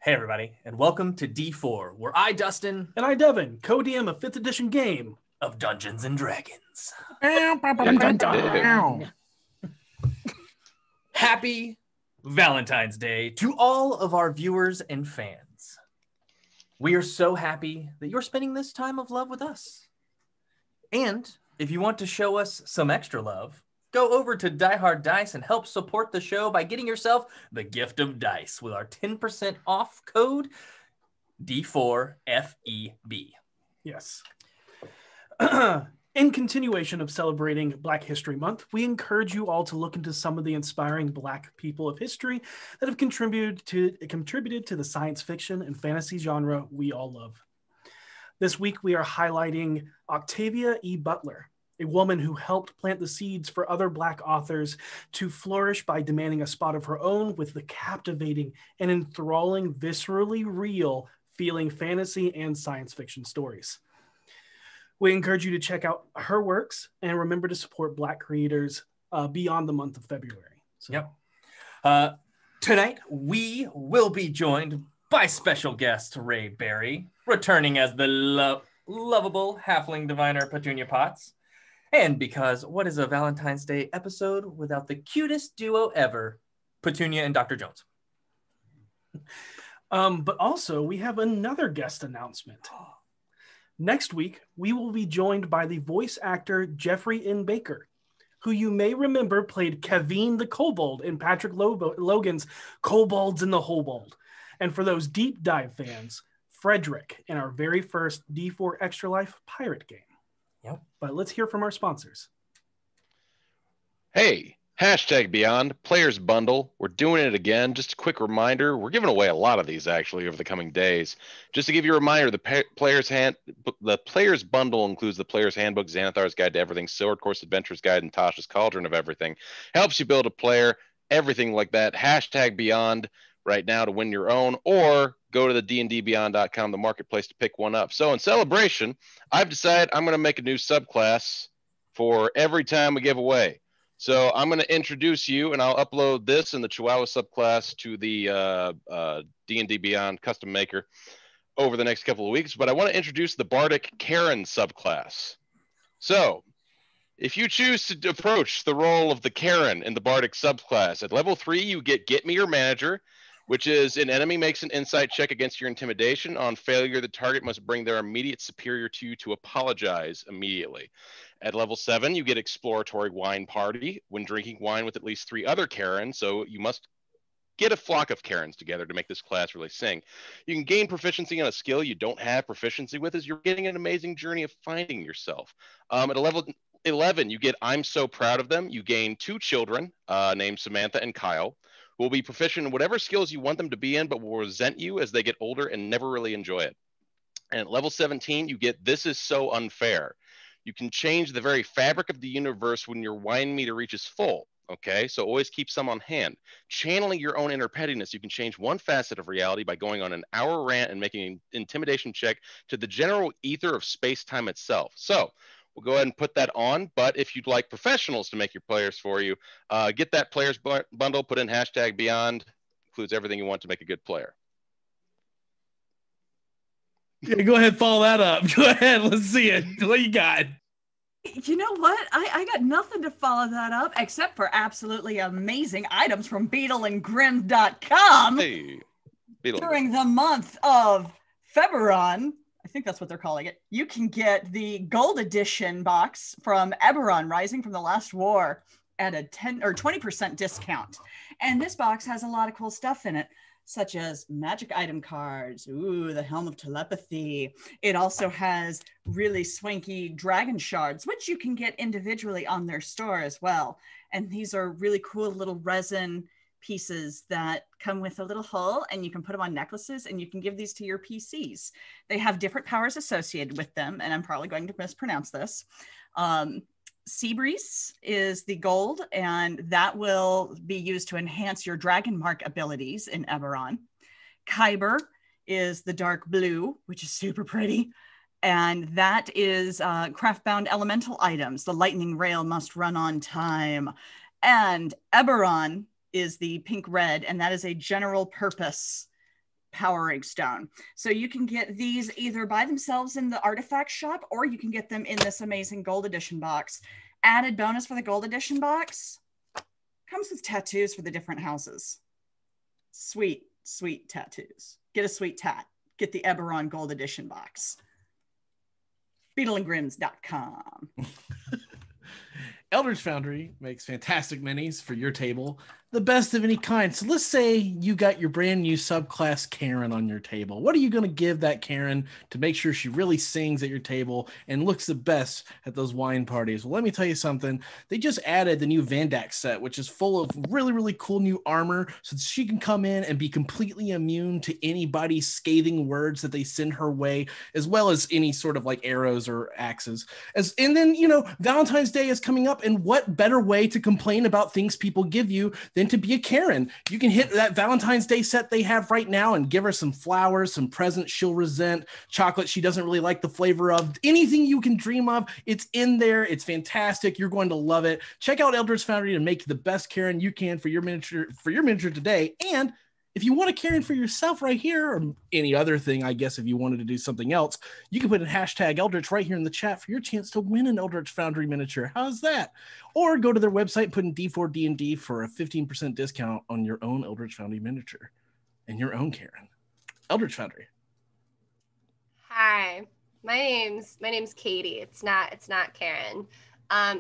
Hey everybody, and welcome to D4, where I, Dustin, And I, Devin, co-DM a 5th edition game of Dungeons and Dragons. Dun, dun, dun. Happy Valentine's Day to all of our viewers and fans. We are so happy that you're spending this time of love with us. And if you want to show us some extra love, go over to Die Hard Dice and help support the show by getting yourself the gift of dice with our 10% off code D4FEB. Yes. In continuation of celebrating Black History Month, we encourage you all to look into some of the inspiring Black people of history that have contributed to the science fiction and fantasy genre we all love. This week, we are highlighting Octavia E. Butler, a woman who helped plant the seeds for other Black authors to flourish by demanding a spot of her own with the captivating and enthralling, viscerally real feeling fantasy and science fiction stories. We encourage you to check out her works and remember to support Black creators beyond the month of February. Tonight, we will be joined by special guest Ray Berry, returning as the lovable halfling diviner Petunia Potts. And because what is a Valentine's Day episode without the cutest duo ever, Petunia and Dr. Jones? But also, we have another guest announcement. Next week, we will be joined by the voice actor Jeffrey N. Baker, who you may remember played Kevin the Kobold in Patrick Logan's Kobolds in the Hobold. And for those deep dive fans, Frederick in our very first D4 Extra Life pirate game. Yep. But let's hear from our sponsors. Hey, #Beyond Players Bundle. We're doing it again. Just a quick reminder. We're giving away a lot of these actually over the coming days. Just to give you a reminder, the Players Bundle includes the Player's Handbook, Xanathar's Guide to Everything, Sword Course Adventurer's Guide, and Tasha's Cauldron of Everything. Helps you build a player, everything like that. #Beyond right now to win your own, or go to the dndbeyond.com, the marketplace, to pick one up. So in celebration, I've decided I'm going to make a new subclass for every time we give away. So I'm going to introduce you, and I'll upload this in the Chihuahua subclass to the D&D Beyond custom maker over the next couple of weeks. But I want to introduce the Bardic Karen subclass. So if you choose to approach the role of the Karen in the Bardic subclass, at level 3, you get me your manager, which is an enemy makes an insight check against your intimidation. On failure, the target must bring their immediate superior to you to apologize immediately. At level 7, you get exploratory wine party when drinking wine with at least 3 other Karens. So you must get a flock of Karens together to make this class really sing. You can gain proficiency on a skill you don't have proficiency with as you're getting an amazing journey of finding yourself. At a level 11, you get I'm So Proud of Them. You gain 2 children named Samantha and Kyle, who will be proficient in whatever skills you want them to be in, but will resent you as they get older and never really enjoy it. And at level 17, you get This Is So Unfair. You can change the very fabric of the universe when your wine meter reaches full. Okay, so always keep some on hand. Channeling your own inner pettiness, you can change one facet of reality by going on an hour rant and making an intimidation check to the general ether of space-time itself. So we'll go ahead and put that on, but if you'd like professionals to make your players for you, get that players bundle, put in #Beyond, includes everything you want to make a good player. Yeah, go ahead, follow that up. Go ahead, let's see it. What you got? You know what? I got nothing to follow that up except for absolutely amazing items from BeetleandGrim.com. Hey, Beetle. During the month of February, I think that's what they're calling it, you can get the gold edition box from Eberron Rising from the Last War at a 10 or 20% discount. And this box has a lot of cool stuff in it, such as magic item cards, the Helm of Telepathy. It also has really swanky dragon shards, which you can get individually on their store as well. And these are really cool little resin pieces that come with a little hull, and you can put them on necklaces, and you can give these to your PCs. They have different powers associated with them, and I'm probably going to mispronounce this. Seabreeze is the gold, and that will be used to enhance your dragon mark abilities in Eberron. Kyber is the dark blue, which is super pretty. And that is craft-bound elemental items. The lightning rail must run on time. And Eberron is the pink red, and that is a general purpose Powering Stone. So you can get these either by themselves in the artifact shop, or you can get them in this amazing gold edition box. Added bonus for the gold edition box comes with tattoos for the different houses. Sweet, sweet tattoos. Get a sweet tat. Get the Eberron gold edition box. BeetleandGrims.com. Eldritch Foundry makes fantastic minis for your table, the best of any kind. So let's say you got your brand new subclass Karen on your table. What are you going to give that Karen to make sure she really sings at your table and looks the best at those wine parties? Well, let me tell you something. They just added the new Vandak set, which is full of really, really cool new armor so that she can come in and be completely immune to anybody's scathing words that they send her way, as well as any sort of like arrows or axes. And then, Valentine's Day is coming up, and what better way to complain about things people give you than to be a Karen? You can hit that Valentine's Day set they have right now and give her some flowers, some presents she'll resent, chocolate she doesn't really like the flavor of, anything you can dream of. It's in there. It's fantastic. You're going to love it. Check out Eldritch Foundry to make the best Karen you can for your miniature today. And if you want a Karen for yourself right here, or any other thing, I guess if you wanted to do something else, you can put a hashtag Eldritch right here in the chat for your chance to win an Eldritch Foundry miniature. How's that? Or go to their website, put in D4D&D for a 15% discount on your own Eldritch Foundry miniature and your own Karen. Eldritch Foundry. Hi, my name's Katie. It's not Karen.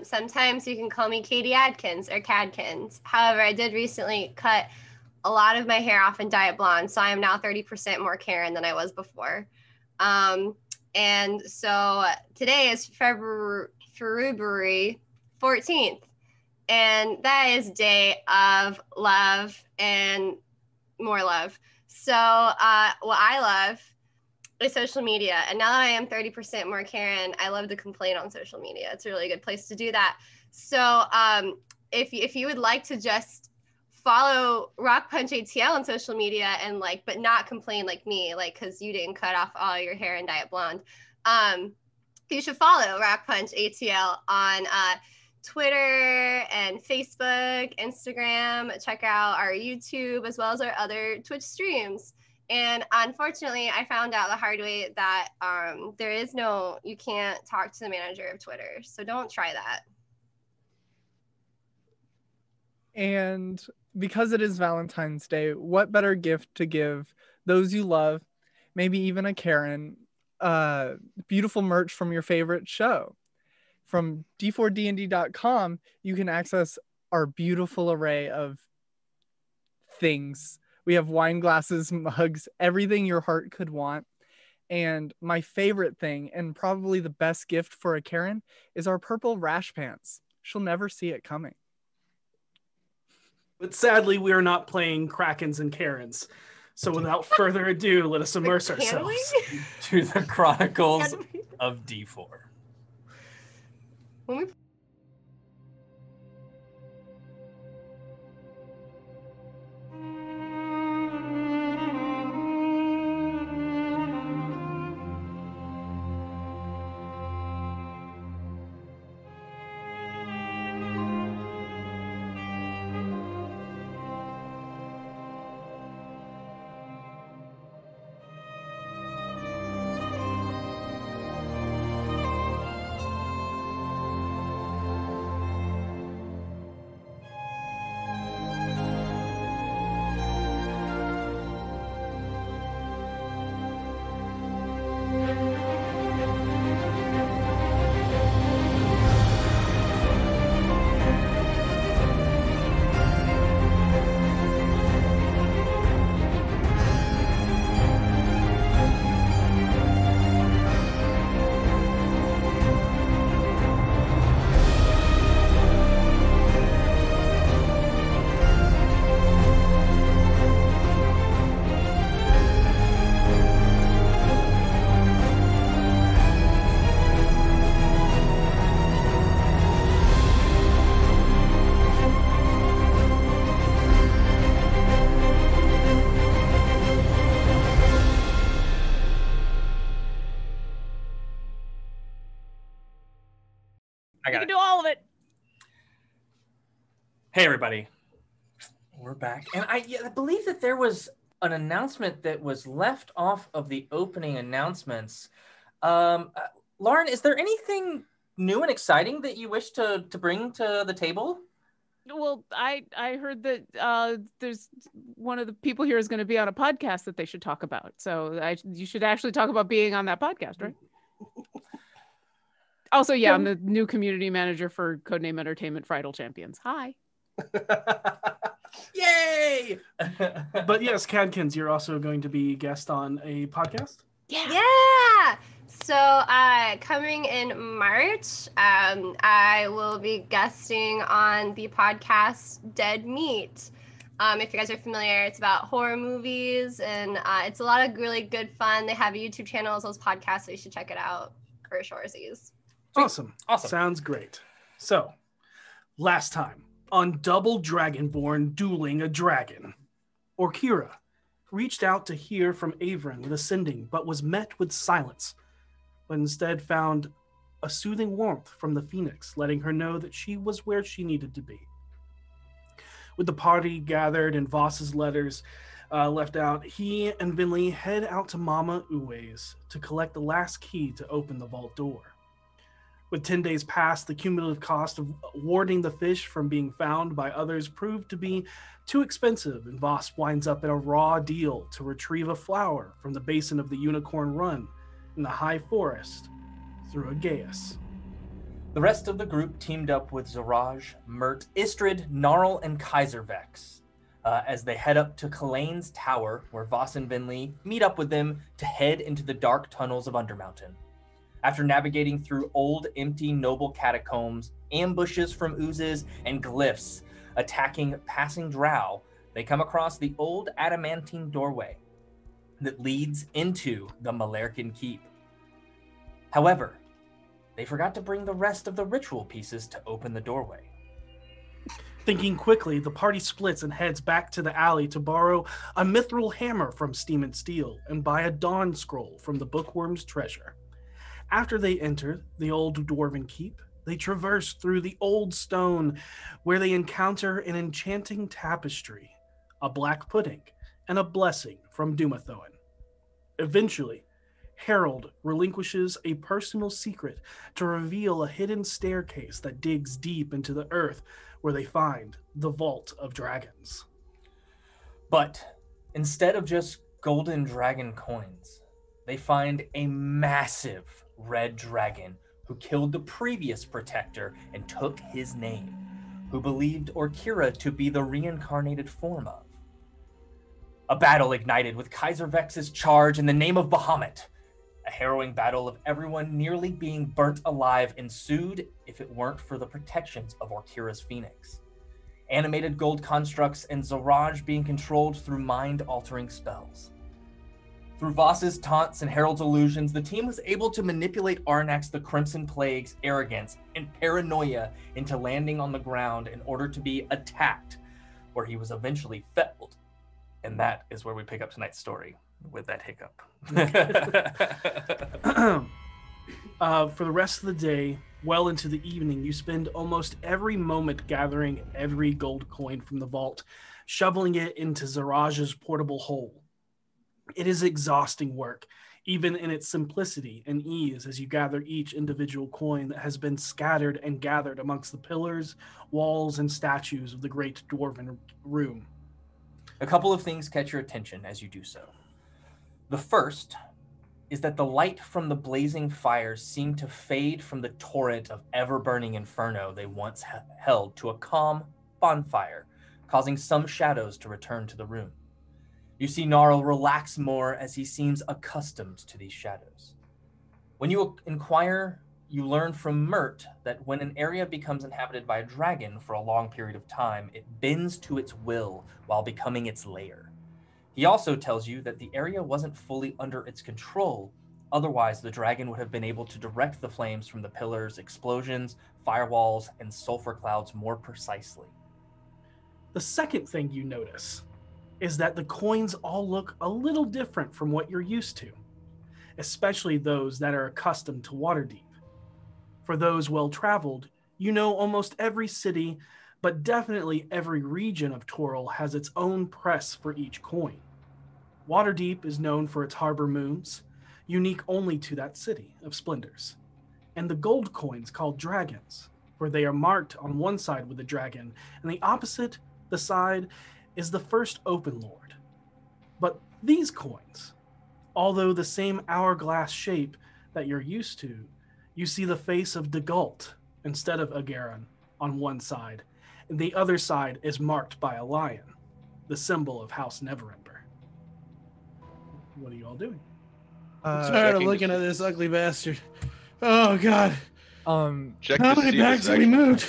Sometimes you can call me Katie Adkins or Cadkins. However, I did recently cut a lot of my hair off and dye it blonde, so I am now 30% more Karen than I was before. And so today is February 14th, and that is Day of Love and more love. So what I love is social media, and now that I am 30% more Karen, I love to complain on social media. It's a really good place to do that. So if you would like to just follow Rock Punch ATL on social media and but not complain like me, because you didn't cut off all your hair and dye it blonde. You should follow Rock Punch ATL on Twitter and Facebook, Instagram. Check out our YouTube as well as our other Twitch streams. And unfortunately, I found out the hard way that you can't talk to the manager of Twitter. So don't try that. And because it is Valentine's Day, what better gift to give those you love, maybe even a Karen, beautiful merch from your favorite show. From d4dnd.com, you can access our beautiful array of things. We have wine glasses, mugs, everything your heart could want. And my favorite thing, and probably the best gift for a Karen, is our purple rash pants. She'll never see it coming. But sadly, we are not playing Krakens and Karens. So without further ado, let us immerse ourselves to the Chronicles of D4. When we I got You it. can do all of it. Hey, everybody. We're back. And I believe that there was an announcement that was left off of the opening announcements. Lauren, is there anything new and exciting that you wish to bring to the table? Well, I heard that there's one of the people here is going to be on a podcast that they should talk about. So you should actually talk about being on that podcast, right? Also, yeah, I'm the new community manager for Codename Entertainment for Idle Champions. Hi. Yay! But yes, Cadkins, you're also going to be guest on a podcast? Yeah. So coming in March, I will be guesting on the podcast Dead Meat. If you guys are familiar, it's about horror movies, and it's a lot of really good fun. They have a YouTube channel as well as podcasts, so you should check it out for shoresies. Awesome. Sounds great. So, last time on Double Dragonborn Dueling a Dragon, Orkira reached out to hear from Avron with Ascending, but was met with silence, but instead found a soothing warmth from the Phoenix, letting her know that she was where she needed to be. With the party gathered and Voss's letters left out, he and Vinley head out to Mama Uwe's to collect the last key to open the vault door. With 10 days past, the cumulative cost of warding the fish from being found by others proved to be too expensive, and Voss winds up in a raw deal to retrieve a flower from the basin of the Unicorn Run in the High Forest through a Gaius. The rest of the group teamed up with Zaraj, Mert, Istrid, Gnarl, and Kaiservex as they head up to Kalane's tower, where Voss and Vinley meet up with them to head into the dark tunnels of Undermountain. After navigating through old, empty noble catacombs, ambushes from oozes, and glyphs attacking passing drow, they come across the old adamantine doorway that leads into the Malerkin Keep. However, they forgot to bring the rest of the ritual pieces to open the doorway. Thinking quickly, the party splits and heads back to the alley to borrow a mithril hammer from Steam and Steel and buy a dawn scroll from the bookworm's treasure. After they enter the old dwarven keep, they traverse through the old stone where they encounter an enchanting tapestry, a black pudding, and a blessing from Dumathoin. Eventually, Harold relinquishes a personal secret to reveal a hidden staircase that digs deep into the earth where they find the Vault of Dragons. But instead of just golden dragon coins, they find a massive red dragon who killed the previous protector and took his name, who believed Orkira to be the reincarnated form of. A battle ignited with Kaiservex's charge in the name of Bahamut. A harrowing battle of everyone nearly being burnt alive ensued if it weren't for the protections of Orkira's Phoenix. Animated gold constructs and Zaraj being controlled through mind-altering spells. Through Voss's taunts and Harold's illusions, the team was able to manipulate Arnax the Crimson Plague's arrogance and paranoia into landing on the ground in order to be attacked, where he was eventually felled. And that is where we pick up tonight's story, with that hiccup. For the rest of the day, well into the evening, you spend almost every moment gathering every gold coin from the vault, shoveling it into Zaraj's portable hole. It is exhausting work, even in its simplicity and ease, as you gather each individual coin that has been scattered and gathered amongst the pillars, walls, and statues of the great dwarven room. A couple of things catch your attention as you do so. The first is that the light from the blazing fires seemed to fade from the torrent of ever-burning inferno they once held to a calm bonfire, causing some shadows to return to the room. You see Gnarl relax more as he seems accustomed to these shadows. When you inquire, you learn from Mert that when an area becomes inhabited by a dragon for a long period of time, it bends to its will while becoming its lair. He also tells you that the area wasn't fully under its control, otherwise the dragon would have been able to direct the flames from the pillars, explosions, firewalls, and sulfur clouds more precisely. The second thing you notice is that the coins all look a little different from what you're used to, especially those that are accustomed to Waterdeep. For those well-traveled, you know almost every city, but definitely every region of Toril has its own press for each coin. Waterdeep is known for its harbor moons, unique only to that city of splendors, and the gold coins called dragons, where they are marked on one side with a dragon, and the opposite, the side, is the first open lord. But these coins, although the same hourglass shape that you're used to, you see the face of Dagult instead of Agaran on one side, and the other side is marked by a lion, the symbol of House Neverember. What are you all doing? I'm tired of looking at this ugly bastard. Oh God. Check How to many see if bags it's have we actually- moved?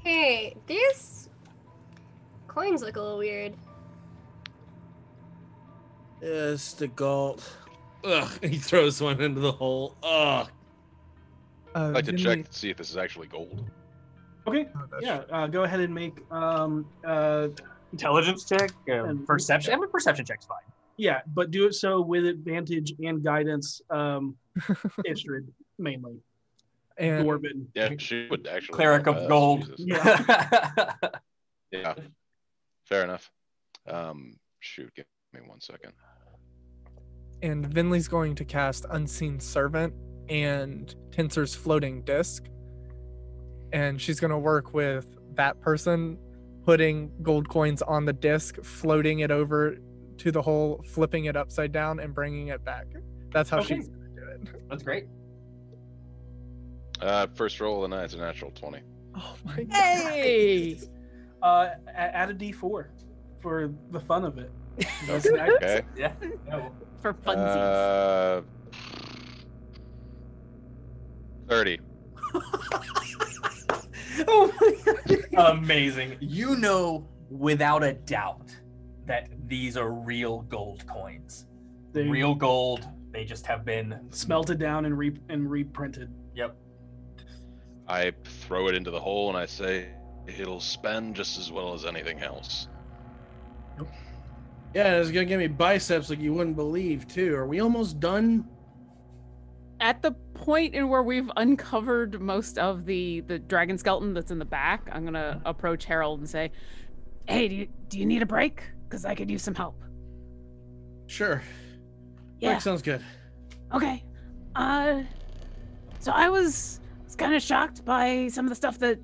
Hey, these coins look a little weird. Yes, the gold. Ugh, he throws one into the hole. Ugh. I'd like to Vinley- check to see if this is actually gold. Okay, Oh, that's yeah, go ahead and make Intelligence check, And- perception. I mean, perception check's fine. yeah, but do it so with advantage and guidance, Istrid mainly. And Dwarven. Yeah, she would actually. Cleric know of best, gold. Jesus. Yeah. Yeah. Fair enough. Shoot, give me 1 second. and Vinley's going to cast Unseen Servant and Tensor's floating disc. And she's going to work with that person, putting gold coins on the disc, floating it over to the hole, flipping it upside down, and bringing it back. That's how Okay. she's going to do it. That's great. First roll of the night is a natural 20. Oh my god. Hey. Add a D4 for the fun of it. Okay. Yeah. For funsies. 30. Oh my God. Amazing. You know without a doubt that these are real gold coins. They Real gold. They just have been. smelted down and reprinted. Yep. I throw it into the hole and I say, it'll spend just as well as anything else. Yeah, it's gonna give me biceps like you wouldn't believe too. Are we almost done? At the point in where we've uncovered most of the dragon skeleton that's in the back, I'm gonna approach Harold and say, "Hey, do you need a break? Because I could use some help." Sure. Yeah. Break sounds good. Okay. So I was kind of shocked by some of the stuff that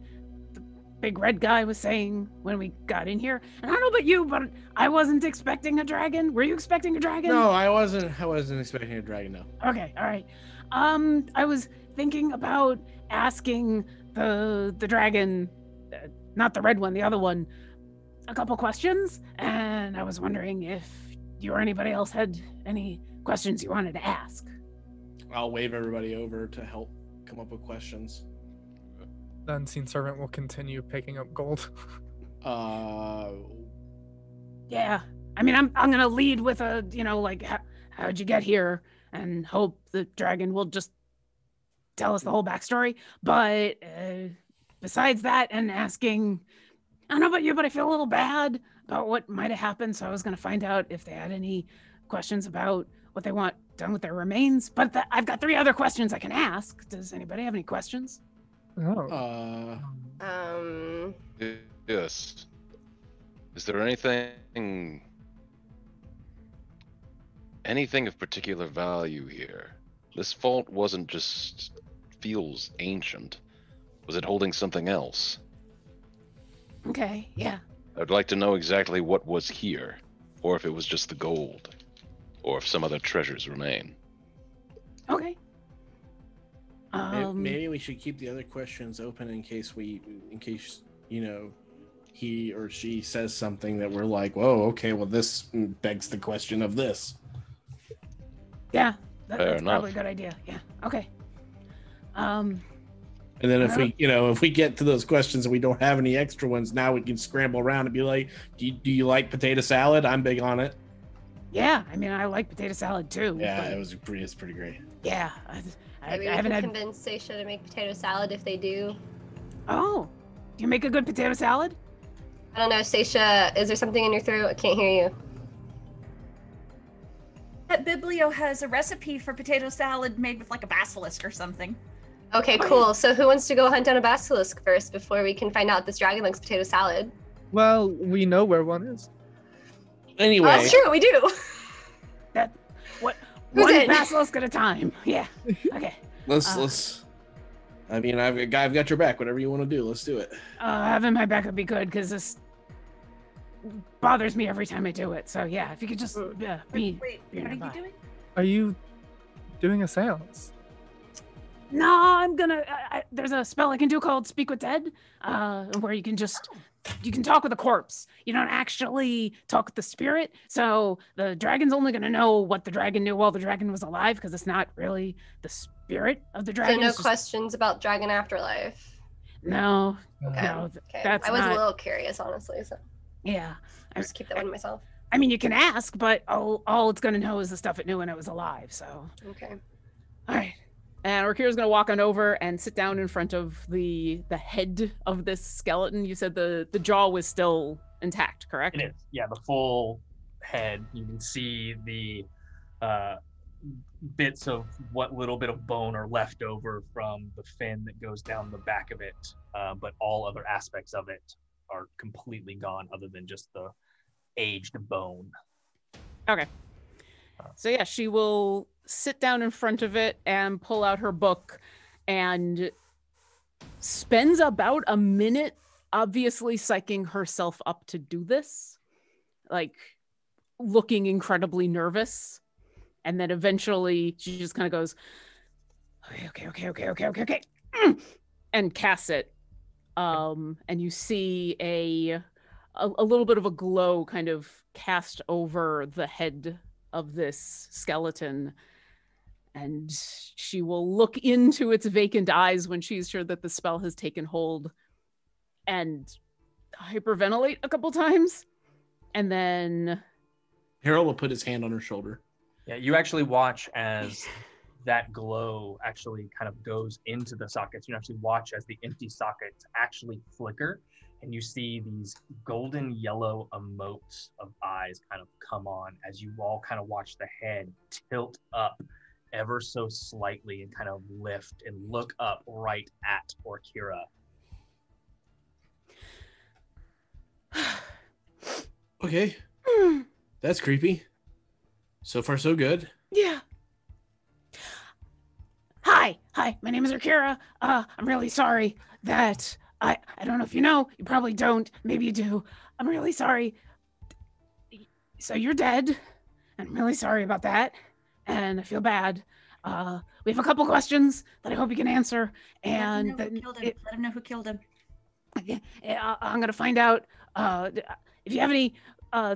the big red guy was saying when we got in here. And I don't know about you, but I wasn't expecting a dragon. Were you expecting a dragon? No, I wasn't expecting a dragon. No. Okay, all right. I was thinking about asking the dragon, not the red one, the other one, a couple questions, and I was wondering if you or anybody else had any questions you wanted to ask. I'll wave everybody over to help come up with questions. The Unseen Servant will continue picking up gold. Yeah, I mean, I'm gonna lead with a, like, how'd you get here, and hope the dragon will just tell us the whole backstory. But besides that, and asking, I don't know about you, but I feel a little bad about what might have happened. So I was gonna find out if they had any questions about what they want done with their remains. But I've got 3 other questions I can ask. Does anybody have any questions? Oh. Yes. Is there anything of particular value here? This vault wasn't just feels ancient. Was it holding something else? Okay, yeah. I'd like to know exactly what was here, or if it was just the gold, or if some other treasures remain. Okay. Maybe we should keep the other questions open in case he or she says something that we're like, whoa, okay, well, this begs the question of this. Yeah, Fair that's enough. probably a good idea. Yeah. Okay. And then if we get to those questions and we don't have any extra ones, now we can scramble around and be like, do you like potato salad? I'm big on it. Yeah, I mean, I like potato salad too. Yeah, but it's pretty great. yeah, I Maybe we haven't can had. convince Seisha to make potato salad if they do. Oh, do you make a good potato salad? I don't know, Seisha, is there something in your throat? I can't hear you. That Biblio has a recipe for potato salad made with like a basilisk or something. Okay, cool. So who wants to go hunt down a basilisk first before we can find out this dragon likes potato salad? Well, we know where one is. Anyway, Oh, that's true, we do. What? Who's One in? basilisk at a time. Yeah. Okay. Let's. I mean, I've got your back. Whatever you want to do, let's do it. Having my back would be good because this bothers me every time I do it. So yeah, if you could just be. Wait, be what are you nearby. doing? Are you doing a seance? No, I'm gonna. There's a spell I can do called Speak with Dead, where you can talk with a corpse. You don't actually talk with the spirit. So the dragon's only gonna know what the dragon knew while the dragon was alive, because it's not really the spirit of the So dragon. no It's just- questions about Dragon Afterlife. No, Okay. no, Okay. that's I was not. a little curious, honestly. So Yeah, I'll just keep that one to myself. I mean, you can ask, but all it's gonna know is the stuff it knew when it was alive. So, Okay. all right. And Rakira's gonna walk on over and sit down in front of the head of this skeleton. You said the jaw was still intact, correct? It is. Yeah, the full head. You can see the bits of what little bit of bone are left over from the fin that goes down the back of it, but all other aspects of it are completely gone, other than just the aged bone. Okay. So yeah, she will sit down in front of it and pull out her book and spends about a minute obviously psyching herself up to do this, like looking incredibly nervous. And then eventually she just kind of goes, okay. And casts it. And you see a little bit of a glow kind of cast over the head of this skeleton, and she will look into its vacant eyes when she's sure that the spell has taken hold and hyperventilate a couple times, and then Harold will put his hand on her shoulder. Yeah, you actually watch as that glow actually kind of goes into the sockets. You actually watch as the empty sockets actually flicker, and you see these golden yellow emotes of eyes kind of come on as you all kind of watch the head tilt up ever so slightly and kind of lift and look up right at Orkira. Okay. That's creepy. So far, so good. yeah. Hi, my name is Akira. I'm really sorry that I don't know if you know, you probably don't, maybe you do. I'm really sorry. So you're dead, and I'm really sorry about that, and I feel bad. We have a couple questions that I hope you can answer, and Let him know who killed him. I'm gonna find out. If you have any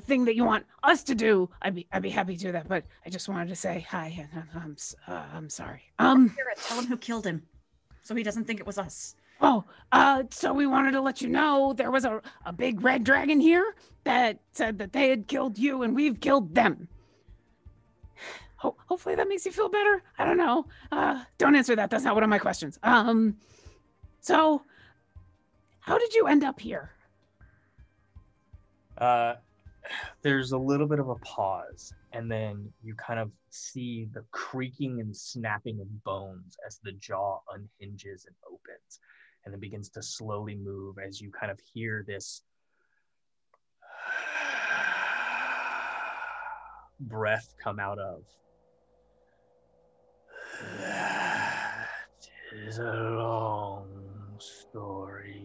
thing that you want us to do, I'd be happy to do that. But I just wanted to say hi, and I'm sorry. Kira, tell him who killed him, so he doesn't think it was us. So we wanted to let you know there was a big red dragon here that said that they had killed you and we've killed them. Hopefully that makes you feel better. I don't know. Don't answer that. That's not one of my questions. So how did you end up here? There's a little bit of a pause, and then you kind of see the creaking and snapping of bones as the jaw unhinges and opens, and then begins to slowly move as you kind of hear this breath come out of. That is a long story.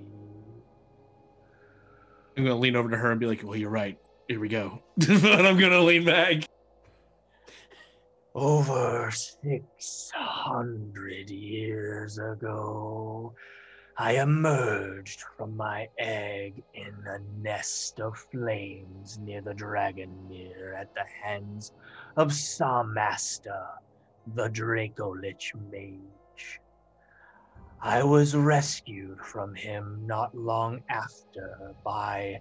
I'm gonna lean over to her and be like, "Well, you're right. Here we go." And I'm gonna lean back. Over 600 years ago, I emerged from my egg in a nest of flames near the Dragonmere at the hands of Sarmaster, the Dracolich mage. I was rescued from him not long after by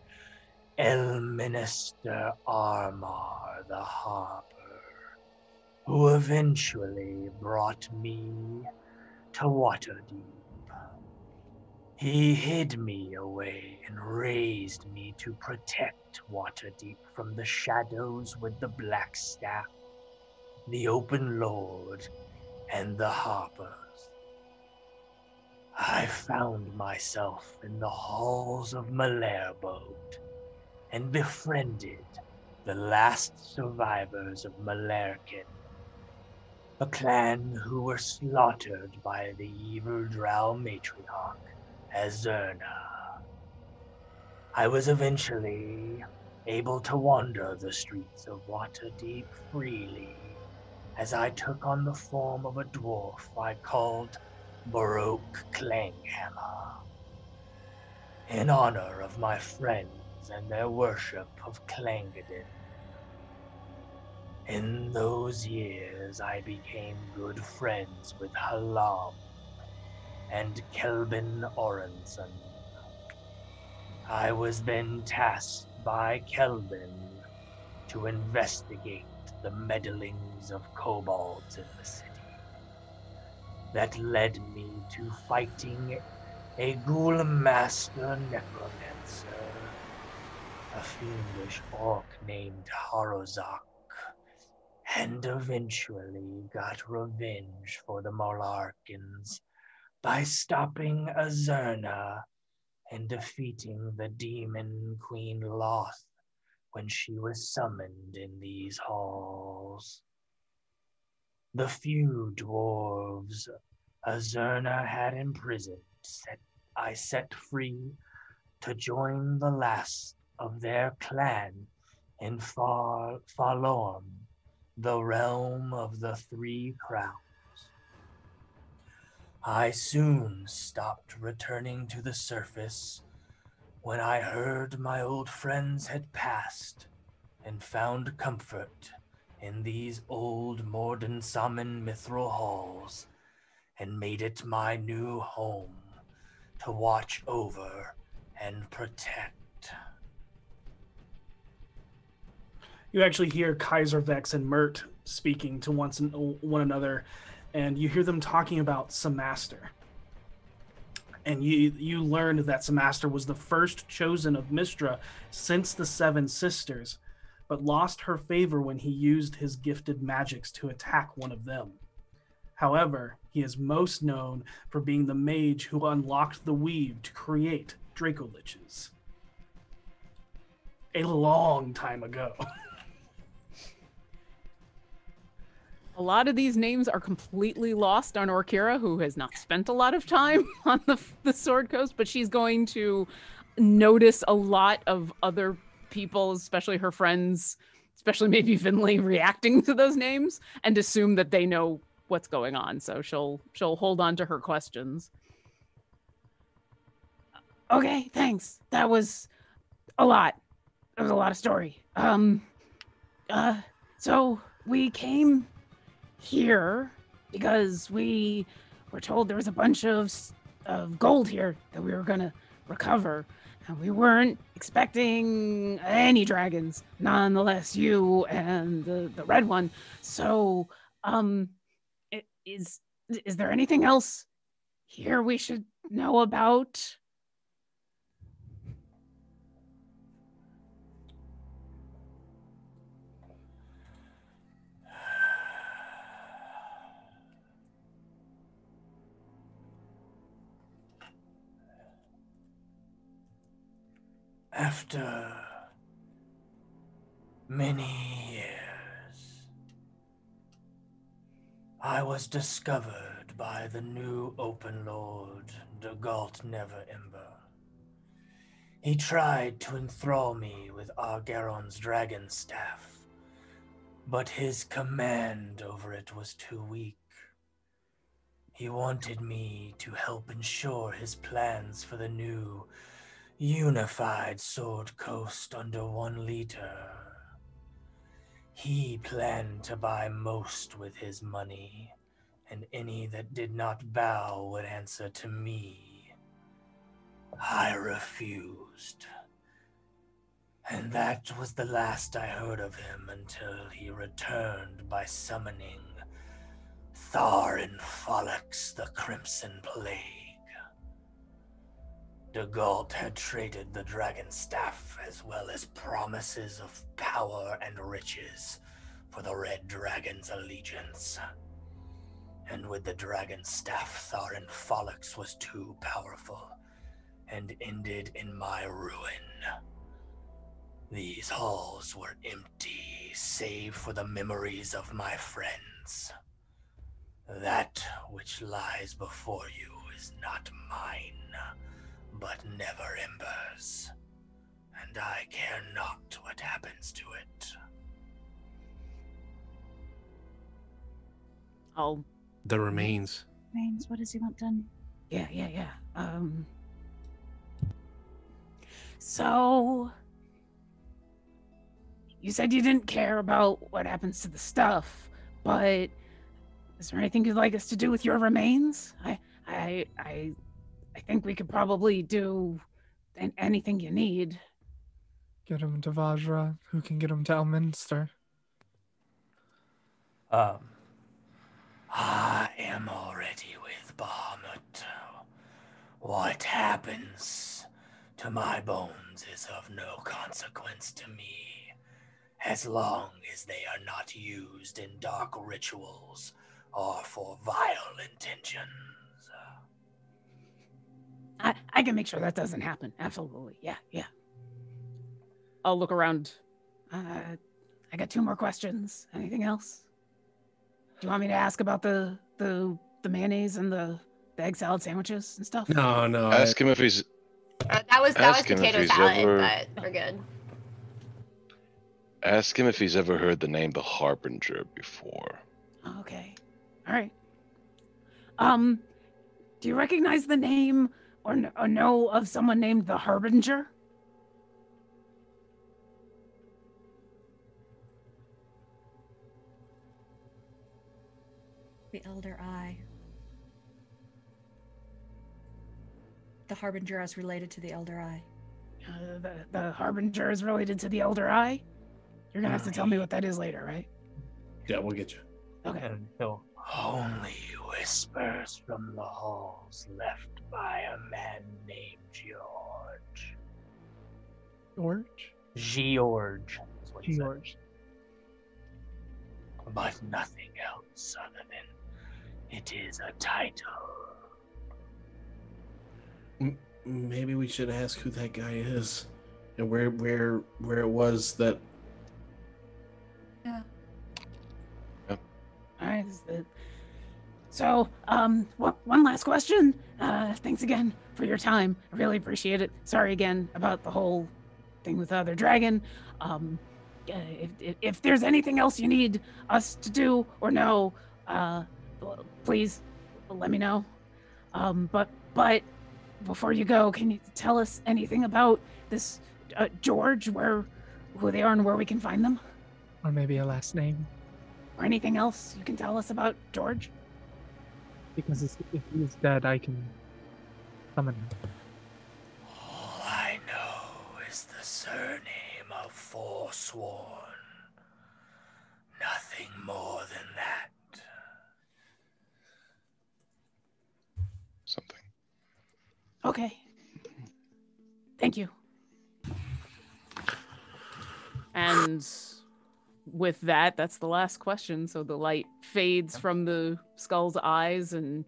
Elminster Armar the Harper, who eventually brought me to Waterdeep. He hid me away and raised me to protect Waterdeep from the shadows with the Black Staff, the Open Lord, and the Harpers. I found myself in the halls of Malairbode and befriended the last survivors of Malerkin, a clan who were slaughtered by the evil drow matriarch, Azurna. I was eventually able to wander the streets of Waterdeep freely as I took on the form of a dwarf I called Baroque Clanghammer, in honor of my friends and their worship of Clangeddon. In those years, I became good friends with Halam and Kelvin Orenson. I was then tasked by Kelvin to investigate the meddlings of kobolds in the city. That led me to fighting a ghoul master necromancer, a fiendish orc named Harozak, and eventually got revenge for the Malarkins by stopping Azurna and defeating the demon Queen Loth when she was summoned in these halls. The few dwarves Azurna had imprisoned I set free to join the last of their clan in Falorm, the realm of the Three Crowns. I soon stopped returning to the surface when I heard my old friends had passed and found comfort in these old Mordensamen mithril halls and made it my new home to watch over and protect. You actually hear Kaiser Vex and Mert speaking to one another, and you hear them talking about Samaster. And you learned that Samaster was the first chosen of Mistra since the Seven Sisters, but lost her favor when he used his gifted magics to attack one of them. However, he is most known for being the mage who unlocked the weave to create Dracoliches. A long time ago. A lot of these names are completely lost on Orkira, who has not spent a lot of time on the Sword Coast, but she's going to notice a lot of other people, especially her friends, especially maybe Finley, reacting to those names and assume that they know what's going on. So she'll hold on to her questions. Okay, thanks. That was a lot. That was a lot of story. So we came here because we were told there was a bunch of gold here that we were gonna recover, and we weren't expecting any dragons. Nonetheless, you and the red one. So, is there anything else here we should know about? After many years, I was discovered by the new Open Lord, Dagalt Neverember. He tried to enthrall me with Argeron's dragon staff, but his command over it was too weak. He wanted me to help ensure his plans for the new unified Sword Coast under one leader. He planned to buy most with his money, and any that did not bow would answer to me. I refused. And that was the last I heard of him until he returned by summoning Tharin Follux, the Crimson Plague. Dagalt had traded the dragon staff as well as promises of power and riches for the Red Dragon's allegiance. And with the dragon staff, Tharin Follux was too powerful and ended in my ruin. These halls were empty, save for the memories of my friends. That which lies before you is not mine, but Never Ember's, and I care not what happens to it. Oh, The remains. Remains, what does he want done? yeah. So you said you didn't care about what happens to the stuff, but is there anything you'd like us to do with your remains? I think we could probably do anything you need. Get him to Vajra, who can get him to Elminster. I am already with Bahamut. What happens to my bones is of no consequence to me, as long as they are not used in dark rituals or for vile intentions. I can make sure that doesn't happen. Absolutely. Yeah. I'll look around. I got 2 more questions. Anything else? Do you want me to ask about the mayonnaise and the egg salad sandwiches and stuff? No. Ask him if he's. That was Ask him if potato he's salad, ever- but we're good. Ask him if he's ever heard the name the Harbinger before. Okay. All right. Do you recognize the name or know of someone named the Harbinger? The Elder Eye. The Harbinger is related to the Elder Eye. The Harbinger is related to the Elder Eye? You're gonna have to tell me what that is later, right? Yeah, we'll get you. Okay. And he'll only whispers from the halls left by a man named George. George? George is what he said. George. But nothing else other than it is a title. Maybe we should ask who that guy is and where it was that. Yeah. All right. So, one last question. Thanks again for your time. I really appreciate it. Sorry again about the whole thing with the other dragon. If there's anything else you need us to do or know, please let me know. But before you go, can you tell us anything about this George, who they are and where we can find them? Or maybe a last name. Or anything else you can tell us about George? Because if he's dead, I can summon him. All I know is the surname of Forsworn. Nothing more than that. Something. Okay. Thank you. And with that, that's the last question. So the light fades from the skull's eyes, and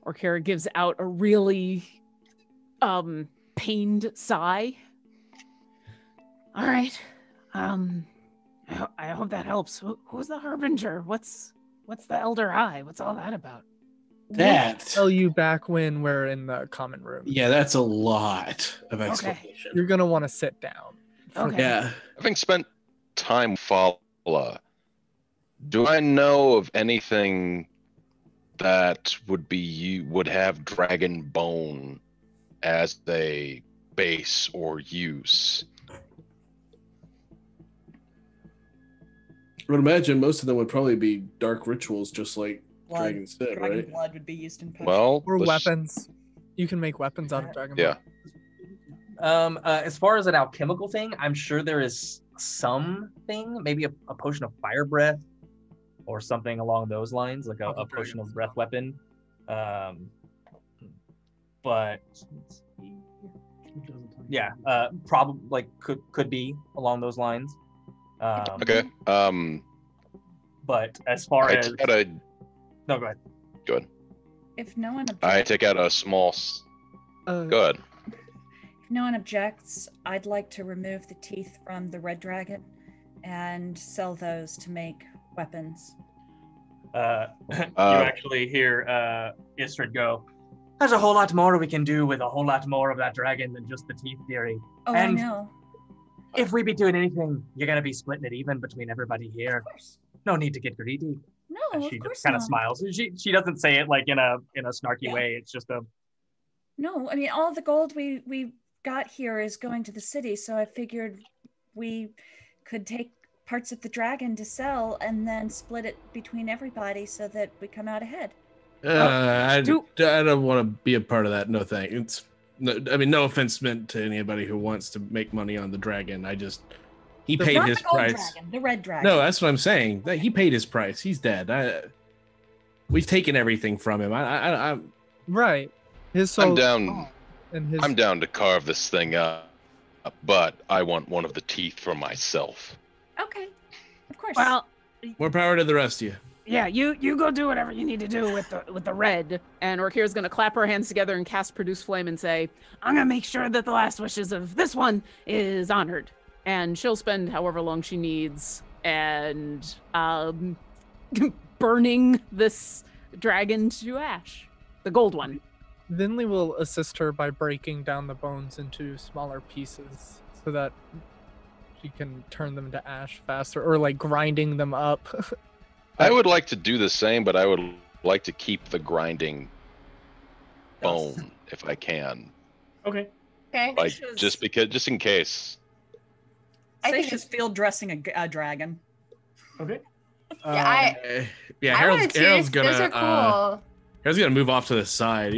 Orkara gives out a really pained sigh. All right. I hope that helps. Who's the Harbinger? What's the Elder Eye? What's all that about? I'll tell you back when we're in the common room. Yeah, that's a lot of explanation. You're gonna want to sit down. Okay. Yeah. Having spent time with Fala, do I know of anything that would have dragon bone as a base or use? I would imagine most of them would probably be dark rituals, just like Dragon said, Dragon right? blood would be used in potions. Well, Or let's- weapons. You can make weapons out of dragon Yeah. blood. As far as an alchemical thing, I'm sure there is something, maybe a potion of fire breath or something along those lines, like a potion of breath weapon. But yeah, probably like could be along those lines. Okay. But as far I as took out a. no, go ahead. Good. If no one I objects, take out a small. Uh, Good. if no one objects, I'd like to remove the teeth from the red dragon and sell those to make weapons. You actually hear Istrid go, there's a whole lot more we can do with a whole lot more of that dragon than just the teeth theory. Oh, and I know. if we be doing anything, you're going to be splitting it even between everybody here. Of course. No need to get greedy. No, And of she course just kind of not. smiles. She doesn't say it like in a snarky way. It's just a, No, I mean, all the gold we got here is going to the city, so I figured we could take parts of the dragon to sell and then split it between everybody so that we come out ahead. I don't want to be a part of that. No thanks. No offense meant to anybody who wants to make money on the dragon. He paid Not his the gold price. dragon, the red dragon. No, that's what I'm saying. He paid his price. He's dead. We've taken everything from him. Right. I'm down. And his I'm down to carve this thing up, but I want one of the teeth for myself. Okay, of course. Well, More power to the rest of you. yeah, you go do whatever you need to do with the red. And Orkira's gonna clap her hands together and cast Produce Flame and say, I'm gonna make sure that the last wishes of this one is honored. And she'll spend however long she needs and burning this dragon to ash, the gold one. Vinley will assist her by breaking down the bones into smaller pieces so that she can turn them to ash faster, or like grinding them up. I would like to do the same, but I would like to keep the grinding bone if I can. Okay. Okay. Like just in case. I Say think she's field dressing a dragon. Okay. Yeah, Yeah, I wanted Harold's to. Those are cool. Harold's gonna move off to the side.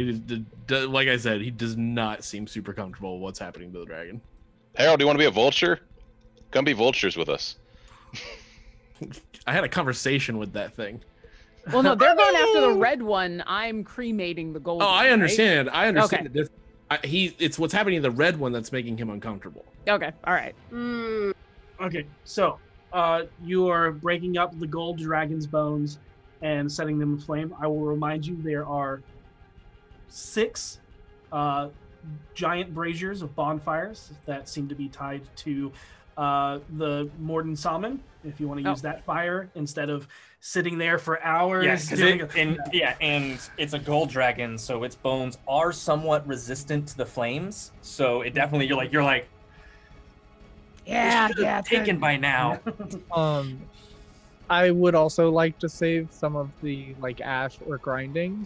Like I said, he does not seem super comfortable with what's happening to the dragon. Harold, do you want to be a vulture? Come be vultures with us. I had a conversation with that thing. Well, no, they're going after the red one. I'm cremating the gold Oh, one, I right? understand. I understand Okay. the difference. It's what's happening to the red one that's making him uncomfortable. Okay, all right. Okay, so you are breaking up the gold dragon's bones and setting them aflame. I will remind you there are 6 giant braziers of bonfires that seem to be tied to the Morden Salmon. If you want to use that fire instead of sitting there for hours. yes, and it's a gold dragon, so its bones are somewhat resistant to the flames. So it definitely you're like Yeah, should've yeah. taken by now. I would also like to save some of the like ash or grinding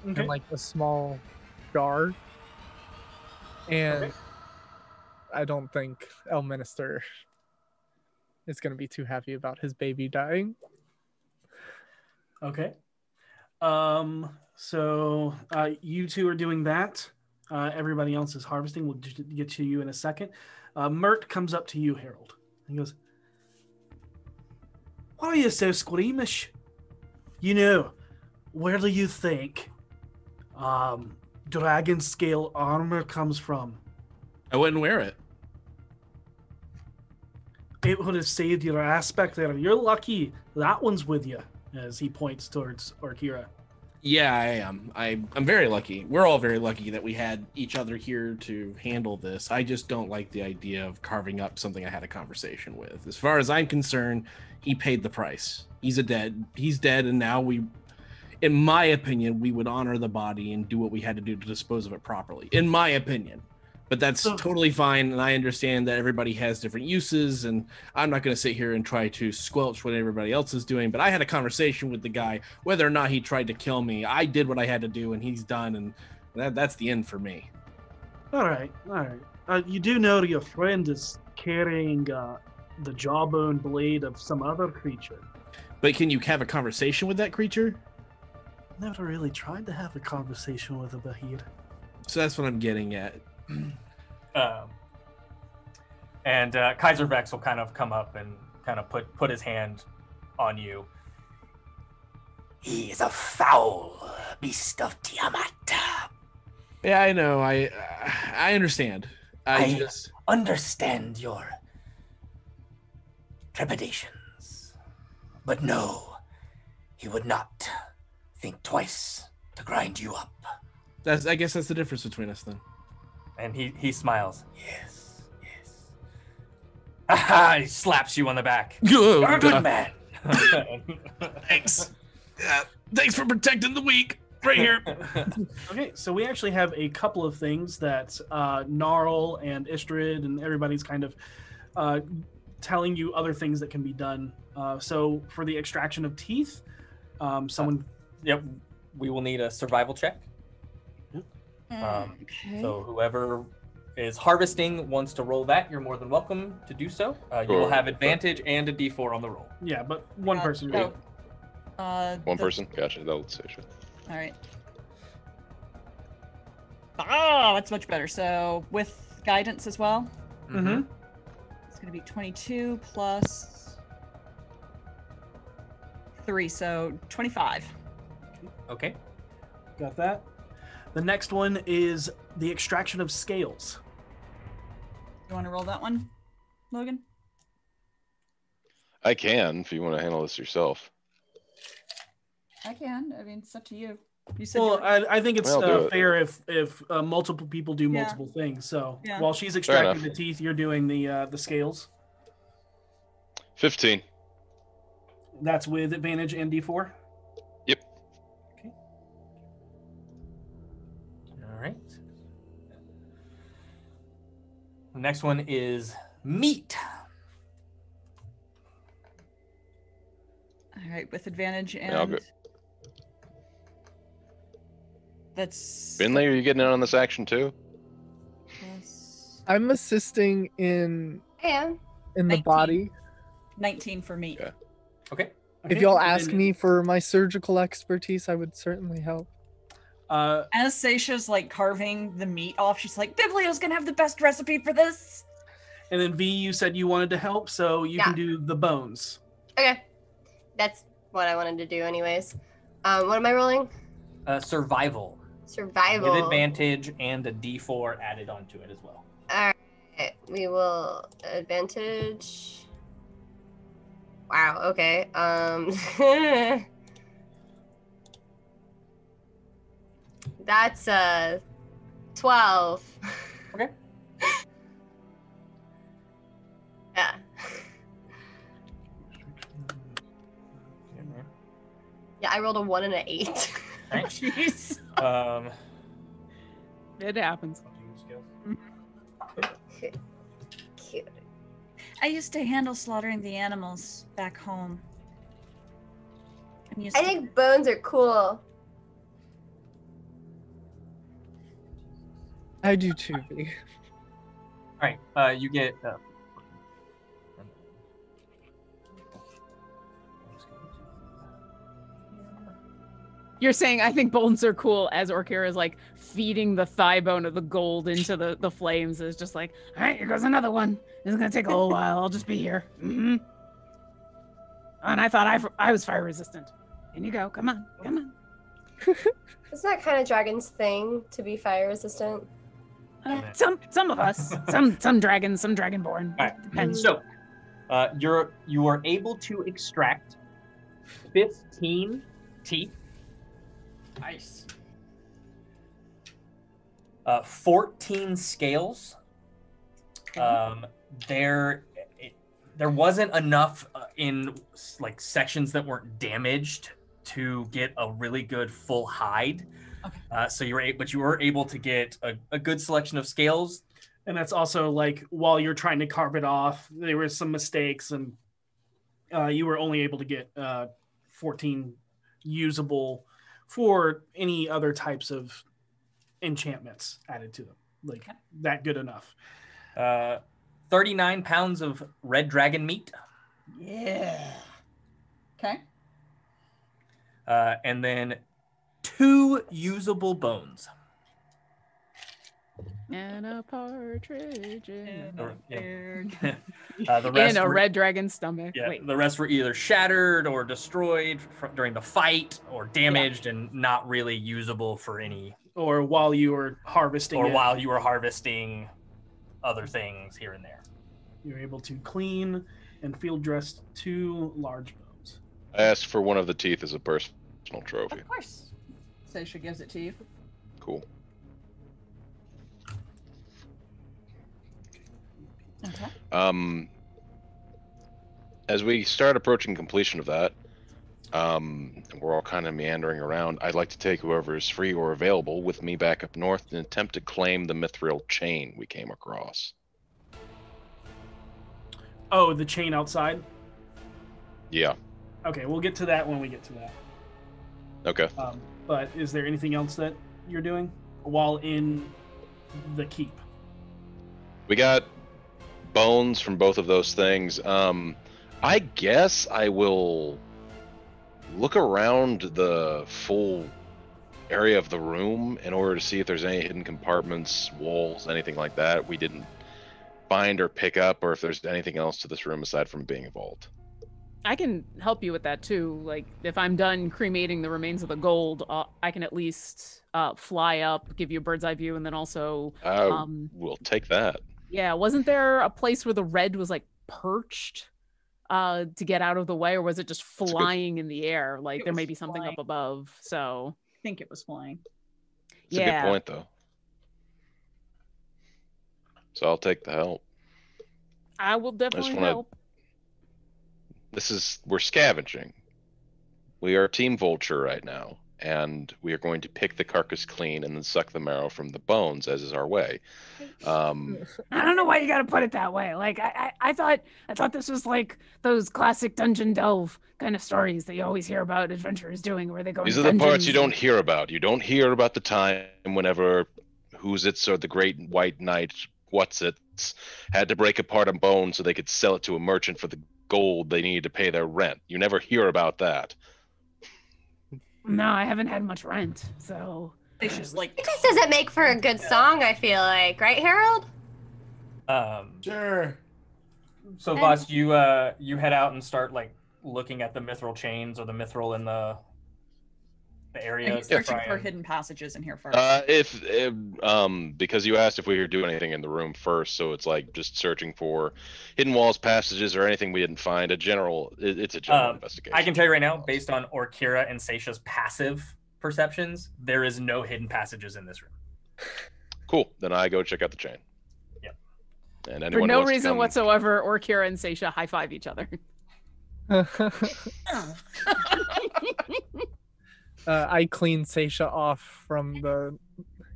Okay. in like a small jar. And Okay. I don't think Elminster is going to be too happy about his baby dying. Okay. So you two are doing that. Everybody else is harvesting. We'll get to you in a second. Mert comes up to you, Harold. He goes, "Why are you so squeamish? Where do you think dragon scale armor comes from? I wouldn't wear it. It would have saved your aspect there. You're lucky that one's with you," as he points towards Orkira. Yeah, I am. I'm very lucky. We're all very lucky that we had each other here to handle this. I just don't like the idea of carving up something I had a conversation with. As far as I'm concerned, he paid the price. He's dead, and now in my opinion, we would honor the body and do what we had to do to dispose of it properly. In my opinion. But that's totally fine, and I understand that everybody has different uses, and I'm not going to sit here and try to squelch what everybody else is doing, but I had a conversation with the guy. Whether or not he tried to kill me, I did what I had to do, and he's done, and that's the end for me. All right. You do know your friend is carrying the jawbone blade of some other creature. But can you have a conversation with that creature? Never really tried to have a conversation with a Bahir. So that's what I'm getting at. And Kaiser Vex will kind of come up and kind of put his hand on you. He is a foul beast of Tiamat. Yeah, I know. I understand. I just understand your trepidations. But no, he would not think twice to grind you up. I guess that's the difference between us then. And he smiles. Yes, yes. Aha! He slaps you on the back. You're a good man. Thanks. Thanks for protecting the weak. Right here. Okay, so we actually have a couple of things that Gnarl and Istrid and everybody's kind of telling you other things that can be done. So for the extraction of teeth, someone... Yep, we will need a survival check. Okay. So whoever is harvesting wants to roll that, you're more than welcome to do so. You will have advantage and a d4 on the roll. Yeah, but one person. No. One person? Gotcha. That would say sure. All right. Oh, that's much better. So with guidance as well, Mm-hmm. it's going to be 22 plus 3, so 25. Okay. Got that. The next one is the extraction of scales. You want to roll that one, Logan? I can if you want to handle this yourself. I can. I mean, it's up to you. You said Well, I think it's Well, do it. fair if multiple people do Yeah. multiple things. So Yeah. while she's extracting enough. the teeth, you're doing the scales. 15. That's with advantage and d4. Yep. Okay. All right. The next one is meat. All right, with advantage and I'll go. that's Finley, are you getting in on this action too? plus I'm assisting in I am. the 19. body. 19 for me. Yeah. Okay. If Okay, y'all and ask then, me for my surgical expertise, I would certainly help. Anastasia's like carving the meat off. She's like, Biblio's gonna have the best recipe for this. and then V, you said you wanted to help, so you can do the bones. Okay. That's what I wanted to do anyways. What am I rolling? Survival. Survival. With advantage and a d4 added onto it as well. All right. We will advantage. Wow. Okay. That's 12. Okay. Yeah. Yeah, I rolled a 1 and an 8. Right. Jeez. It happens. Cute. I used to handle slaughtering the animals back home. I'm used I to think bones are cool. I do too, V. All right. You get. You're saying I think bones are cool as Orkira is like feeding the thigh bone of the gold into the flames. It's just like, all right, here goes another one. This is gonna take a little while. I'll just be here. Mm-hmm. And I thought I was fire resistant. In you go. Come on, come on. Isn't that kind of dragon's thing to be fire resistant? Some of us, some dragons, some dragonborn. All right. Depends. So, you are able to extract 15 teeth. Nice. 14 scales. There wasn't enough in like sections that weren't damaged to get a really good full hide. Okay. So you were able to get a good selection of scales. And that's also like while you're trying to carve it off, there were some mistakes, and you were only able to get 14 usable for any other types of enchantments added to them. Like that good enough. 39 pounds of red dragon meat. Yeah. Okay. And then 2 usable bones. And a partridge in The rest in a were- red dragon stomach. Yeah, Wait. the rest were either shattered or destroyed during the fight, or damaged and not really usable for any. Or while you were harvesting Or it, while you were harvesting other things here and there. you're able to clean and field dress 2 large bones. I asked for one of the teeth as a personal trophy. Of course. Sasha gives it to you. Cool. Okay. As we start approaching completion of that, we're all kind of meandering around. I'd like to take whoever is free or available with me back up north and attempt to claim the mithril chain we came across. Oh, the chain outside? Yeah. Okay, we'll get to that when we get to that. Okay. But is there anything else that you're doing while in the keep? We got bones from both of those things. I guess I will look around the full area of the room in order to see if there's any hidden compartments, walls, anything like that we didn't find or pick up, or if there's anything else to this room aside from being a vault. I can help you with that too. Like if I'm done cremating the remains of the gold, I can at least fly up, give you a bird's eye view, and then also. We'll take that. Yeah, wasn't there a place where the red was like perched to get out of the way, or was it just flying in the air? Like there may be something up above. So I think it was flying. It's a good point, though. So I'll take the help. I will definitely help. We're scavenging. We are Team Vulture right now, and we are going to pick the carcass clean and then suck the marrow from the bones, as is our way. I don't know why you gotta put it that way. Like I thought this was like those classic dungeon delve kind of stories that you always hear about adventurers doing, where they go. These are the parts you don't hear about. You don't hear about the time whenever Who's-Its or the Great White Knight What's-Its had to break apart a bone so they could sell it to a merchant for the gold they needed to pay their rent. You never hear about that. No, I haven't had much rent, so it's just like it just doesn't make for a good song, I feel like, right, Harold? Sure. So Voss, you head out and start like looking at the mithril chains or the mithril in the area. And searching for hidden passages in here first. Because you asked if we could do anything in the room first, so it's like just searching for hidden walls, passages, or anything we didn't find. It's a general investigation. I can tell you right now, based on Orkira and Seisha's passive perceptions, there is no hidden passages in this room. Cool. Then I go check out the chain. Yep. And for no reason whatsoever, Orkira and Seisha high five each other. I clean Seisha off from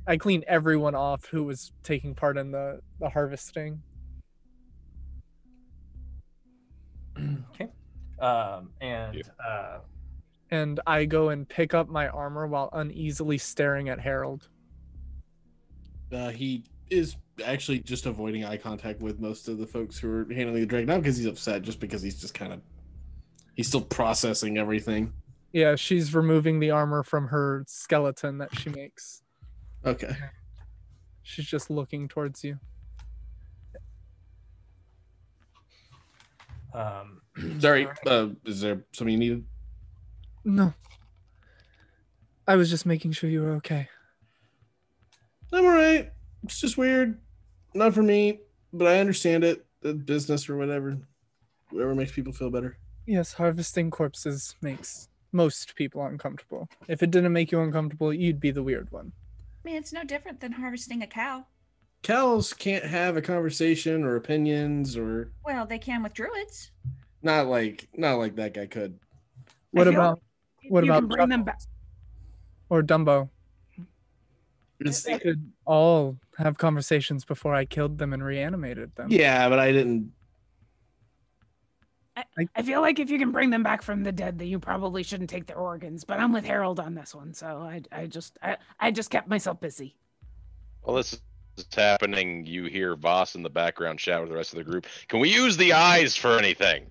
I clean everyone off who was taking part in the harvesting. Okay. And I go and pick up my armor while uneasily staring at Harold. He is actually just avoiding eye contact with most of the folks who are handling the drag, not because he's upset, just because he's just he's still processing everything. Yeah, she's removing the armor from her skeleton that she makes. Okay. She's just looking towards you. Sorry, is there something you needed? No. I was just making sure you were okay. I'm alright. It's just weird. Not for me, but I understand it. The business or whatever. Whatever makes people feel better. Yes, harvesting corpses makes most people uncomfortable. If it didn't make you uncomfortable, you'd be the weird one. I mean, it's no different than harvesting a cow. Cows can't have a conversation or opinions or... Well, they can with druids. Not like that guy could. What about can bring them back. Or Dumbo? They could all have conversations before I killed them and reanimated them. Yeah, but I didn't... I feel like if you can bring them back from the dead, then you probably shouldn't take their organs. But I'm with Harold on this one, so I just kept myself busy. Well, this is happening. You hear Voss in the background shout with the rest of the group. Can we use the eyes for anything?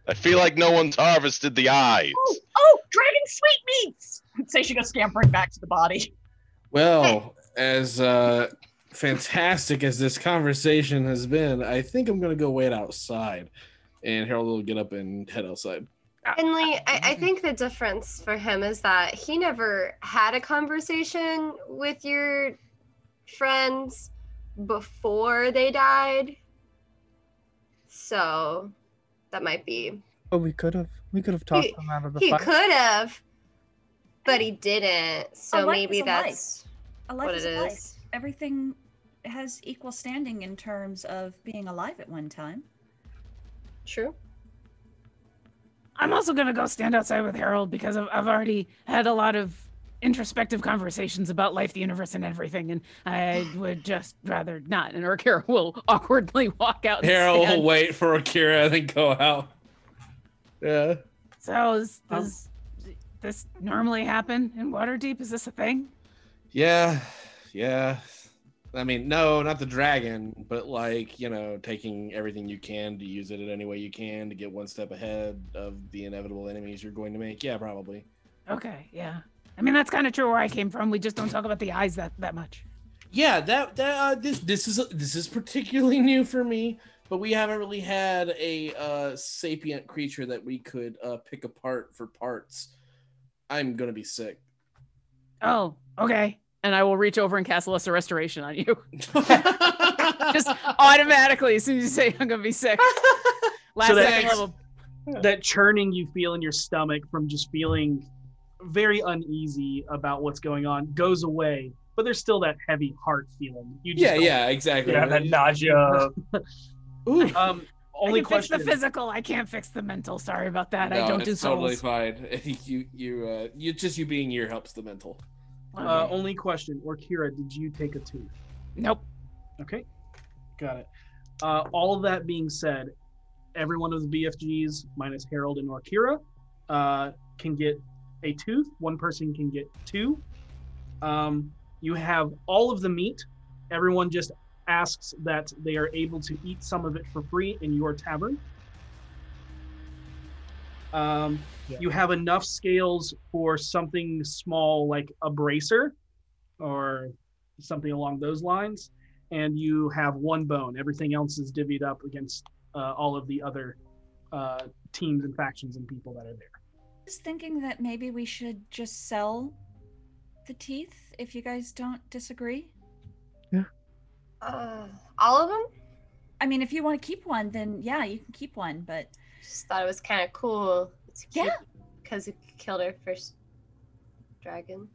I feel like no one's harvested the eyes. Oh, dragon sweetmeats! Say she goes scampering back to the body. Well, as fantastic as this conversation has been, I think I'm going to go wait outside. And Harold will get up and head outside. Finley, I think the difference for him is that he never had a conversation with your friends before they died. So that might be. Oh, we could have talked them out of the fight. fight. He could have, but he didn't. So maybe that's a life what it a life. is. Everything has equal standing in terms of being alive at one time. True. I'm also gonna go stand outside with Harold because I've already had a lot of introspective conversations about life, the universe, and everything, and I would just rather not. And Orkira will awkwardly walk out. And Harold stand. will wait for Akira and then go out. Yeah. So does this normally happen in Waterdeep? Is this a thing? Yeah. I mean, no, not the dragon, but like, taking everything you can to use it in any way you can to get one step ahead of the inevitable enemies you're going to make. Yeah, probably. Okay, yeah. I mean, that's kind of true where I came from. We just don't talk about the eyes that much. Yeah, this is particularly new for me, but we haven't really had a sapient creature that we could pick apart for parts. I'm gonna be sick. Oh, okay. And I will reach over and cast Lesser Restoration on you. Just automatically, as soon as you say I'm gonna be sick. Last second level. That churning you feel in your stomach from just feeling very uneasy about what's going on goes away, but there's still that heavy heart feeling. You just exactly. Yeah, that nausea. Only I can question. fix the physical. I can't fix the mental. Sorry about that. No, I don't do it's souls. totally fine. You just you being here helps the mental. Okay. Only question. Orkira, did you take a tooth? Nope. Okay, got it. All of that being said, every one of the BFGs minus Harold and Orkira can get a tooth. One person can get two. You have all of the meat. Everyone just asks that they are able to eat some of it for free in your tavern. You have enough scales for something small like a bracer or something along those lines, and you have one bone. Everything else is divvied up against all of the other teams and factions and people that are there. I was thinking that maybe we should just sell the teeth if you guys don't disagree. All of them? I mean, if you want to keep one, then yeah, you can keep one, but Just thought it was kind of cool. Yeah. Because it killed our first dragon.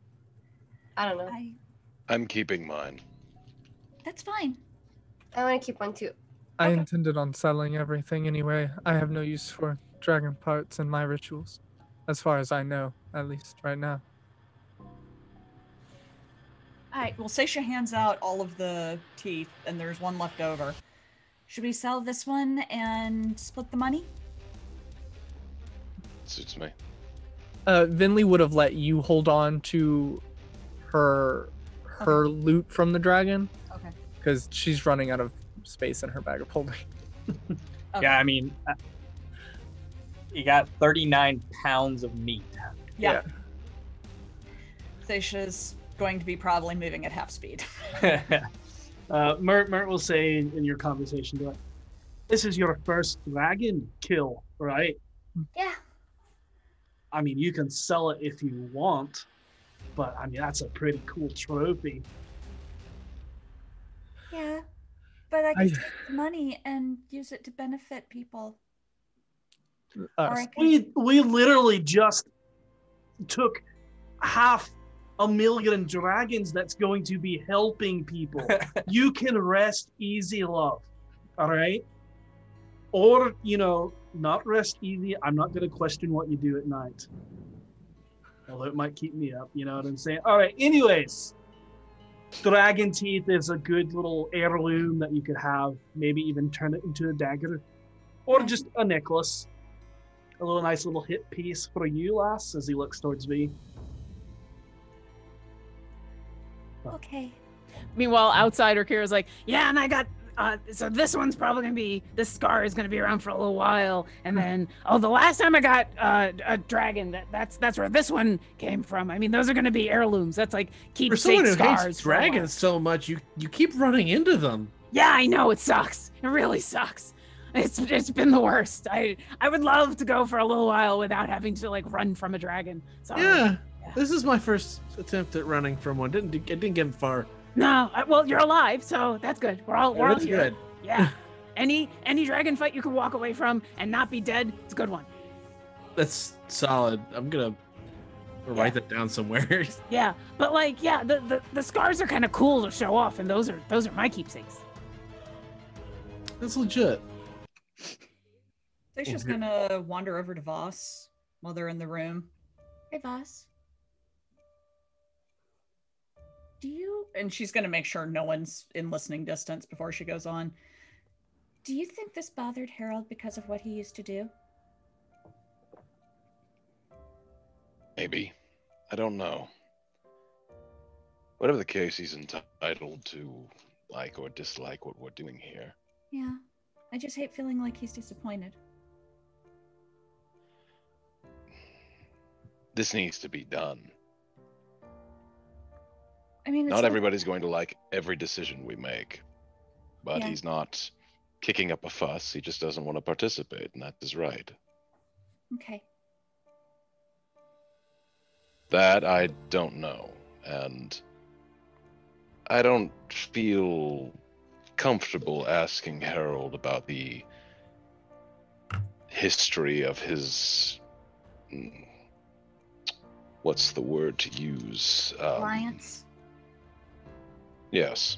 I don't know. I'm keeping mine. That's fine. I want to keep one too. I intended on selling everything anyway. I have no use for dragon parts in my rituals, as far as I know, at least right now. All right, well, Seisha hands out all of the teeth, and there's one left over. Should we sell this one and split the money? Suits me. Vinley would have let you hold on to her loot from the dragon. Okay. Because she's running out of space in her bag of holding. Okay. Yeah, I mean, you got 39 pounds of meat. Yeah. Seisha's going to be probably moving at half speed. Mert will say in your conversation, like, this is your first dragon kill, right? Yeah. I mean, you can sell it if you want, but I mean, that's a pretty cool trophy. Yeah, but I can take the money and use it to benefit people. Or I could... We literally just took 500,000 dragons that's going to be helping people. You can rest easy, love. All right? Or, not rest easy. I'm not going to question what you do at night. Although it might keep me up, you know what I'm saying? All right, anyways. Dragon teeth is a good little heirloom that you could have. Maybe even turn it into a dagger. Or just a necklace. A little nice little hip piece for you, lass, as he looks towards V. Okay. Meanwhile, outsider Kira's like, yeah, and I got so this one's probably gonna be, this scar is gonna be around for a little while, and then the last time I got a dragon, that's where this one came from. I mean, those are gonna be heirlooms. That's like For someone keepsake who scars. hates dragons so much, you keep running into them. Yeah, I know, it sucks. It really sucks. It's been the worst. I would love to go for a little while without having to like run from a dragon. So Yeah. This is my first attempt at running from one. It didn't get far. no, well, you're alive, so that's good. We're all That's here. good. Yeah. Any dragon fight you can walk away from and not be dead, it's a good one. That's solid. I'm gonna Or write that down somewhere. Yeah, but like, yeah, the scars are kind of cool to show off, and those are my keepsakes. That's legit. Dacia's gonna wander over to Voss while they're in the room. Hey, Voss. And she's gonna make sure no one's in listening distance before she goes on. Do you think this bothered Harold because of what he used to do? Maybe. I don't know. Whatever the case, he's entitled to like or dislike what we're doing here. Yeah. I just hate feeling like he's disappointed. This needs to be done. I mean, Not everybody's going to like every decision we make, but Yeah. he's not kicking up a fuss. He just doesn't want to participate, and that is right. Okay. That I don't know, and I don't feel comfortable asking Harold about the history of his. What's the word to use? Alliance. Yes.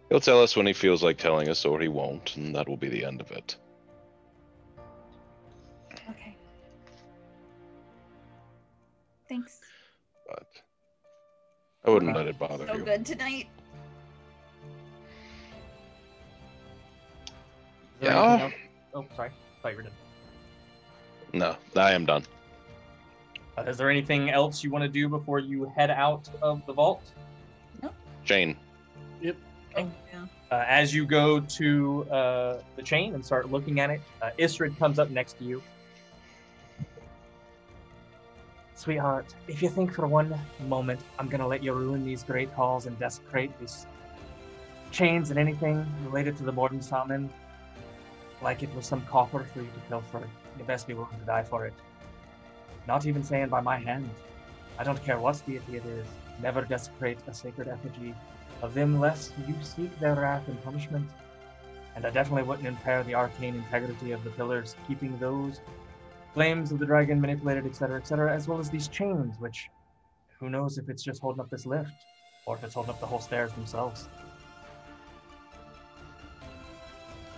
He'll tell us when he feels like telling us, or he won't, and that will be the end of it. Okay. Thanks. But I wouldn't let it bother So you. good tonight. Is there Yeah. anything else? Oh, sorry. Thought you were done. No, I am done. Is there anything else you want to do before you head out of the vault? Jane. Yep. Oh, yeah. As you go to the chain and start looking at it, Istrid comes up next to you. Sweetheart, if you think for one moment I'm going to let you ruin these great halls and desecrate these chains and anything related to the Mordensamen like it was some coffer for you to pilfer, you best be willing to die for it. Not even saying by my hand. I don't care what deity it is. Never desecrate a sacred effigy of them lest you seek their wrath and punishment. And I definitely wouldn't impair the arcane integrity of the pillars, keeping those flames of the dragon manipulated, etc., as well as these chains, which who knows if it's just holding up this lift or if it's holding up the whole stairs themselves.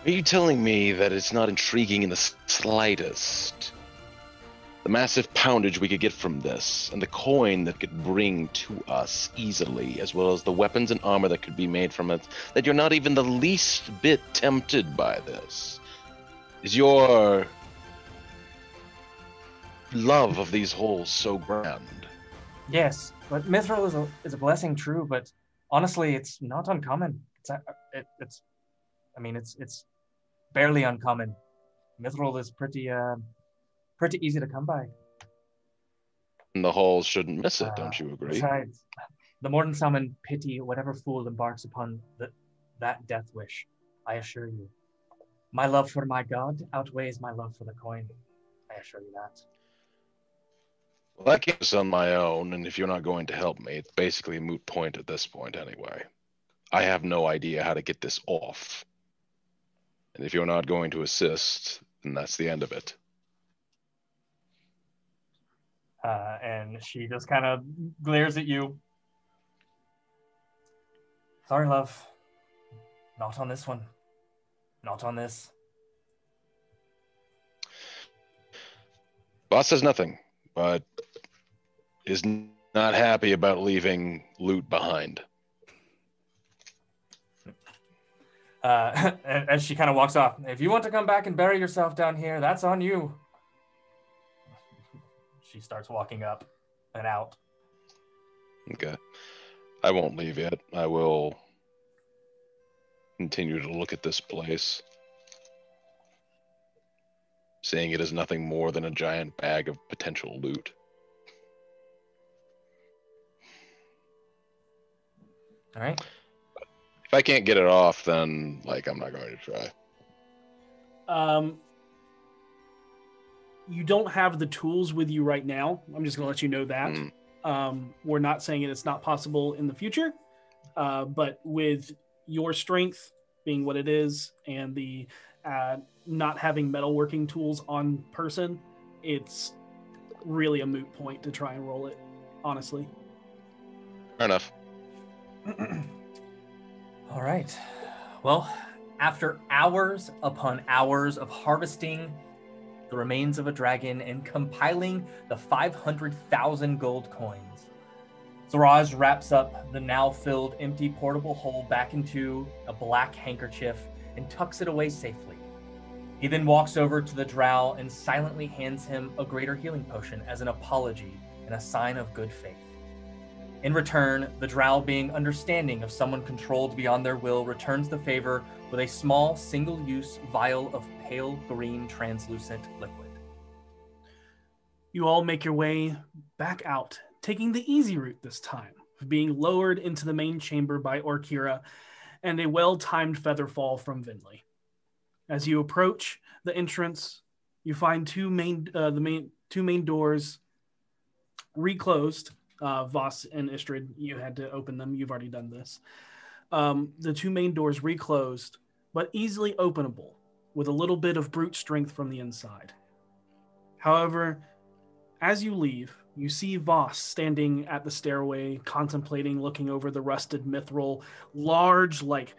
Are you telling me that it's not intriguing in the slightest? The massive poundage we could get from this, and the coin that could bring to us easily, as well as the weapons and armor that could be made from it, that you're not even the least bit tempted by this. Is your love of these holes so grand? Yes, but Mithril is a blessing, true, but honestly, it's not uncommon. It's barely uncommon. Mithril is pretty easy to come by. And the halls shouldn't miss it, don't you agree? Besides, the Mordensamen pity whatever fool embarks upon that death wish, I assure you. My love for my god outweighs my love for the coin. I assure you that. Well, I can't do this on my own, and if you're not going to help me, it's basically a moot point at this point anyway. I have no idea how to get this off. And if you're not going to assist, then that's the end of it. And she just kind of glares at you. Sorry, love. Not on this one. Not on this. Boss says nothing, but is not happy about leaving loot behind. And as she kind of walks off, if you want to come back and bury yourself down here, that's on you. She starts walking up and out. Okay. I won't leave yet. I will continue to look at this place, seeing it as nothing more than a giant bag of potential loot. All right. If I can't get it off, then I'm not going to try. You don't have the tools with you right now. I'm just going to let you know that. We're not saying it's not possible in the future, but with your strength being what it is and the not having metalworking tools on person, it's really a moot point to try and roll it, honestly. Fair enough. All right. Well, after hours upon hours of harvesting the remains of a dragon and compiling the 500,000 gold coins, Zaraj wraps up the now filled empty portable hole back into a black handkerchief and tucks it away safely. He then walks over to the drow and silently hands him a greater healing potion as an apology and a sign of good faith. In return, the drow, being understanding of someone controlled beyond their will, returns the favor with a small single-use vial of pale green translucent liquid. You all make your way back out, taking the easy route this time, being lowered into the main chamber by Orkira and a well-timed feather fall from Vinley. As you approach the entrance, you find two main doors reclosed. Voss and Istrid, you had to open them. You've already done this. The two main doors reclosed, but easily openable with a little bit of brute strength from the inside. However, as you leave, you see Voss standing at the stairway, contemplating, looking over the rusted mithril, large, like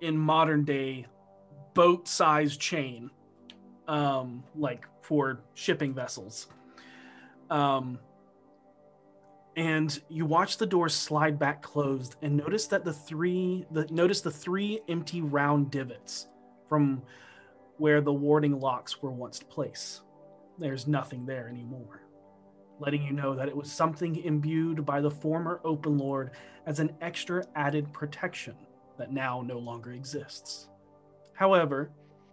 in modern day, boat-sized chain, like for shipping vessels. And you watch the doors slide back closed and notice that the three empty round divots from where the warding locks were once placed. There's nothing there anymore, letting you know that it was something imbued by the former Open Lord as an extra added protection that now no longer exists. However,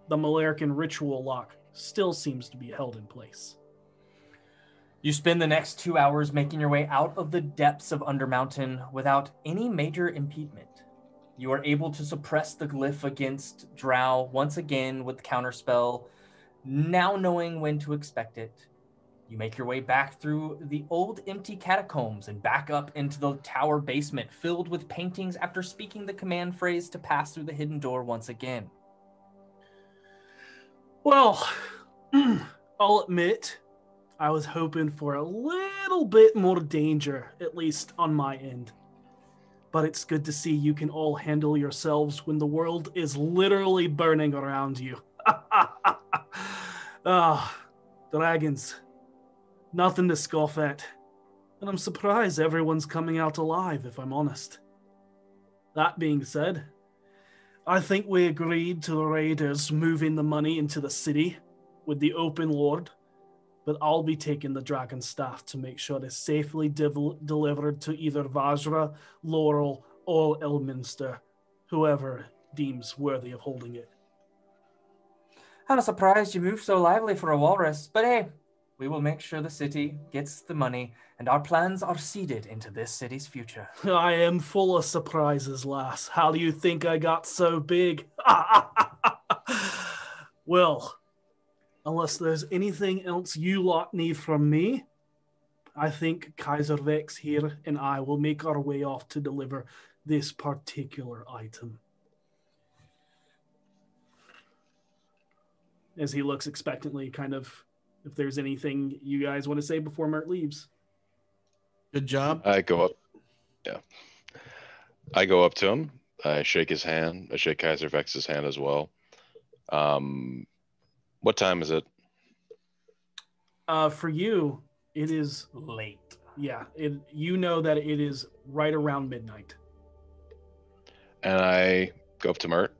the Malarkin ritual lock still seems to be held in place. You spend the next 2 hours making your way out of the depths of Undermountain without any major impediment. You are able to suppress the glyph against Drow once again with Counterspell, now knowing when to expect it. You make your way back through the old empty catacombs and back up into the tower basement filled with paintings after speaking the command phrase to pass through the hidden door once again. Well, I'll admit, I was hoping for a little bit more danger, at least on my end. But it's good to see you can all handle yourselves when the world is literally burning around you. Dragons. Nothing to scoff at. And I'm surprised everyone's coming out alive, if I'm honest. That being said, I think we agreed to the raiders moving the money into the city with the Open Lord, but I'll be taking the dragon staff to make sure it's safely delivered to either Vajra, Laurel, or Elminster, whoever deems worthy of holding it. I'm surprised you moved so lively for a walrus, but hey, we will make sure the city gets the money and our plans are seeded into this city's future. I am full of surprises, lass. How do you think I got so big? Well, unless there's anything else you lot need from me, I think Kaiser Vex here and I will make our way off to deliver this particular item. As he looks expectantly, kind of, if there's anything you guys want to say before Mert leaves. Good job. I go up. Yeah. I go up to him. I shake his hand. I shake Kaiser Vex's hand as well. What time is it? For you, it is late. Yeah, you know that it is right around midnight. And I go up to Mert.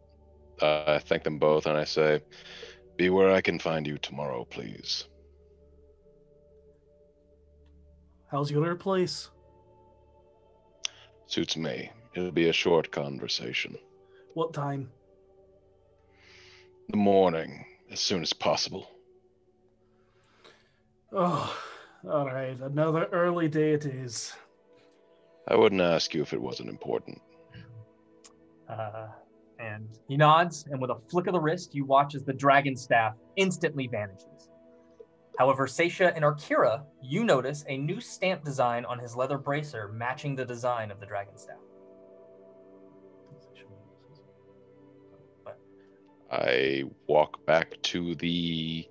I thank them both and I say, be where I can find you tomorrow, please. How's your place? Suits me. It'll be a short conversation. What time? The morning, as soon as possible. Oh, all right. Another early day it is. I wouldn't ask you if it wasn't important. And he nods, and with a flick of the wrist, you watch as the dragon staff instantly vanishes. However, Seisha and Orkira, you notice a new stamp design on his leather bracer matching the design of the dragon staff. I walk back to the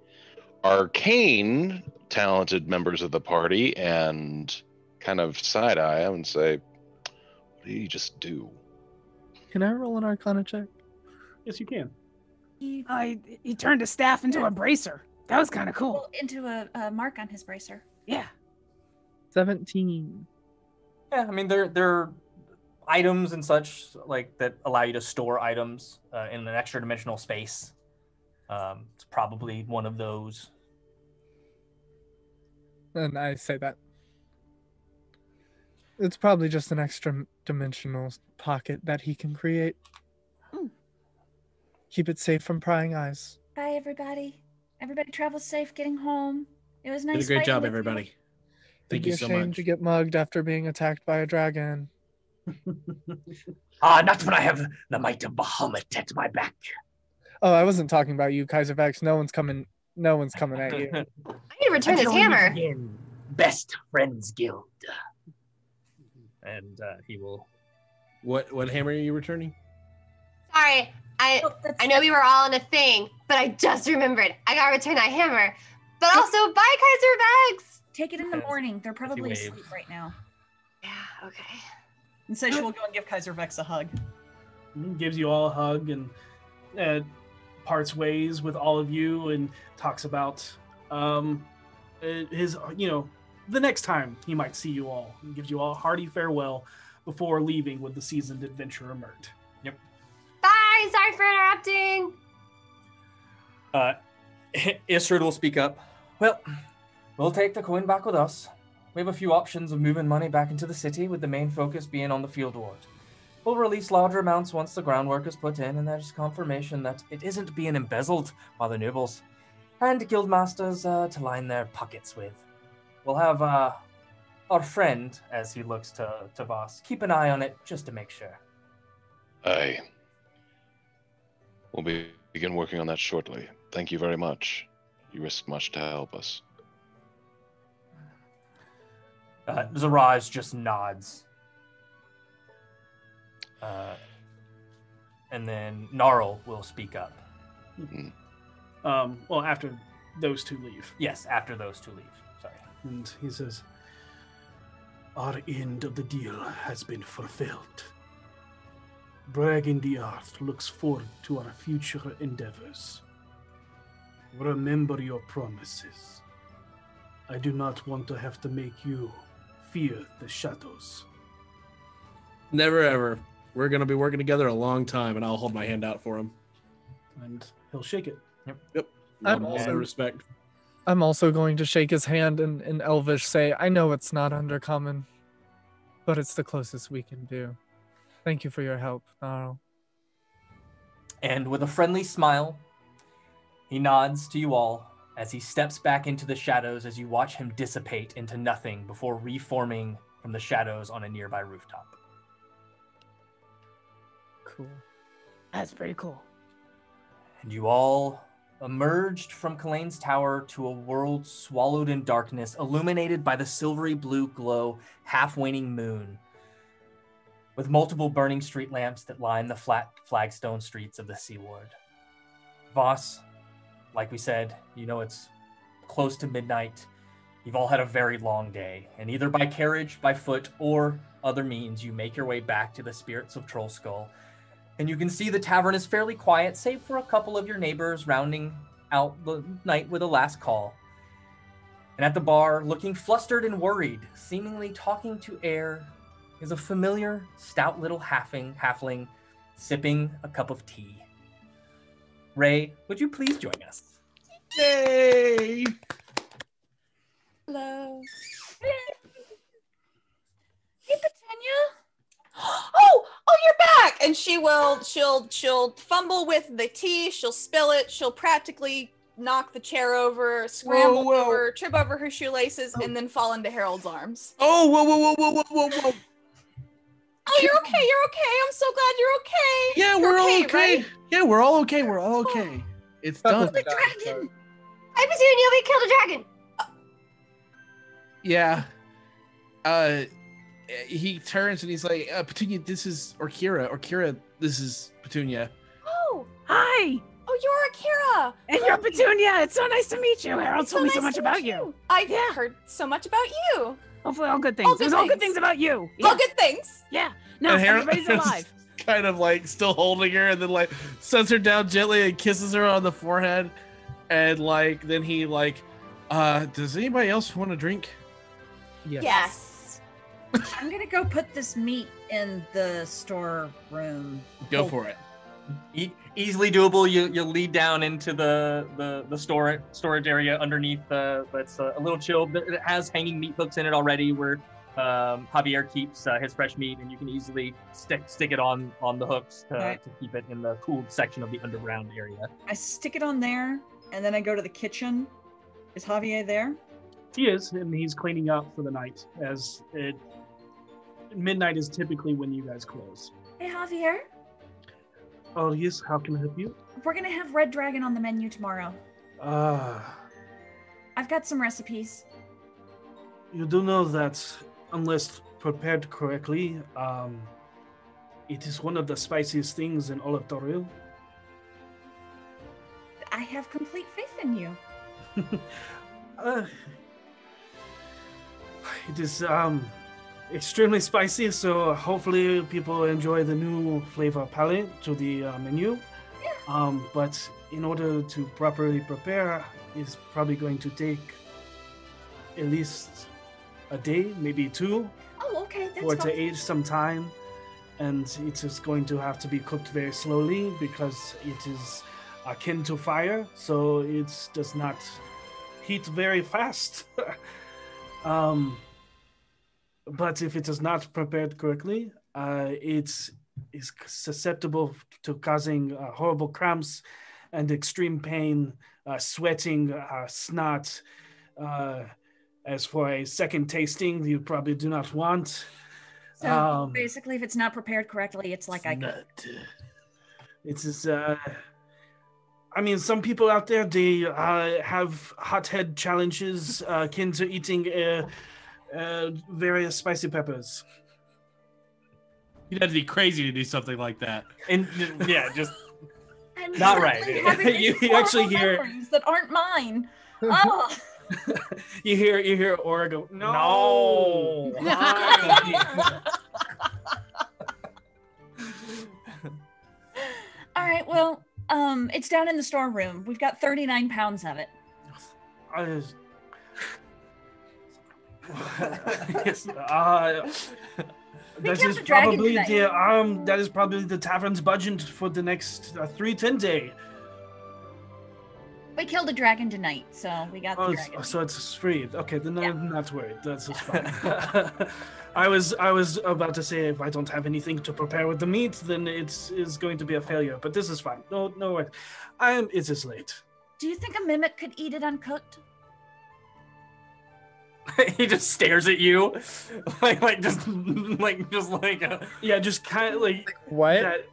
arcane talented members of the party and kind of side eye him and say, "What did you just do?" Can I roll an Arcana check? Yes, you can. He turned his staff into a bracer. That was kind of cool. Well, into a mark on his bracer. Yeah. 17. Yeah, I mean they're items and such like that allow you to store items in an extra dimensional space. It's probably one of those. And I say that. It's probably just an extra dimensional pocket that he can create. Keep it safe from prying eyes. Bye, everybody. Everybody travel safe getting home. It was nice. Did a great fighting job, with you. everybody. Thank It'd be you a so shame much. to get mugged after being attacked by a dragon. Not when I have the might of Bahamut at my back. Oh, I wasn't talking about you, Kaiser Vex. No one's coming at you. I need to return his Until we meet hammer. again, Best Friends Guild. And he will. What hammer are you returning? Sorry, I know we were all in a thing, but I just remembered. I gotta return that hammer. But also, bye, Kaiser Vex. Take it in the morning. They're probably wave. asleep right now. Yeah, okay. And say she will go and give Kaiser Vex a hug. He gives you all a hug and parts ways with all of you and talks about his, the next time he might see you all. He gives you all a hearty farewell before leaving with the seasoned adventurer Mert. Yep. Bye. Sorry for interrupting. Isrid will speak up. Well, we'll take the coin back with us. We have a few options of moving money back into the city, with the main focus being on the field ward. We'll release larger amounts once the groundwork is put in, and there's confirmation that it isn't being embezzled by the nobles and guildmasters to line their pockets with. We'll have our friend, as he looks to Voss, keep an eye on it just to make sure. Aye. We'll begin working on that shortly. Thank you very much. You risk much to help us. Zaraz just nods. And then Gnarl will speak up. Well, after those two leave. Yes, after those two leave. Sorry. And he says, our end of the deal has been fulfilled. Dragon the Earth looks forward to our future endeavors. Remember your promises. I do not want to have to make you fear the shadows. Never ever. We're going to be working together a long time, and I'll hold my hand out for him. And he'll shake it. Yep. I'm All also- my respect. I'm also going to shake his hand and in Elvish say, I know it's not undercommon, but it's the closest we can do. Thank you for your help, Gnarl. And with a friendly smile, he nods to you all as he steps back into the shadows as you watch him dissipate into nothing before reforming from the shadows on a nearby rooftop. Cool. That's pretty cool. And you all emerged from Kalane's tower to a world swallowed in darkness, illuminated by the silvery blue glow, half-waning moon, with multiple burning street lamps that line the flat flagstone streets of the Seaward. Voss, like we said, you know it's close to midnight. You've all had a very long day, and either by carriage, by foot, or other means, you make your way back to the Spirits of Trollskull. And you can see the tavern is fairly quiet, save for a couple of your neighbors rounding out the night with a last call. And at the bar, looking flustered and worried, seemingly talking to air, is a familiar, stout little halfling sipping a cup of tea. Ray, would you please join us? Yay! Hello. Hey, Petunia. Oh, you're back! And she'll fumble with the tea. She'll spill it. She'll practically knock the chair over, scramble Whoa. over, trip over her shoelaces, and then fall into Harold's arms. Oh, whoa. Oh, you're okay. You're okay. I'm so glad you're okay. Yeah, You're we're all okay. right? Yeah, we're all okay. We're all okay. It's That done. was the dragon. Hi, Petunia. We killed a dragon. Yeah. He turns and he's like, Petunia, this is Orkira. Orkira, this is Petunia. Oh, Hi. oh, you're Akira. And you're Petunia. It's so nice to meet you. Harold told me so much about you. I've heard so much about you. Hopefully all good things. There's all good things about you. All good things. Yeah. No, And Harold- everybody's alive. Kind of like still holding her, and then like sets her down gently and kisses her on the forehead, and like then he like, does anybody else want a drink? Yes. I'm gonna go put this meat in the storeroom. Go for it. Easily doable. You lead down into the storage area underneath. That's a little chilled. It has hanging meat hooks in it already, where Javier keeps his fresh meat, and you can easily stick it on the hooks to keep it in the cooled section of the underground area. I stick it on there, and then I go to the kitchen. Is Javier there? He is, and he's cleaning up for the night, as midnight is typically when you guys close. Hey, Javier. Oh, yes, how can I help you? We're gonna have Red Dragon on the menu tomorrow. I've got some recipes. You do know that unless prepared correctly, it is one of the spiciest things in all of Toril. I have complete faith in you. It is extremely spicy, so hopefully people enjoy the new flavor palette to the menu. But in order to properly prepare, it's probably going to take at least a day, maybe two, Oh, okay, that's for it to fine. age some time. And it is going to have to be cooked very slowly because it is akin to fire, so it does not heat very fast. But if it is not prepared correctly, it is susceptible to causing horrible cramps and extreme pain, sweating, snot. As for a second tasting, you probably do not want. So basically, if it's not prepared correctly, it's like It's just, I mean, some people out there, they have hothead challenges akin to eating various spicy peppers. You'd have to be crazy to do something like that. And yeah, just I'm not literally right. having these You actually horrible hear- memories that aren't mine. Oh. You hear Aura go, no. All right, well, it's down in the storeroom. We've got 39 pounds of it. Yes, that killed is the dragon probably tonight. that is probably the tavern's budget for the next 310 day. We killed a dragon tonight, so we got the dragon. So it's free. Okay, then I'm not worried. That's just fine. I was about to say if I don't have anything to prepare with the meat, then it's going to be a failure. But this is fine. No worries. It is late. Do you think a mimic could eat it uncooked? He just stares at you, just kind of like what? That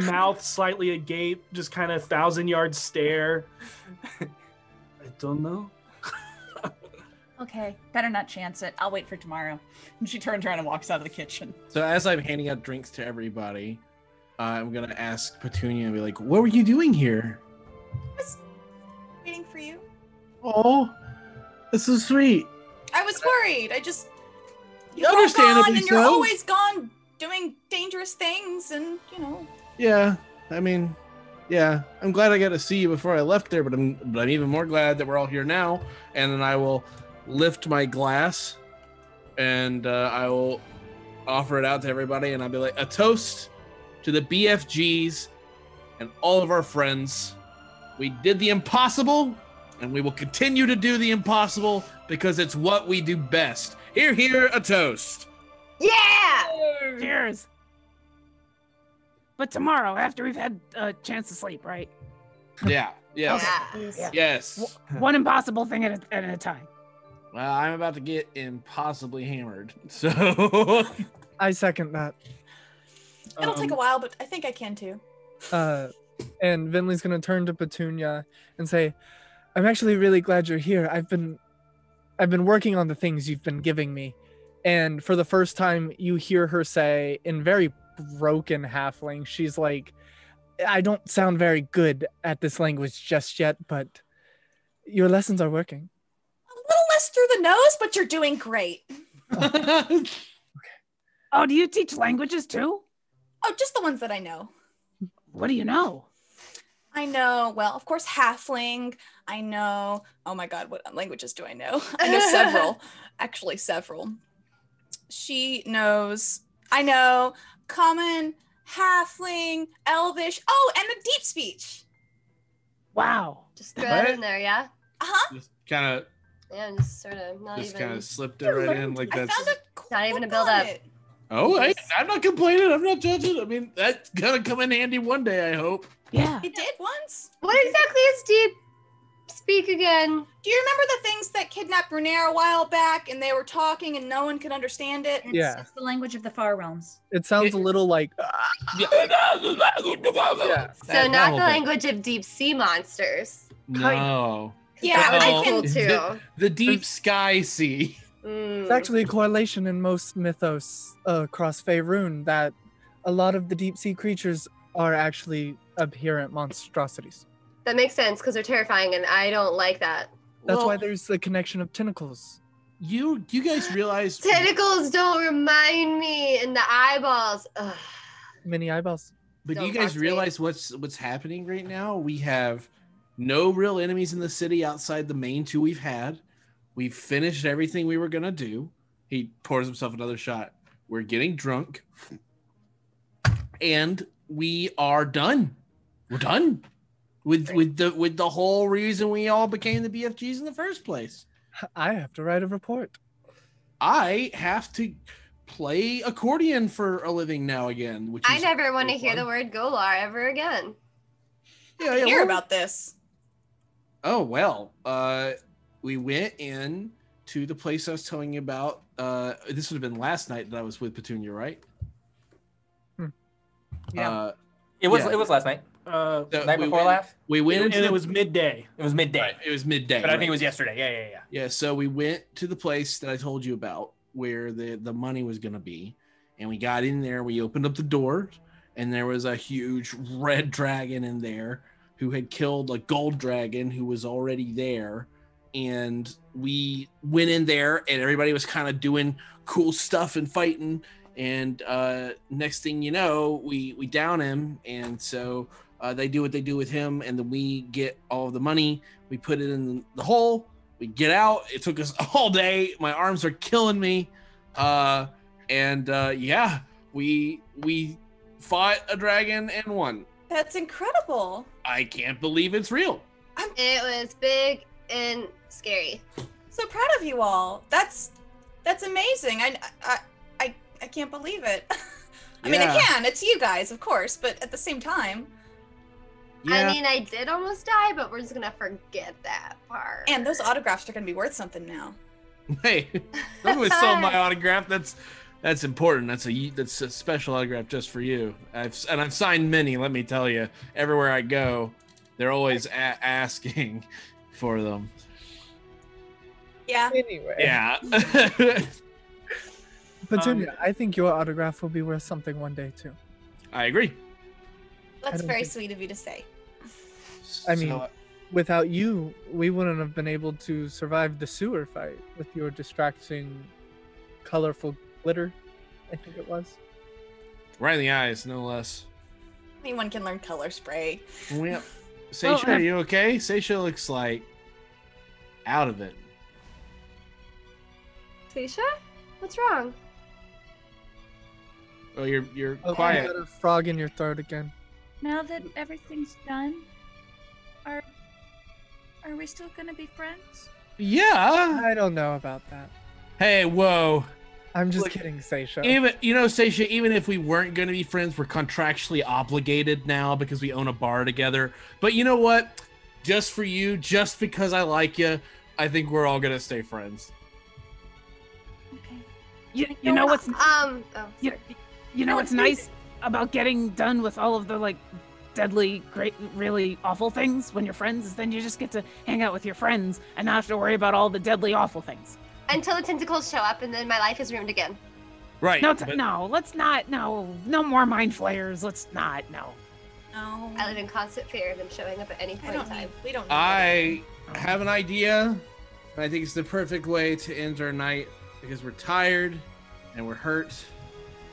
mouth slightly agape, just kind of 1,000-yard stare. I don't know. Okay, better not chance it. I'll wait for tomorrow. And she turns around and walks out of the kitchen. So as I'm handing out drinks to everybody, I'm gonna ask Petunia and be like, "What were you doing here?" Waiting for you. Oh, this is sweet. I was worried. You're all Understandably gone, and you're so. always gone doing dangerous things, and you know. Yeah, I mean, yeah. I'm glad I got to see you before I left there, but I'm even more glad that we're all here now. And then I will lift my glass, and I will offer it out to everybody, and I'll be like, a toast to the BFGs and all of our friends. We did the impossible, and we will continue to do the impossible because it's what we do best. Here, a toast. Yeah! Cheers. But tomorrow, after we've had a chance to sleep, right? Yeah. Yes. Yeah. Yes. One impossible thing at a time. Well, I'm about to get impossibly hammered, so I second that. It'll take a while, but I think I can too. And Vinley's gonna turn to Petunia and say, "I'm actually really glad you're here. I've been working on the things you've been giving me." And for the first time, you hear her say in very broken halfling, she's like, I don't sound very good at this language just yet, but your lessons are working. A little less through the nose, but you're doing great. Oh, do you teach languages too? Oh, just the ones that I know. What do you know? I know, well, of course, Halfling. I know, oh my God, what languages do I know? I know several, actually several. She knows, I know, Common, Halfling, Elvish, oh, and the Deep Speech. Wow. Just throw it in there, yeah? Uh-huh. Just kind of, Yeah, just sort of not just even. kind of slipped it right in like I that's. found a cool Not even a book build on up. it. Oh, I'm not complaining. I'm not judging. I mean, that's gonna come in handy one day, I hope. Yeah. It did once. What exactly is deep speak again? Do you remember the things that kidnapped Brunaire a while back and they were talking and no one could understand it? Yeah. It's the language of the far realms. It sounds a little like. So That not whole the thing. language of deep sea monsters. No. Yeah, That would I be cool can. too. The deep sky sea. It's actually a correlation in most mythos across Faerun that a lot of the deep sea creatures are actually abhorrent monstrosities. That makes sense because they're terrifying, and I don't like that. That's why Well, there's a connection of tentacles. you guys realize Tentacles don't remind me, and the eyeballs. Ugh. Many eyeballs. But Don't you guys talk to me. realize what's happening right now? We have no real enemies in the city outside the main two we've had. We've finished everything we were gonna do. He pours himself another shot. We're getting drunk. And we are done. We're done. With the whole reason we all became the BFGs in the first place. I have to write a report. I have to play accordion for a living now again, which I is never want to really hear fun. the word Golar ever again. Yeah, Hear well- about this. Oh well, we went in to the place I was telling you about. This would have been last night that I was with Petunia, right? Yeah. It was last night. Night before last. We went And into it was midday. It was midday. right, it was midday, But I think right. it was yesterday. Yeah. Yeah, so we went to the place that I told you about where the money was going to be. And we got in there, we opened up the door, and there was a huge red dragon in there who had killed a gold dragon who was already there. And we went in there, and everybody was kind of doing cool stuff and fighting. And next thing you know, we down him. And so they do what they do with him, and then we get all of the money. We put it in the hole. We get out. It took us all day. My arms are killing me. Yeah, we fought a dragon and won. That's incredible. I can't believe it's real. It was big and scary. So proud of you all. That's amazing. I can't believe it. I mean, I Yeah. can. It's you guys, of course, but at the same time. Yeah. I mean, I did almost die, but we're just gonna forget that part. And those autographs are going to be worth something now. Hey, whoever sold my autograph, that's important. That's a special autograph just for you. I've signed many. Let me tell you, everywhere I go, they're always asking for them. Yeah. Anyway. Yeah. Petunia, I think your autograph will be worth something one day too. I agree. That's don't very think- sweet of you to say. I mean, without you, we wouldn't have been able to survive the sewer fight with your distracting, colorful glitter. I think it was. right in the eyes, no less. Anyone can learn color spray. Well, Seisha, Well, are you okay? Seisha looks like out of it. Tisha, what's wrong? Oh, you're Oh, quiet. you got a frog in your throat again. Now that everything's done, are we still gonna be friends? Yeah. I don't know about that. Hey, whoa. I'm just Look, kidding, Seisha. Even Seisha, even if we weren't going to be friends, we're contractually obligated now because we own a bar together. But you know what? Just for you, just because I like you, I think we're all going to stay friends. You know what's Oh, you, sorry. you know what's nice about getting done with all of the like deadly, great, really awful things when you're friends is then you just get to hang out with your friends and not have to worry about all the deadly, awful things. Until the tentacles show up, and then my life is ruined again. Right. No, but- no, let's not. No more mind flayers. Let's not. No. No. I live in constant fear of him showing up at any point in time. We don't need I have an idea, and I think it's the perfect way to end our night because we're tired and we're hurt.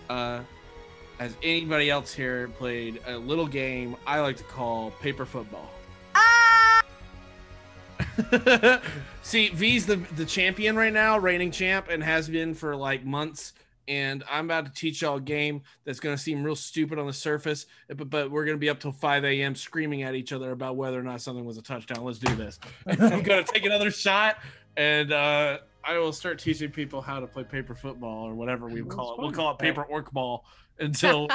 Has anybody else here played a little game I like to call paper football? See, V's the champion right now, reigning champ, and has been for like months. And I'm about to teach y'all a game that's going to seem real stupid on the surface, but we're going to be up till 5 a.m. screaming at each other about whether or not something was a touchdown. Let's do this. I'm going to take another shot, and I will start teaching people how to play paper football or whatever we call it. We'll call it paper orc ball until.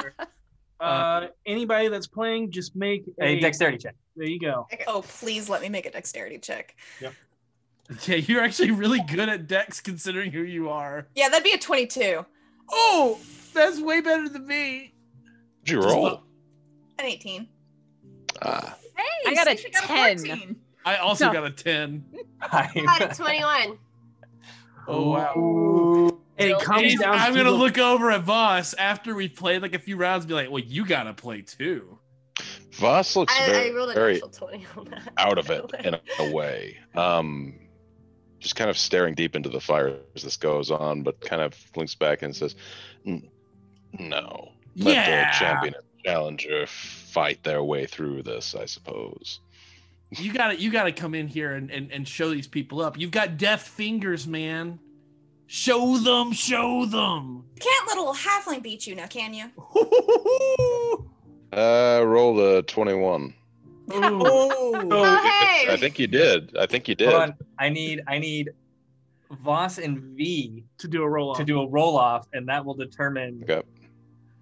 Anybody that's playing, just make a dexterity check. There you go. Oh, please let me make a dexterity check. Yep. Yeah, you're actually really good at dex considering who you are. Yeah, that'd be a 22. Oh, that's way better than me. Did you roll? An 18. Hey, I got a Stacey got 10. 14. I also No. got a 10. I got a 21. Oh, wow. And it comes down I'm to going to the- look over at Voss after we've played like a few rounds and be like, well, you got to play too. Voss looks I rolled a very natural 20 on that. out of it in a way. Just kind of staring deep into the fire as this goes on, but kind of blinks back and says, no. Let Yeah. the champion and challenger fight their way through this, I suppose. You got to come in here and show these people up. You've got deft fingers, man. Show them. Can't little halfling beat you now, can you? Roll the 21. Oh, I think you did. Hold on. I need Voss and V to do a roll off, and that will determine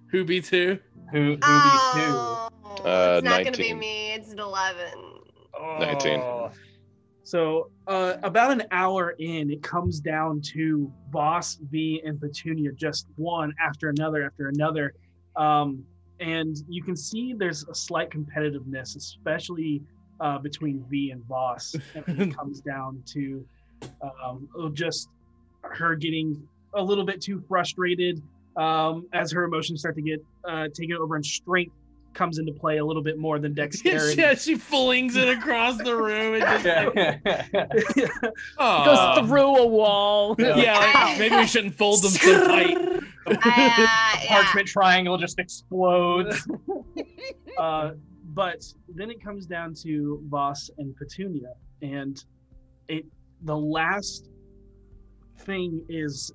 who beats who. Who beats Oh, it's not going to be 19. me. It's an 11. who. 19. So about an hour in, it comes down to Voss, V, and Petunia, just one after another. And you can see there's a slight competitiveness, especially between V and Voss. And it comes down to just her getting a little bit too frustrated as her emotions start to get taken over, and strength comes into play a little bit more than dexterity. Yeah, she flings it across the room and just Goes through a wall. Yeah, like, maybe we shouldn't fold them so tight. Parchment triangle just explodes. But then it comes down to Voss and Petunia, and the last thing is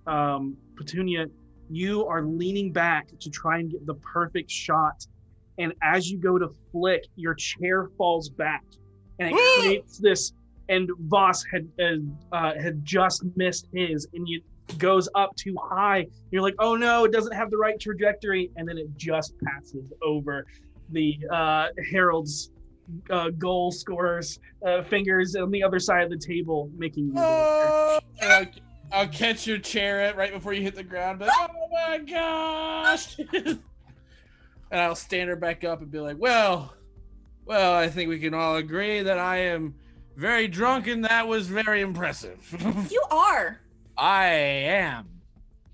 Petunia, you are leaning back to try and get the perfect shot, and as you go to flick, your chair falls back, and it creates this. And Voss had just missed his, and it goes up too high. You're like, oh no, it doesn't have the right trajectory, and then it just passes over the Herald's goal scorer's fingers on the other side of the table, making you. I'll catch your chair right before you hit the ground. But oh my gosh! And I'll stand her back up and be like, well, I think we can all agree that I am very drunk, and that was very impressive. You are. I am.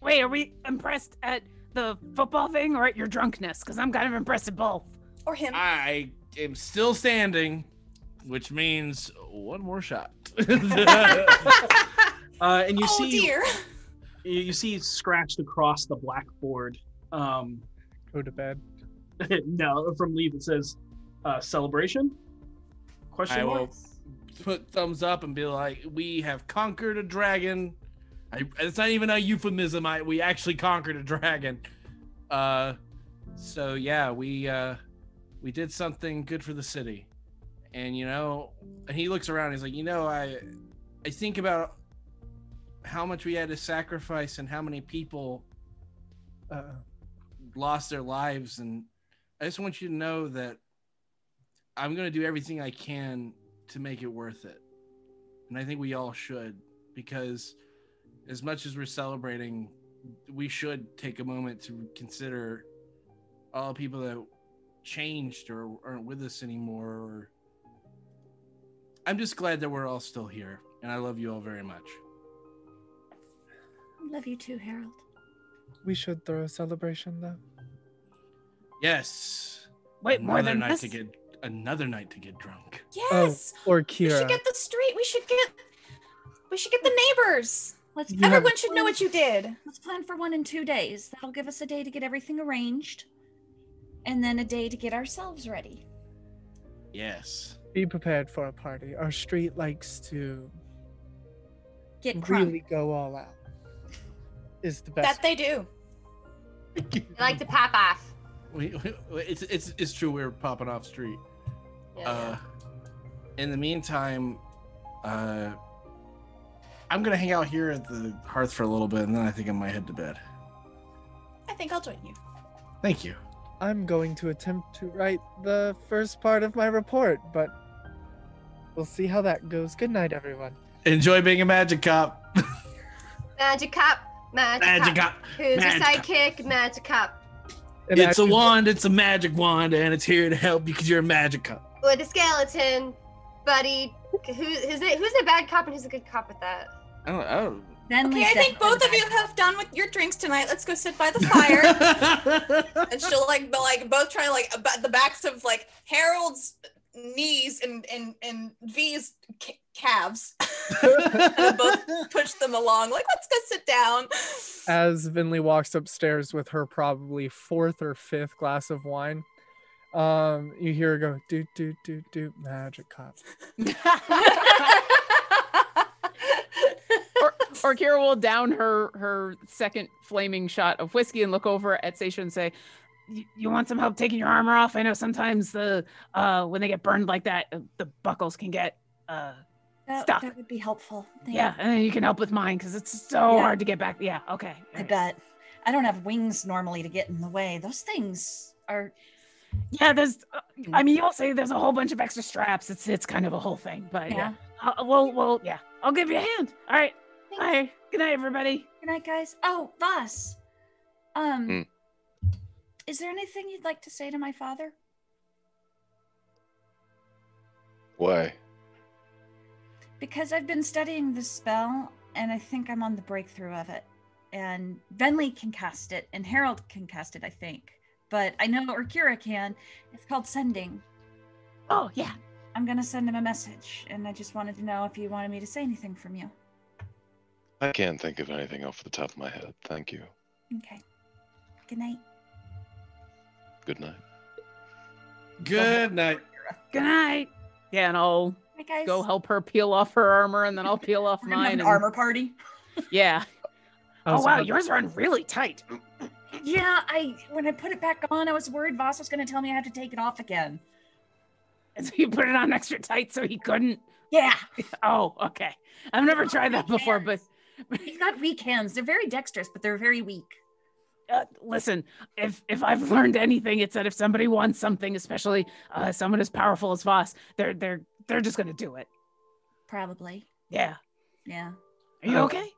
Wait, are we impressed at the football thing or at your drunkenness? Because I'm kind of impressed at both. Or him. I am still standing, which means one more shot. And you see, dear. you see scratched across the blackboard. Go to bed. No, from Leave it says celebration. Question I mark. will put thumbs up and be like, we have conquered a dragon. It's not even a euphemism. We actually conquered a dragon. So yeah, we did something good for the city. And and he looks around and he's like, I think about how much we had to sacrifice and how many people lost their lives, and I just want you to know that I'm going to do everything I can to make it worth it. And I think we all should, because as much as we're celebrating, we should take a moment to consider all the people that changed or aren't with us anymore. Or I'm just glad that we're all still here, and I love you all very much. Love you too, Harold. We should throw a celebration though. Yes, Wait, more than night this? to get another night to get drunk. Yes. Or We should Kira. get the street. We should get the neighbors. Let's You have- Everyone should know what you did. Let's plan for 1 and 2 days. That'll give us a day to get everything arranged, and then a day to get ourselves ready. Yes. Be prepared for a party. Our street likes to Get crunk. really go all out. Is the best. That they do. I like to pop off. It's true. We're popping off street. Yeah. In the meantime, I'm gonna hang out here at the hearth for a little bit, and then I think I might head to bed. I think I'll join you. Thank you. I'm going to attempt to write the first part of my report, but we'll see how that goes. Good night, everyone. Enjoy being a magic cop. Magic Cop. Magic Cop. Who's Magic your sidekick? Magic Cop. And It's a actually- wand. It's a magic wand, and it's here to help you because you're a magic cop. With a skeleton, buddy. Who's the bad cop and who's the good cop with that? I don't. Then Okay, Lee's I think definitely both the of you bad have done with your drinks tonight. Let's go sit by the fire. And she'll like both try to like the backs of like Harold's knees and V's calves. And both push them along. Like, let's go sit down. As Vinley walks upstairs with her probably 4th or 5th glass of wine, you hear her go, do, do, do, do, magic cop. Or Kira will down her second flaming shot of whiskey and look over at Seisha and say, you want some help taking your armor off? I know sometimes when they get burned like that, the buckles can get stuck. That would be helpful. Thank Yeah, you. and then you can help with mine because it's so Yeah. hard to get back. Yeah, okay. I bet. I don't have wings normally to get in the way. Those things are. Yeah, there's. I mean, you'll say there's a whole bunch of extra straps. It's kind of a whole thing, but yeah. Well, yeah. I'll give you a hand. All right. Bye. Good night, everybody. Good night, guys. Oh, Voss. Is there anything you'd like to say to my father? Why? Because I've been studying this spell, and I think I'm on the breakthrough of it. And Venley can cast it, and Harold can cast it, I think. But I know Orkira can. It's called Sending. Oh, yeah. I'm gonna send him a message, and I just wanted to know if you wanted me to say anything from you. I can't think of anything off the top of my head. Thank you. Okay. Good night. Good night. Good night. Good night. Yeah, and I'll Hi, guys. go help her peel off her armor, and then I'll peel off We're gonna have mine. an and- armor party. Yeah. I Oh was wow, about- yours run really tight. Yeah, when I put it back on, I was worried Voss was gonna tell me I had to take it off again. And so you put it on extra tight so he couldn't. Yeah. Oh, okay. I've never tried that before, but He's got weak hands. They're very dexterous, but they're very weak. listen, if I've learned anything, it's that if somebody wants something, especially someone as powerful as Voss, they're just gonna do it. Probably. Yeah. Yeah. Are you okay?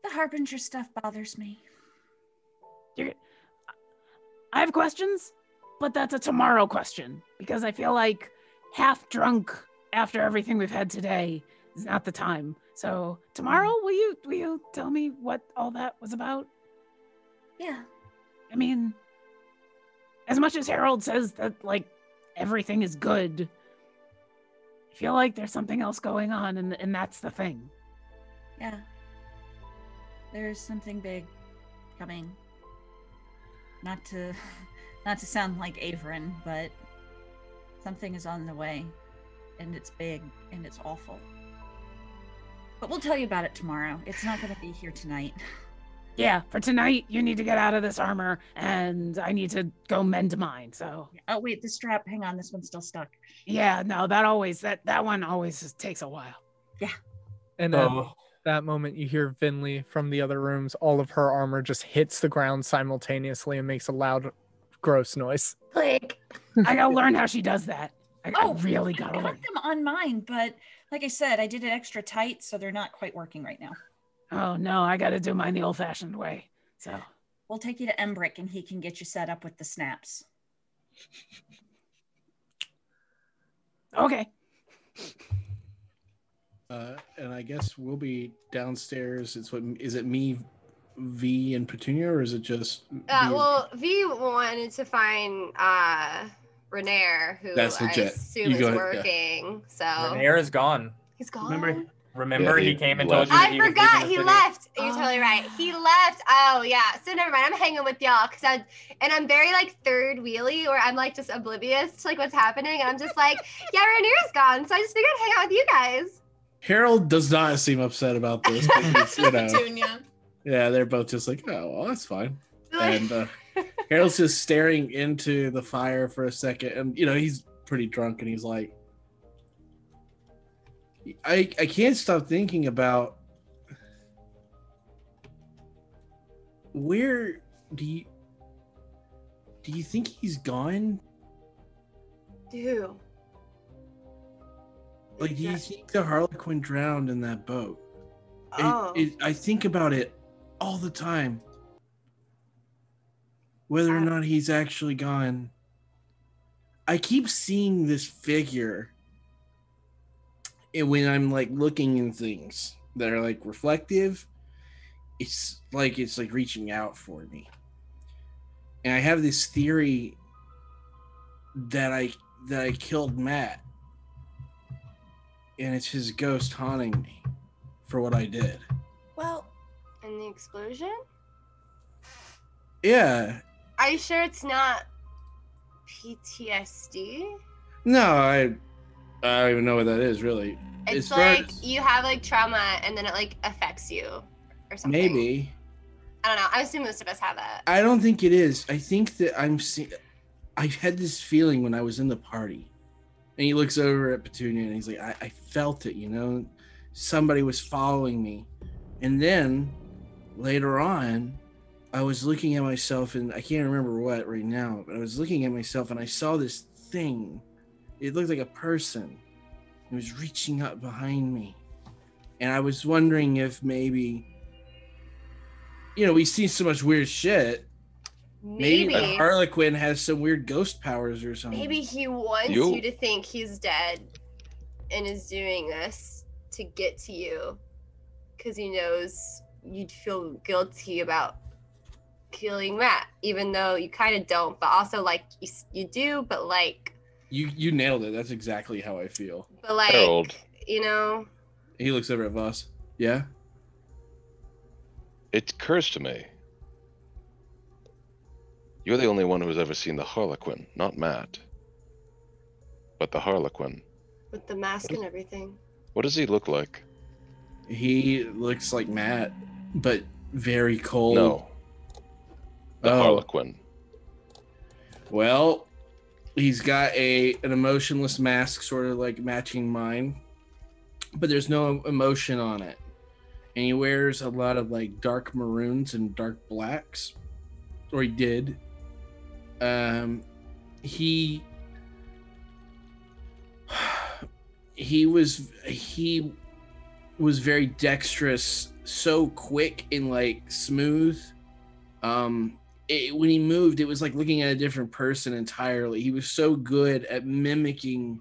The Harbinger stuff bothers me. I have questions, but that's a tomorrow question because I feel like half drunk after everything we've had today is not the time. So tomorrow, will you tell me what all that was about? Yeah. I mean, as much as Harold says that like everything is good, I feel like there's something else going on, and that's the thing. Yeah. There's something big coming. Not to sound like Averin, but something is on the way, and it's big and it's awful. But we'll tell you about it tomorrow. It's not going to be here tonight. Yeah, for tonight, you need to get out of this armor, and I need to go mend mine. So Oh wait, the strap. Hang on, this one's still stuck. yeah, no, that one always just takes a while. And at that moment, you hear Vinley from the other rooms. All of her armor just hits the ground simultaneously and makes a loud, gross noise. Click. I gotta learn how she does that. I really I gotta got learn. them on mine, but like I said, I did it extra tight, so they're not quite working right now. Oh no, I gotta do mine the old-fashioned way. So We'll take you to Embrick, and he can get you set up with the snaps. okay. And I guess we'll be downstairs. Is it me, V and Petunia, or is it just? Well, V wanted to find Renair, who That's I legit. assume You is go ahead, working. So Renair is gone. he's gone. Remember, Yeah, he he came and left. told you that I he was forgot leaving the he city. left. You're totally right. He left. Oh yeah. So never mind. I'm hanging with y'all I'm very like third wheelie, or I'm like just oblivious to like what's happening, and I'm just like, yeah, Rainier's gone. So I just figured I'd hang out with you guys. Harold does not seem upset about this. Because, Petunia. yeah, they're both just like, oh, well, that's fine. And Harold's just staring into the fire for a second, and he's pretty drunk, and he's like, I can't stop thinking about where do you think he's gone? Dude. Like, do you think the Harlequin drowned in that boat? Oh. I think about it all the time. Whether or not he's actually gone. I keep seeing this figure when I'm like looking in things that are like reflective. It's like reaching out for me. And I have this theory that I killed Matt. And it's his ghost haunting me for what I did. Well, And the explosion? Yeah. Are you sure it's not PTSD? No, I don't even know what that is, really. It's As far like as- you have like trauma and then it like affects you or something. maybe. I don't know. I assume most of us have that. I don't think it is. I think that I had this feeling when I was in the party. And he looks over at Petunia and he's like, I felt it, somebody was following me. And then later on, I was looking at myself, and I can't remember what right now, but I was looking at myself and I saw this thing. It looked like a person. It was reaching up behind me. And I was wondering if maybe, we see so much weird shit. Maybe the Harlequin has some weird ghost powers or something. Maybe he wants you to think he's dead and is doing this to get to you because he knows you'd feel guilty about killing Matt, even though you kind of don't, but also like you do, but like you nailed it. That's exactly how I feel. But like Harold. He looks over at Voss. Yeah. It occurs to me. You're the only one who's ever seen the Harlequin, not Matt. But the Harlequin. with the mask and everything. What does he look like? He looks like Matt, but very cold. No. The Harlequin. Well, he's got an emotionless mask, sort of like matching mine, but there's no emotion on it. And he wears a lot of like dark maroons and dark blacks, or he did. He was very dexterous, so quick and like smooth. When he moved, it was like looking at a different person entirely. He was so good at mimicking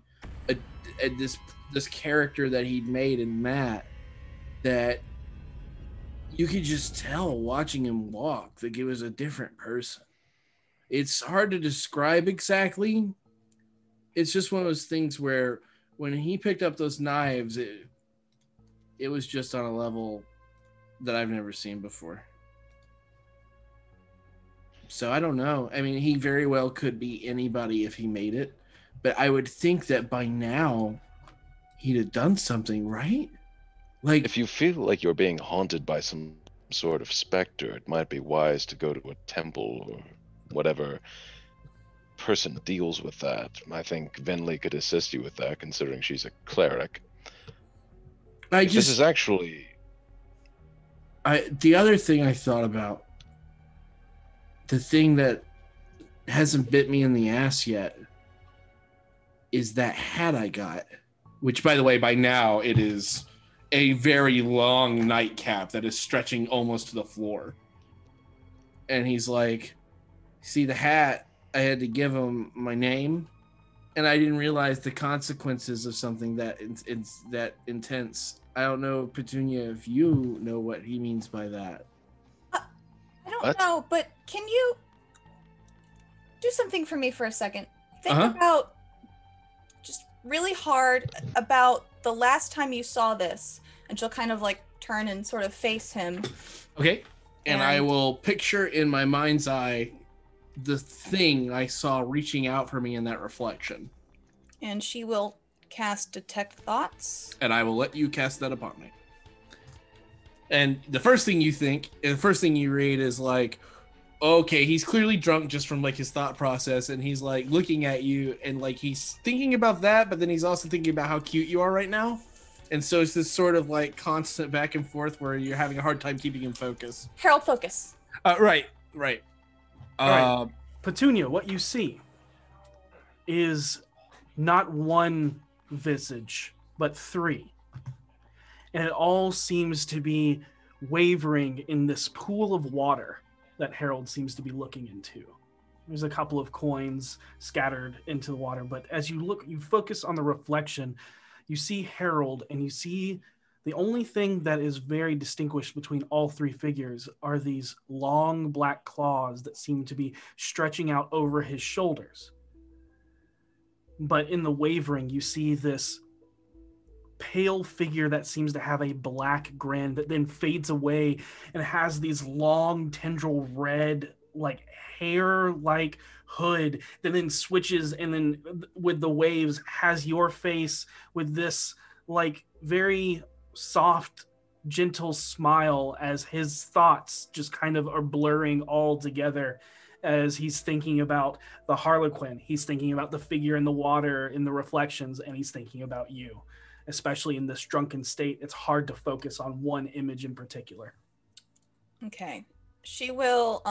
this character that he'd made in Matt that you could just tell watching him walk like it was a different person. It's hard to describe exactly. It's just one of those things where when he picked up those knives, it was just on a level that I've never seen before. So I don't know. I mean, he very well could be anybody if he made it, but I would think that by now he'd have done something, right? Like, if you feel like you're being haunted by some sort of specter, it might be wise to go to a temple or whatever person deals with that. I think Venli could assist you with that, considering she's a cleric. This is actually... the other thing I thought about, the thing that hasn't bit me in the ass yet, is that hat I got, which, by the way, by now it is a very long nightcap that is stretching almost to the floor. And he's like, see the hat, I had to give him my name, and I didn't realize the consequences of something that it's that intense. I don't know, Petunia, if you know what he means by that. What? no, but can you do something for me for a second? Think Uh-huh. about just really hard about the last time you saw this. And she'll kind of like turn and sort of face him. Okay. And I And- will picture in my mind's eye the thing I saw reaching out for me in that reflection. And she will cast Detect Thoughts. And I will let you cast that upon me. And the first thing you think, and the first thing you read is like, okay, he's clearly drunk just from like his thought process, and he's like looking at you and like he's thinking about that, but then he's also thinking about how cute you are right now. And so it's this sort of like constant back and forth where you're having a hard time keeping him focused. Harold, focus. Right. All right. Petunia, what you see is not one visage, but three. And it all seems to be wavering in this pool of water that Harold seems to be looking into. There's a couple of coins scattered into the water, but as you look, you focus on the reflection, you see Harold, and you see the only thing that is very distinguished between all three figures are these long black claws that seem to be stretching out over his shoulders. But in the wavering, you see this pale figure that seems to have a black grin that then fades away and has these long tendril red like hair like hood that then switches and then with the waves has your face with this like very soft gentle smile as his thoughts just kind of are blurring all together as he's thinking about the Harlequin, he's thinking about the figure in the water in the reflections, and he's thinking about you. Especially in this drunken state, it's hard to focus on one image in particular. Okay. She will,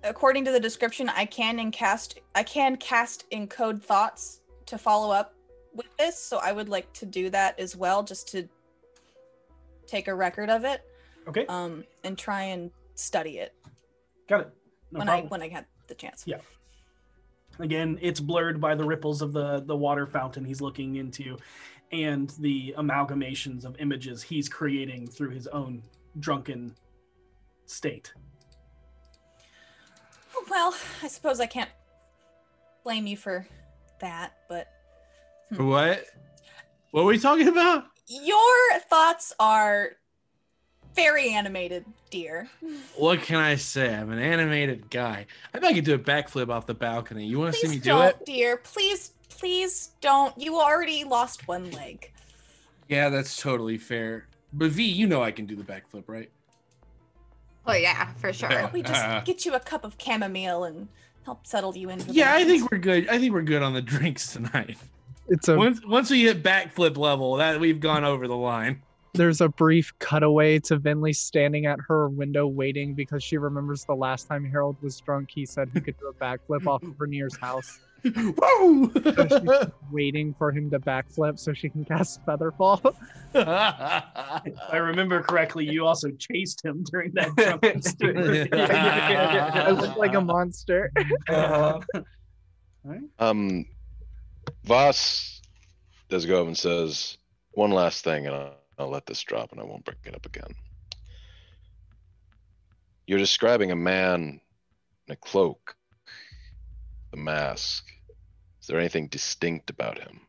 according to the description, I can cast encode thoughts to follow up with this, so I would like to do that as well, just to take a record of it. Okay. And try and study it. Got it. No problem. when I had the chance. Yeah. Again, it's blurred by the ripples of the water fountain he's looking into and the amalgamations of images he's creating through his own drunken state. Well, I suppose I can't blame you for that, but What? What were we talking about? your thoughts are very animated, dear. What can I say? I'm an animated guy. I bet I could do a backflip off the balcony. You want to see me Please do don't, it? dear. Please don't. You already lost one leg. Yeah, that's totally fair. But V, you know I can do the backflip, right? Oh yeah, for sure. We just get you a cup of chamomile and help settle you in. For Yeah, the I think we're good. I think we're good on the drinks tonight. It's a Once we hit backflip level, that we've gone over the line. There's a brief cutaway to Vinley standing at her window waiting because she remembers the last time Harold was drunk, he said he could do a backflip off of Rainier's house. Woo! So she's waiting for him to backflip so she can cast Featherfall. If I remember correctly, you also chased him during that drunken state. I look like a monster. Voss does go over and says one last thing, and I'll let this drop and I won't bring it up again. You're describing a man in a cloak, the mask. Is there anything distinct about him?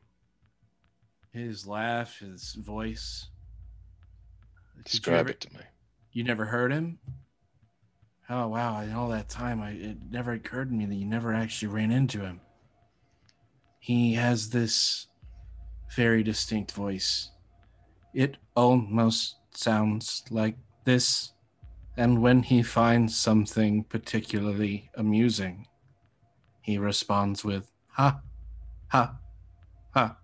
His laugh, his voice. Describe it to me. You never heard him? Oh wow! In all that time, it never occurred to me that you never actually ran into him. He has this very distinct voice. It almost sounds like this, and when he finds something particularly amusing, he responds with "ha, ha, ha."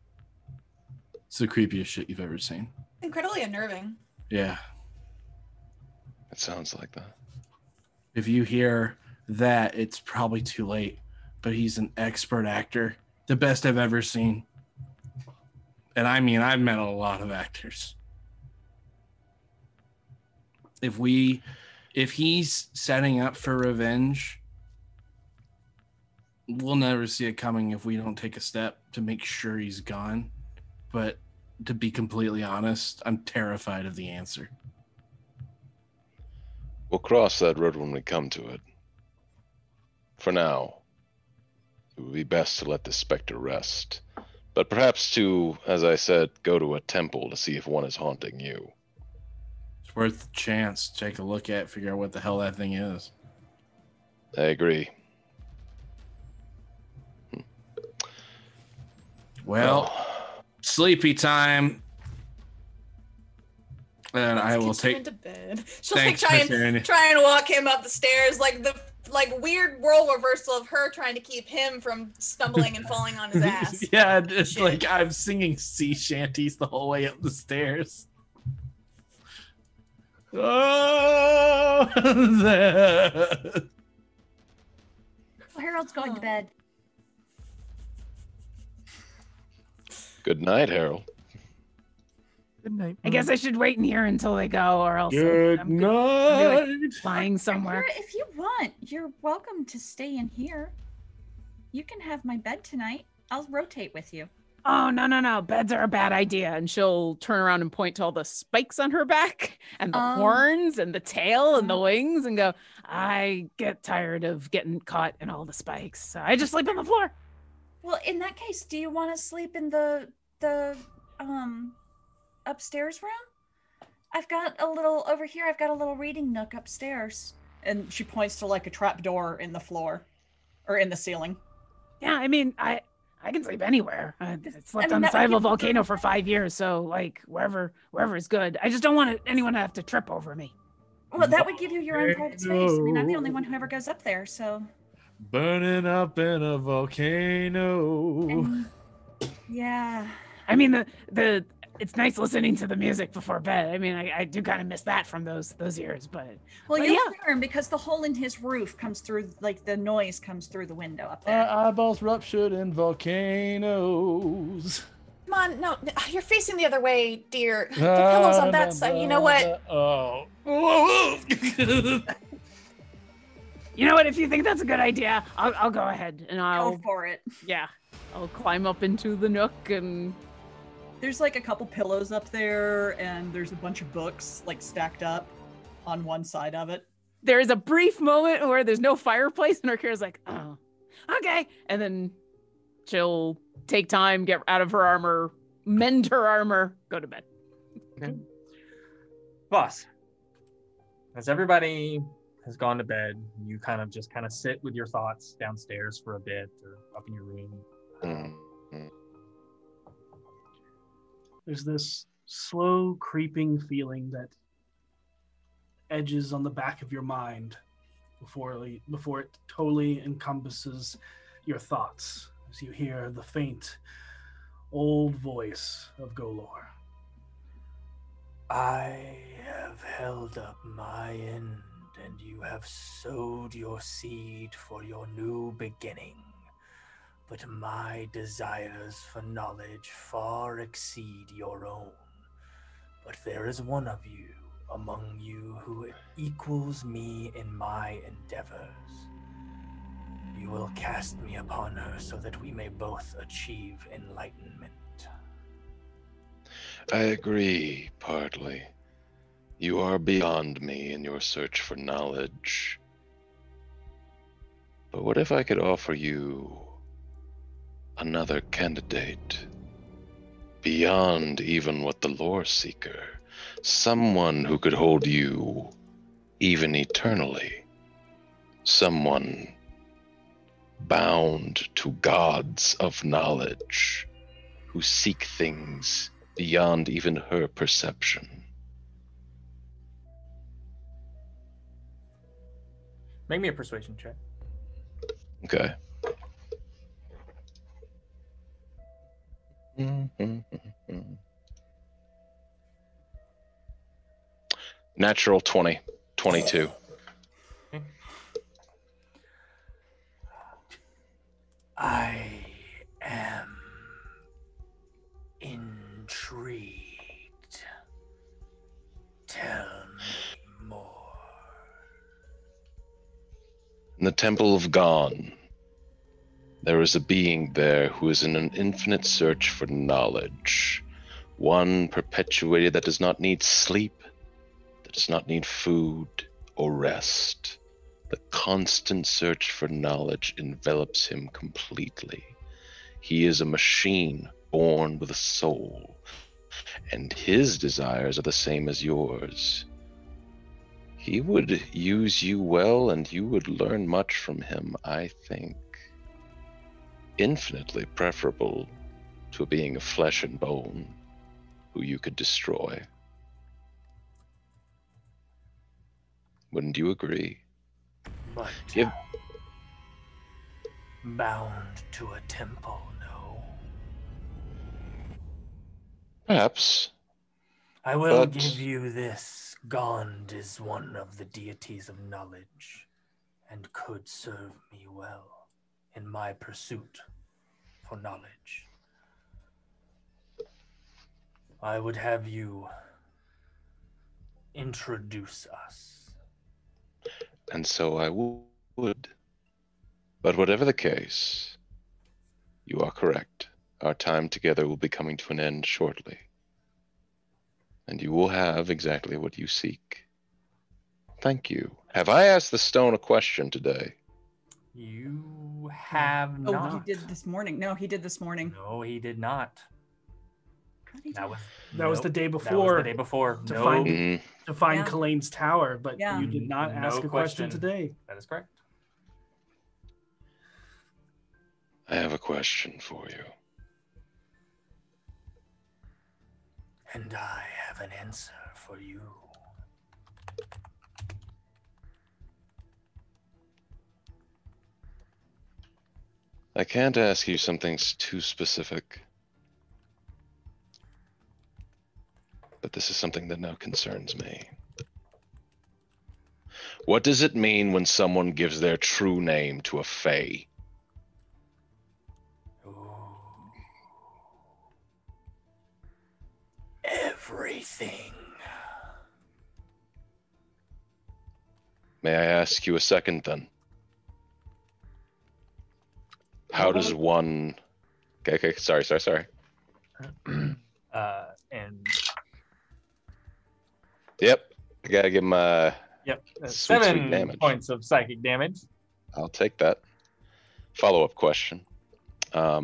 It's the creepiest shit you've ever seen. Incredibly unnerving. Yeah. It sounds like that. If you hear that, it's probably too late. But he's an expert actor, the best I've ever seen. And I mean, I've met a lot of actors. If he's setting up for revenge, we'll never see it coming if we don't take a step to make sure he's gone. But to be completely honest, I'm terrified of the answer. We'll cross that road when we come to it. For now, it would be best to let the specter rest. But perhaps to, as I said, go to a temple to see if one is haunting you. It's worth the chance. Take a look at, figure out what the hell that thing is. I agree. Well, sleepy time. And I will Get you take. into bed. She'll Thanks, try Miss Erin. and walk him up the stairs, like the weird role reversal of her trying to keep him from stumbling and falling on his ass. Yeah, it's like I'm singing sea shanties the whole way up the stairs. Oh, Well, Harold's going to bed. Good night, Harold. Good night. I guess I should wait in here until they go, or else Good I'm gonna be, night. lying somewhere. If you want, you're welcome to stay in here. You can have my bed tonight. I'll rotate with you. Oh, no. Beds are a bad idea. And she'll turn around and point to all the spikes on her back and the horns and the tail and the wings and go, I get tired of getting caught in all the spikes. So I just sleep on the floor. Well, in that case, do you want to sleep in the upstairs room? I've got a little over here. I've got a little reading nook upstairs. And she points to like a trap door in the floor or in the ceiling. Yeah, I mean, I can sleep anywhere. I slept I mean, on the that side of a would give you volcano for 5 years, so like wherever is good. I just don't want anyone to have to trip over me. Well, that would give you your own private space. I mean, I'm the only one who ever goes up there, so. Burning up in a volcano. And, yeah. I mean, the it's nice listening to the music before bed. I mean, I do kind of miss that from those years, but Well, but you'll yeah. hear him because the hole in his roof comes through, like the noise comes through the window up My there. eyeballs ruptured in volcanoes. Come on, no, you're facing the other way, dear. The pillow's on that side. You know what? Oh. You know what? If you think that's a good idea, I'll go ahead and I'll Go for it. Yeah, I'll climb up into the nook and. There's like a couple pillows up there, and there's a bunch of books like stacked up on one side of it. There's a brief moment where there's no fireplace, and Arkira's like, "Oh, okay," and then she'll take time, get out of her armor, mend her armor, go to bed. Okay. Boss, as everybody has gone to bed, you kind of sit with your thoughts downstairs for a bit or up in your room. Mm-hmm. There's this slow creeping feeling that edges on the back of your mind before it totally encompasses your thoughts as you hear the faint old voice of Golor. I have held up my end, and you have sowed your seed for your new beginning. But my desires for knowledge far exceed your own. But there is one of you among you who equals me in my endeavors. You will cast me upon her so that we may both achieve enlightenment. I agree, partly. You are beyond me in your search for knowledge. But what if I could offer you another candidate? Beyond even what the lore seeker, someone who could hold you even eternally. Someone bound to gods of knowledge who seek things beyond even her perception. Make me a persuasion check. Okay. Natural 20, 22. Okay. I am intrigued. Tell me more. In the Temple of Gon, there is a being there who is in an infinite search for knowledge. One perpetuated that does not need sleep, that does not need food, or rest. The constant search for knowledge envelops him completely. He is a machine born with a soul, and his desires are the same as yours. He would use you well, and you would learn much from him, I think. Infinitely preferable to a being of flesh and bone who you could destroy. Wouldn't you agree? But Give- bound to a temple, no. Perhaps. I will But- give you this. Gond is one of the deities of knowledge and could serve me well in my pursuit for knowledge. I would have you introduce us. And so I would. But whatever the case, you are correct. Our time together will be coming to an end shortly. And you will have exactly what you seek. Thank you. Have I asked the stone a question today? You have Oh, not. he did this morning. No, he did this morning. No, he did not. That was That was the day That was before. the day before. To No. find Mhm. to find Yeah. Kalane's tower, but Yeah. you did not No ask a question today. That is correct. I have a question for you. And I have an answer for you. I can't ask you something too specific. But this is something that now concerns me. What does it mean when someone gives their true name to a fae? Everything. May I ask you a second then? How does one... Okay, sorry. And Yep, I gotta give him a... yep, Sweet 7 damage. points of psychic damage. I'll take that. Follow-up question. How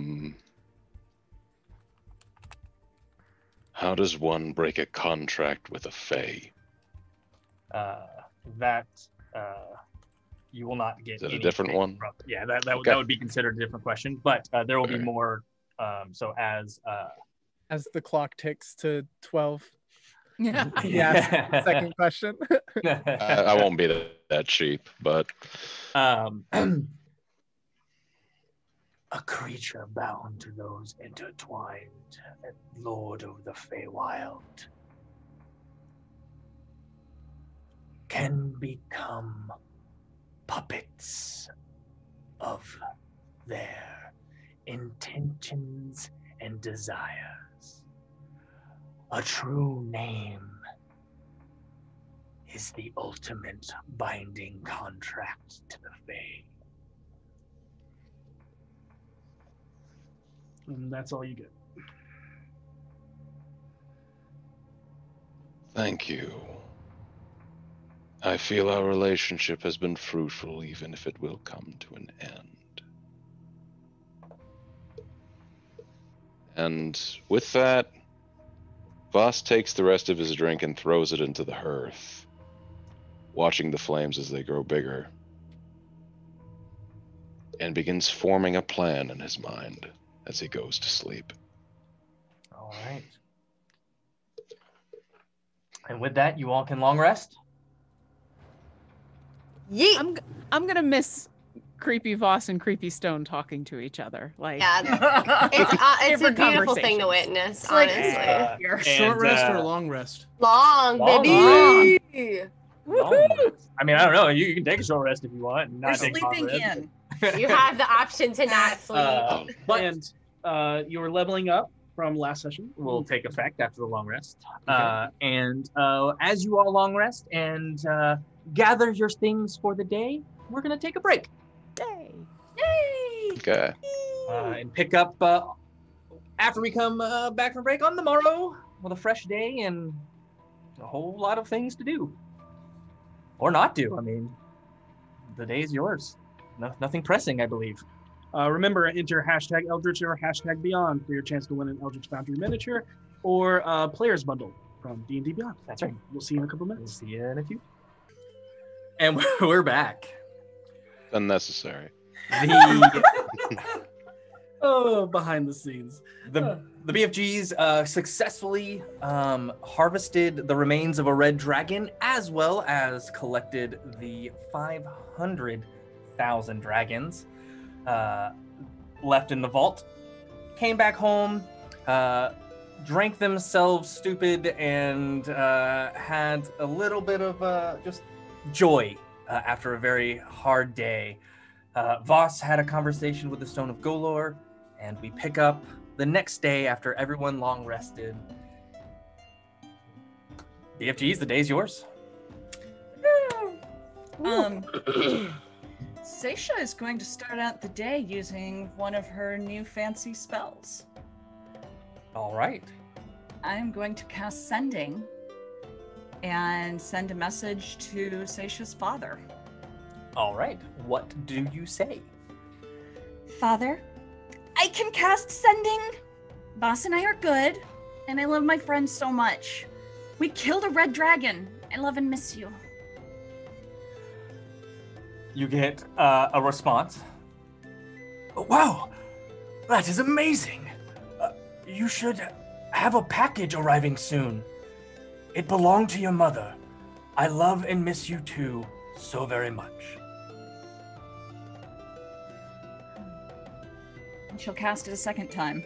does one break a contract with a fae? That you will not get. Is that a anything different one? from- yeah, that Okay. that would be considered a different question, but there will be Okay. more. So as As the clock ticks to 12. Yeah. Yes. Second question. I won't be that cheap, but A creature bound to those intertwined, Lord of the Feywild, can become puppets of their intentions and desires. A true name is the ultimate binding contract to the Fae. And that's all you get. thank you. I feel our relationship has been fruitful, even if it will come to an end. And with that, Voss takes the rest of his drink and throws it into the hearth, watching the flames as they grow bigger, and begins forming a plan in his mind as he goes to sleep. all right. And with that, you all can long rest. Yeet. I'm gonna miss Creepy Voss and Creepy Stone talking to each other. Like, Yeah, it's a Different beautiful thing to conversations. witness, It's like- honestly. And, Short rest or uh, long rest? Long, Long baby. long rest. I mean, I don't know. You can take a short rest if you want, and We're not take long sleeping rest. in. You have the option to not sleep. But Your leveling up from last session will take effect after the long rest. Okay. And as you all long rest and gather your things for the day, we're going to take a break Yay. Yay! Okay. and pick up after we come back from break on the morrow with a fresh day and a whole lot of things to do. Or not do. I mean, the day is yours. Nothing pressing, I believe. Remember, enter hashtag Eldritch or hashtag Beyond for your chance to win an Eldritch Foundry miniature or a player's bundle from D&D Beyond. That's right. We'll see you in a couple We'll minutes. see you in a few. And we're back. Unnecessary. Behind the scenes. The BFGs successfully harvested the remains of a red dragon, as well as collected the 500,000 dragons left in the vault. Came back home, drank themselves stupid, and had a little bit of just joy after a very hard day. Voss had a conversation with the Stone of Golor, and we pick up the next day after everyone long rested. BFGs, the day's yours. Seisha is going to start out the day using one of her new fancy spells. All right. I'm going to cast Sending and send a message to Seisha's father. All right. What do you say? Father, I can cast Sending. Boss and I are good, and I love my friends so much. We killed a red dragon. I love and miss you. You get a response. Oh, wow, that is amazing. You should have a package arriving soon. It belonged to your mother. I love and miss you too so very much. And she'll cast it a second time.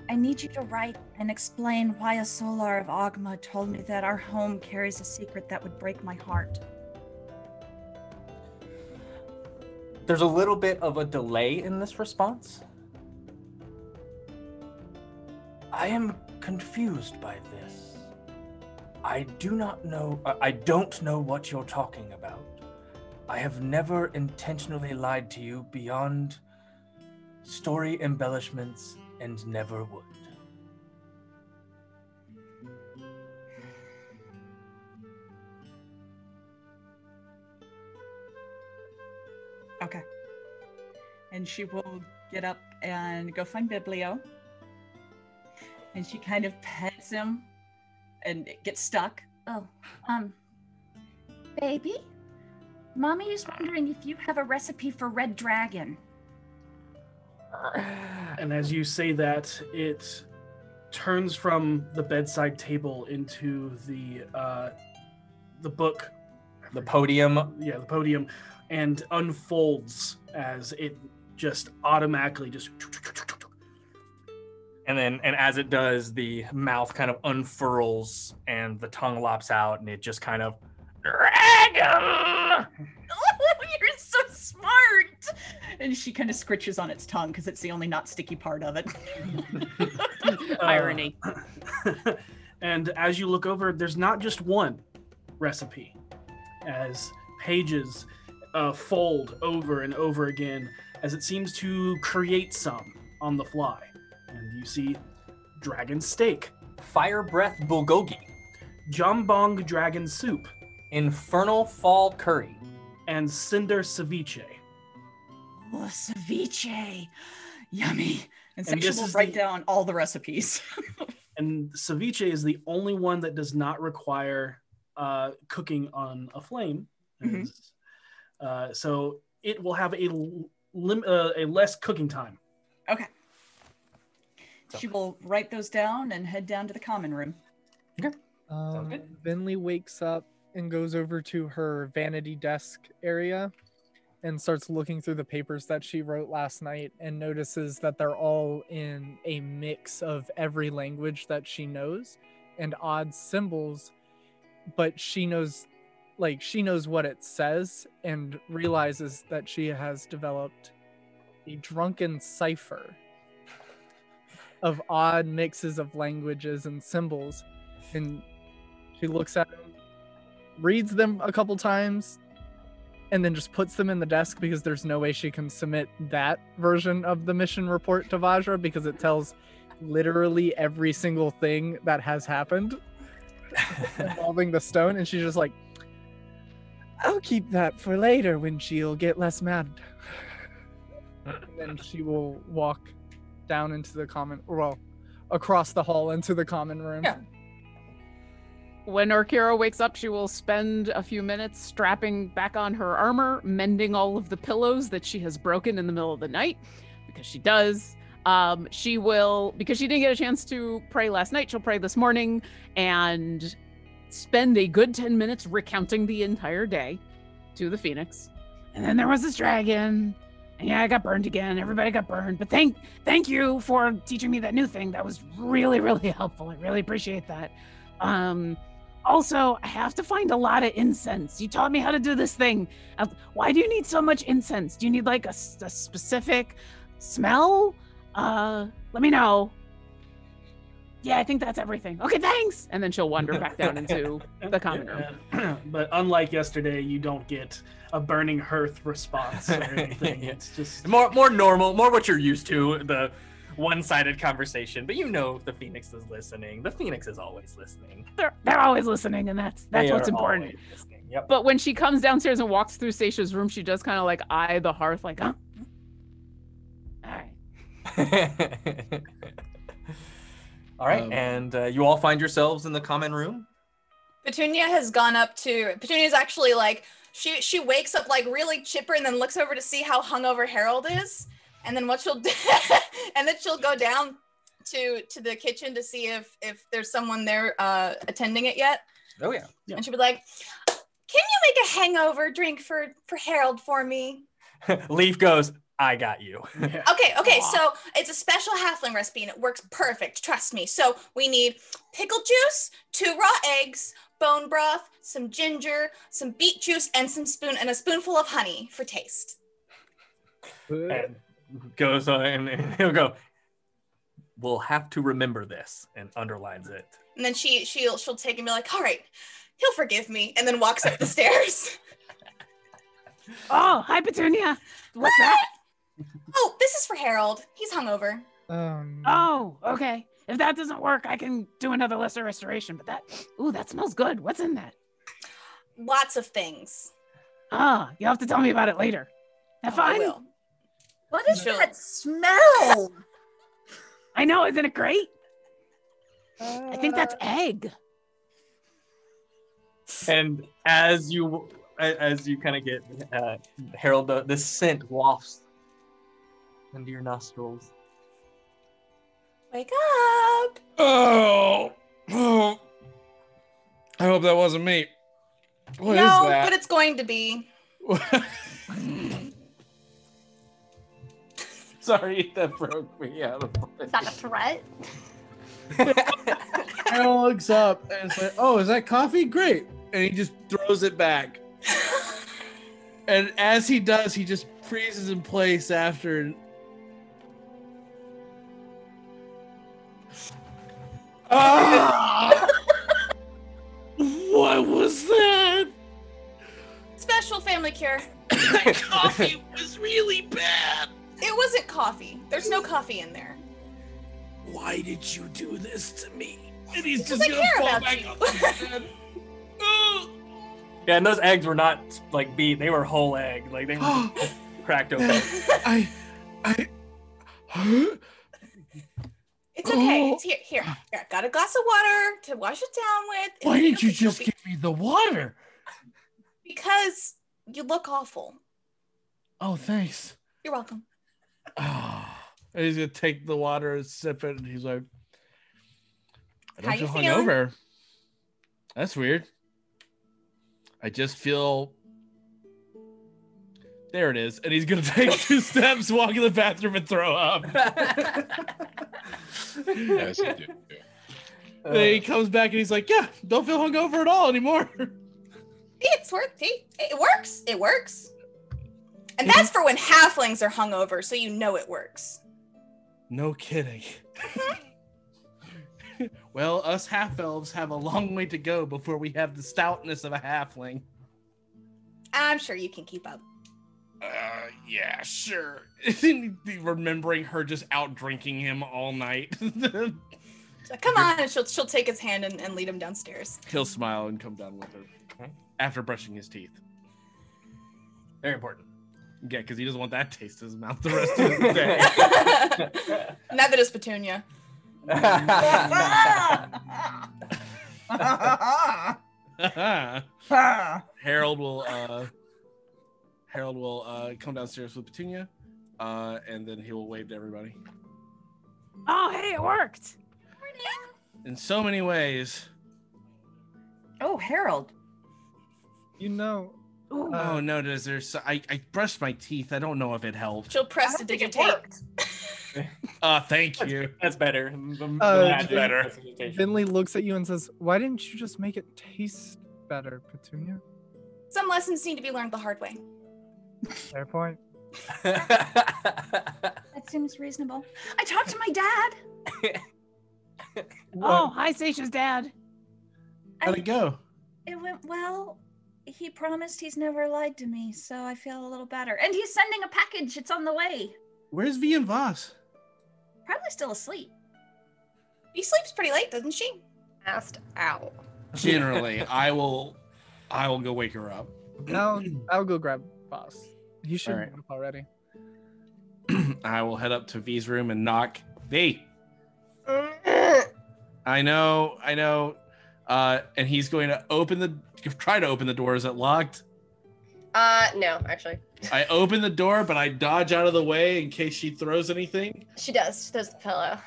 I need you to write and explain why a Solar of Ogma told me that our home carries a secret that would break my heart. There's a little bit of a delay in this response. I am confused by this. I don't know what you're talking about. I have never intentionally lied to you beyond story embellishments and never would. Okay. And she will get up and go find Biblio. And she kind of pets him and it gets stuck. Oh, baby? Mommy is wondering if you have a recipe for red dragon. And as you say that, it turns from the bedside table into the book. The podium. Yeah, the podium, and unfolds as it just automatically just. And as it does, the mouth kind of unfurls and the tongue lops out, and it just kind of dragon. Oh, you're so smart! And she kind of scritches on its tongue because it's the only not sticky part of it. Irony. And as you look over, there's not just one recipe, as pages fold over and over again, as it seems to create some on the fly. And you see dragon steak, fire breath bulgogi, jambong dragon soup, infernal fall curry, and cinder ceviche. Oh, ceviche. Yummy. And And Seisha this will is write the- down all the recipes. And ceviche is the only one that does not require cooking on a flame. Mhm. So it will have a less cooking time. Okay. She will write those down and head down to the common room. Sounds good. Vinley wakes up and goes over to her vanity desk area and starts looking through the papers that she wrote last night and notices that they're all in a mix of every language that she knows and odd symbols, but she knows what it says and realizes that she has developed a drunken cipher of odd mixes of languages and symbols. And she looks at them, reads them a couple times, and then just puts them in the desk because there's no way she can submit that version of the mission report to Vajra because it tells literally every single thing that has happened. involving the stone, and she's just like, I'll keep that for later when she'll get less mad. And then she will walk down into the across the hall into the common room. Yeah. When Orkira wakes up, she will spend a few minutes strapping back on her armor, mending all of the pillows that she has broken in the middle of the night, because she does. She will, because she didn't get a chance to pray last night, she'll pray this morning and spend a good 10 minutes recounting the entire day to the Phoenix. And then there was this dragon. And yeah, I got burned again. Everybody got burned. But thank you for teaching me that new thing. That was really, really helpful. I really appreciate that. Also, I have to find a lot of incense. You taught me how to do this thing. Why do you need so much incense? Do you need like a specific smell? Let me know. Yeah, I think that's everything. Okay, thanks. And then she'll wander back down into the common room. But unlike yesterday, you don't get a burning hearth response or anything. It's just more normal, more what you're used to, the one-sided conversation. But you know the Phoenix is listening. The Phoenix is always listening. They're always listening, and that's what's important. Yep. But when she comes downstairs and walks through Seisha's room, she does kind of like eye the hearth, like, huh? All right. All right, and you all find yourselves in the common room. Petunia's actually like, she wakes up like really chipper and then looks over to see how hungover Harold is. And then what she'll do, and then she'll go down to the kitchen to see if there's someone there attending it yet. Oh yeah. And she'll be like, can you make a hangover drink for Harold for me? Leaf goes, I got you. Okay, so it's a special halfling recipe and it works perfect, trust me. So we need pickle juice, 2 raw eggs, bone broth, some ginger, some beet juice, and a spoonful of honey for taste. And goes on, and he'll go, we'll have to remember this, and underlines it. And then she'll take and be like, all right, he'll forgive me, and then walks up the stairs. Oh, hi, Petunia. What's that? Oh, this is for Harold. He's hungover. Oh, okay. If that doesn't work, I can do another lesser restoration. But that smells good. What's in that? Lots of things. You'll have to tell me about it later. Have fun. I will. What is that smell? I know, isn't it great? I think that's egg. And as you kind of get Harold, the scent wafts into your nostrils. Wake up! Oh, I hope that wasn't me. What is no, that? But it's going to be. Sorry, that broke me out of place. Is that a threat? Harold looks up and it's like, oh, is that coffee? Great. And he just throws it back. And as he does, he just freezes in place after. Ah! What was that? Special family cure. That coffee was really bad. It wasn't coffee. There's no coffee in there. Why did you do this to me? And he's Because just I gonna care fall about back you. on his bed. Yeah, and those eggs were not like beat; they were whole egg, like they were cracked open. It's okay. It's here. I got a glass of water to wash it down with. Why didn't you just give me the water? Because you look awful. Oh, thanks. You're welcome. And he's gonna take the water and sip it, and he's like, I don't How you feel feeling? hungover. That's weird. I just feel. There it is. And he's gonna take 2 steps, walk in the bathroom, and throw up. Yes, you do. Then he comes back and he's like, yeah, don't feel hungover at all anymore. It works. It works. And that's for when halflings are hungover, so you know it works. No kidding. Well, us half-elves have a long way to go before we have the stoutness of a halfling. I'm sure you can keep up. Yeah, sure. Remembering her just out drinking him all night. So, come on, and she'll take his hand and lead him downstairs. He'll smile and come down with her Okay. after brushing his teeth. Very important. Yeah, because he doesn't want that taste in his mouth the rest of the day. Neither does Petunia. Harold will come downstairs with Petunia, and then he will wave to everybody. Oh, hey, it worked. In so many ways. Oh, Harold. You know. Oh no, I brushed my teeth. I don't know if it helped. She'll press to digitate. Thank you. That's better. That's better. Finley looks at you and says, "Why didn't you just make it taste better, Petunia?" Some lessons need to be learned the hard way. Fair point. That seems reasonable. I talked to my dad. Oh, hi, Seisha's dad. How'd it go? It went well. He promised he's never lied to me, so I feel a little better. And he's sending a package. It's on the way. Where's V and Voss? Probably still asleep. He sleeps pretty late, doesn't she? Passed out. Generally, I will go wake her up. I'll go grab Boss. He should All right. be up already. I will head up to V's room and knock. V. I know. And he's going to try to open the door. Is it locked? No, actually. I open the door, but I dodge out of the way in case she throws anything. She does. She throws the pillow.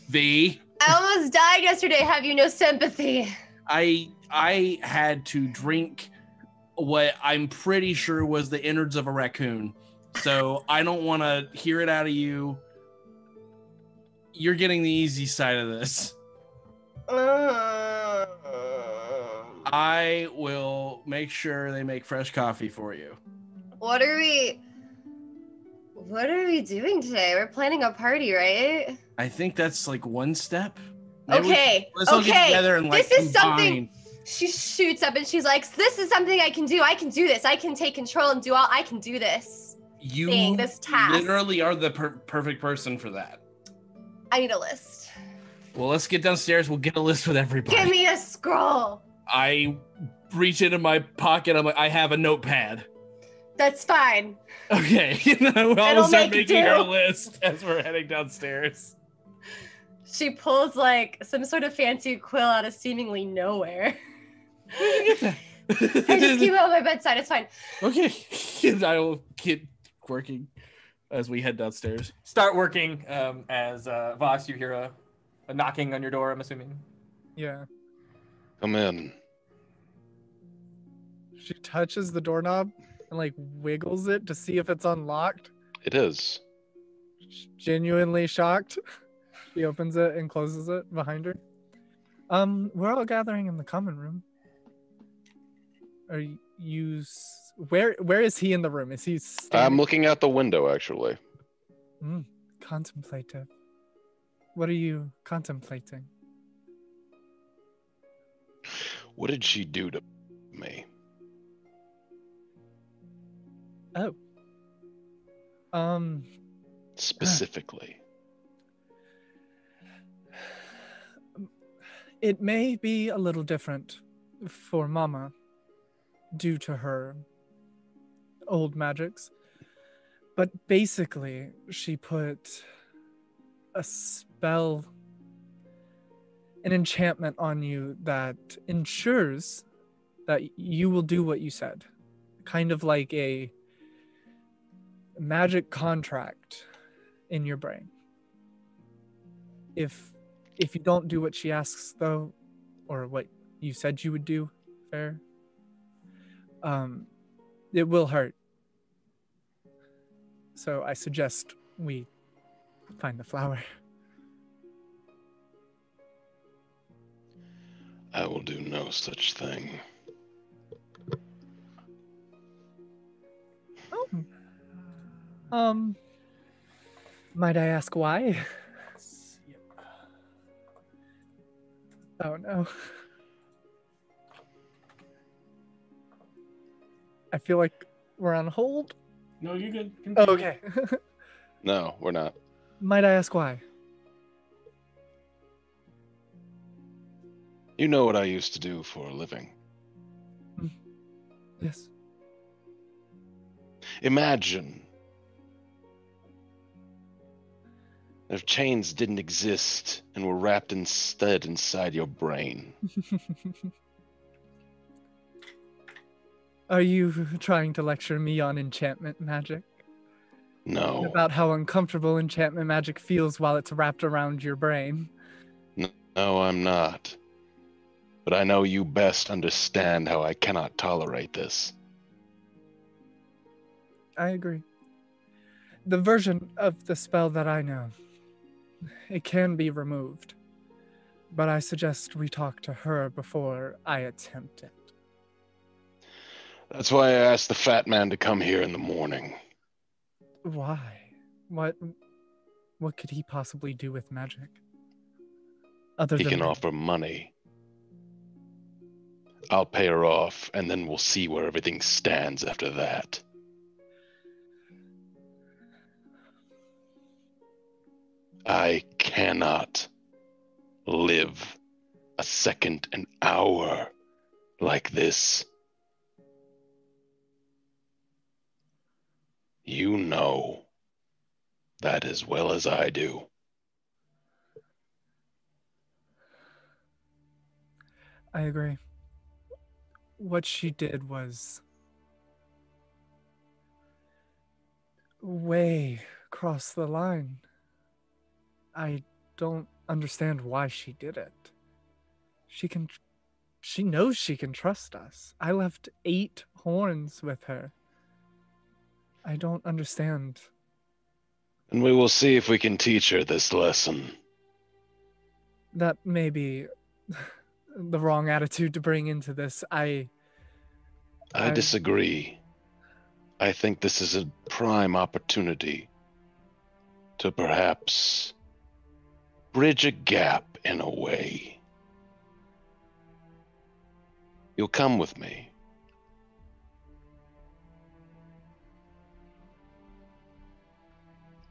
V. I almost died yesterday. Have you no sympathy? I had to drink what I'm pretty sure was the innards of a raccoon. So I don't want to hear it out of you. You're getting the easy side of this. I will make sure they make fresh coffee for you. What are we doing today? We're planning a party, right? I think that's like one step. Maybe Okay. let's all get together and like this is combine. something. She shoots up and she's like, "This is something I can do. I can do this. I can take control and do all. I can do this. You this task. literally are the perfect person for that. I need a list. Well, let's get downstairs. We'll get a list with everybody. Give me a scroll. I reach into my pocket. I'm like, I have a notepad. That's fine. Okay. We'll all It'll start make making do. our list as we're heading downstairs. She pulls like some sort of fancy quill out of seemingly nowhere. I just keep it on my bedside. It's fine. Okay. I will get working as we head downstairs. Start working as Voss, you hear a knocking on your door, I'm assuming. Yeah. Come in. She touches the doorknob and like wiggles it to see if it's unlocked. It is. Genuinely shocked. She opens it and closes it behind her. We're all gathering in the common room. Are you? Where is he in the room? Is he? I'm looking out the window, actually. Contemplative. What are you contemplating? What did she do to me? Oh. Specifically. It may be a little different for Mama due to her old magics. But basically, she put a spell, an enchantment on you that ensures that you will do what you said. Kind of like a magic contract in your brain. If you don't do what she asks, though, or what you said you would do, fair, it will hurt. So I suggest we find the flower. I will do no such thing. Might I ask why? Oh no. I feel like we're on hold. No, you're good. Oh, okay. No, we're not. Might I ask why? You know what I used to do for a living. Yes. Imagine if chains didn't exist and were wrapped instead inside your brain. Are you trying to lecture me on enchantment magic? No. About how uncomfortable enchantment magic feels while it's wrapped around your brain? No, I'm not. But I know you best understand how I cannot tolerate this. I agree. The version of the spell that I know, it can be removed. But I suggest we talk to her before I attempt it. That's why I asked the fat man to come here in the morning. Why? What could he possibly do with magic? He can offer money. I'll pay her off, and then we'll see where everything stands after that. I cannot live a second, an hour like this. You know that as well as I do. I agree. What she did was way across the line. I don't understand why she did it. She knows she can trust us. I left 8 horns with her. I don't understand. And we will see if we can teach her this lesson. That may be the wrong attitude to bring into this. I disagree. I think this is a prime opportunity to perhaps bridge a gap in a way. You'll come with me.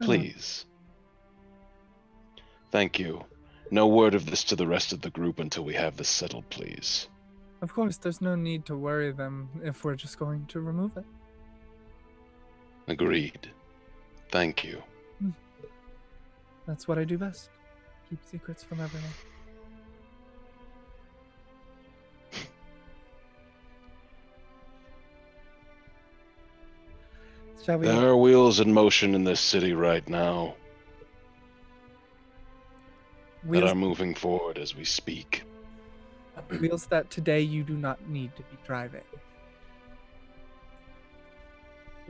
Please. Thank you. No word of this to the rest of the group until we have this settled, please. Of course, there's no need to worry them if we're just going to remove it. Agreed. Thank you. That's what I do best. Keep secrets from everyone. Shall we? There are wheels in motion in this city right now that are moving forward as we speak. Wheels that today you do not need to be driving.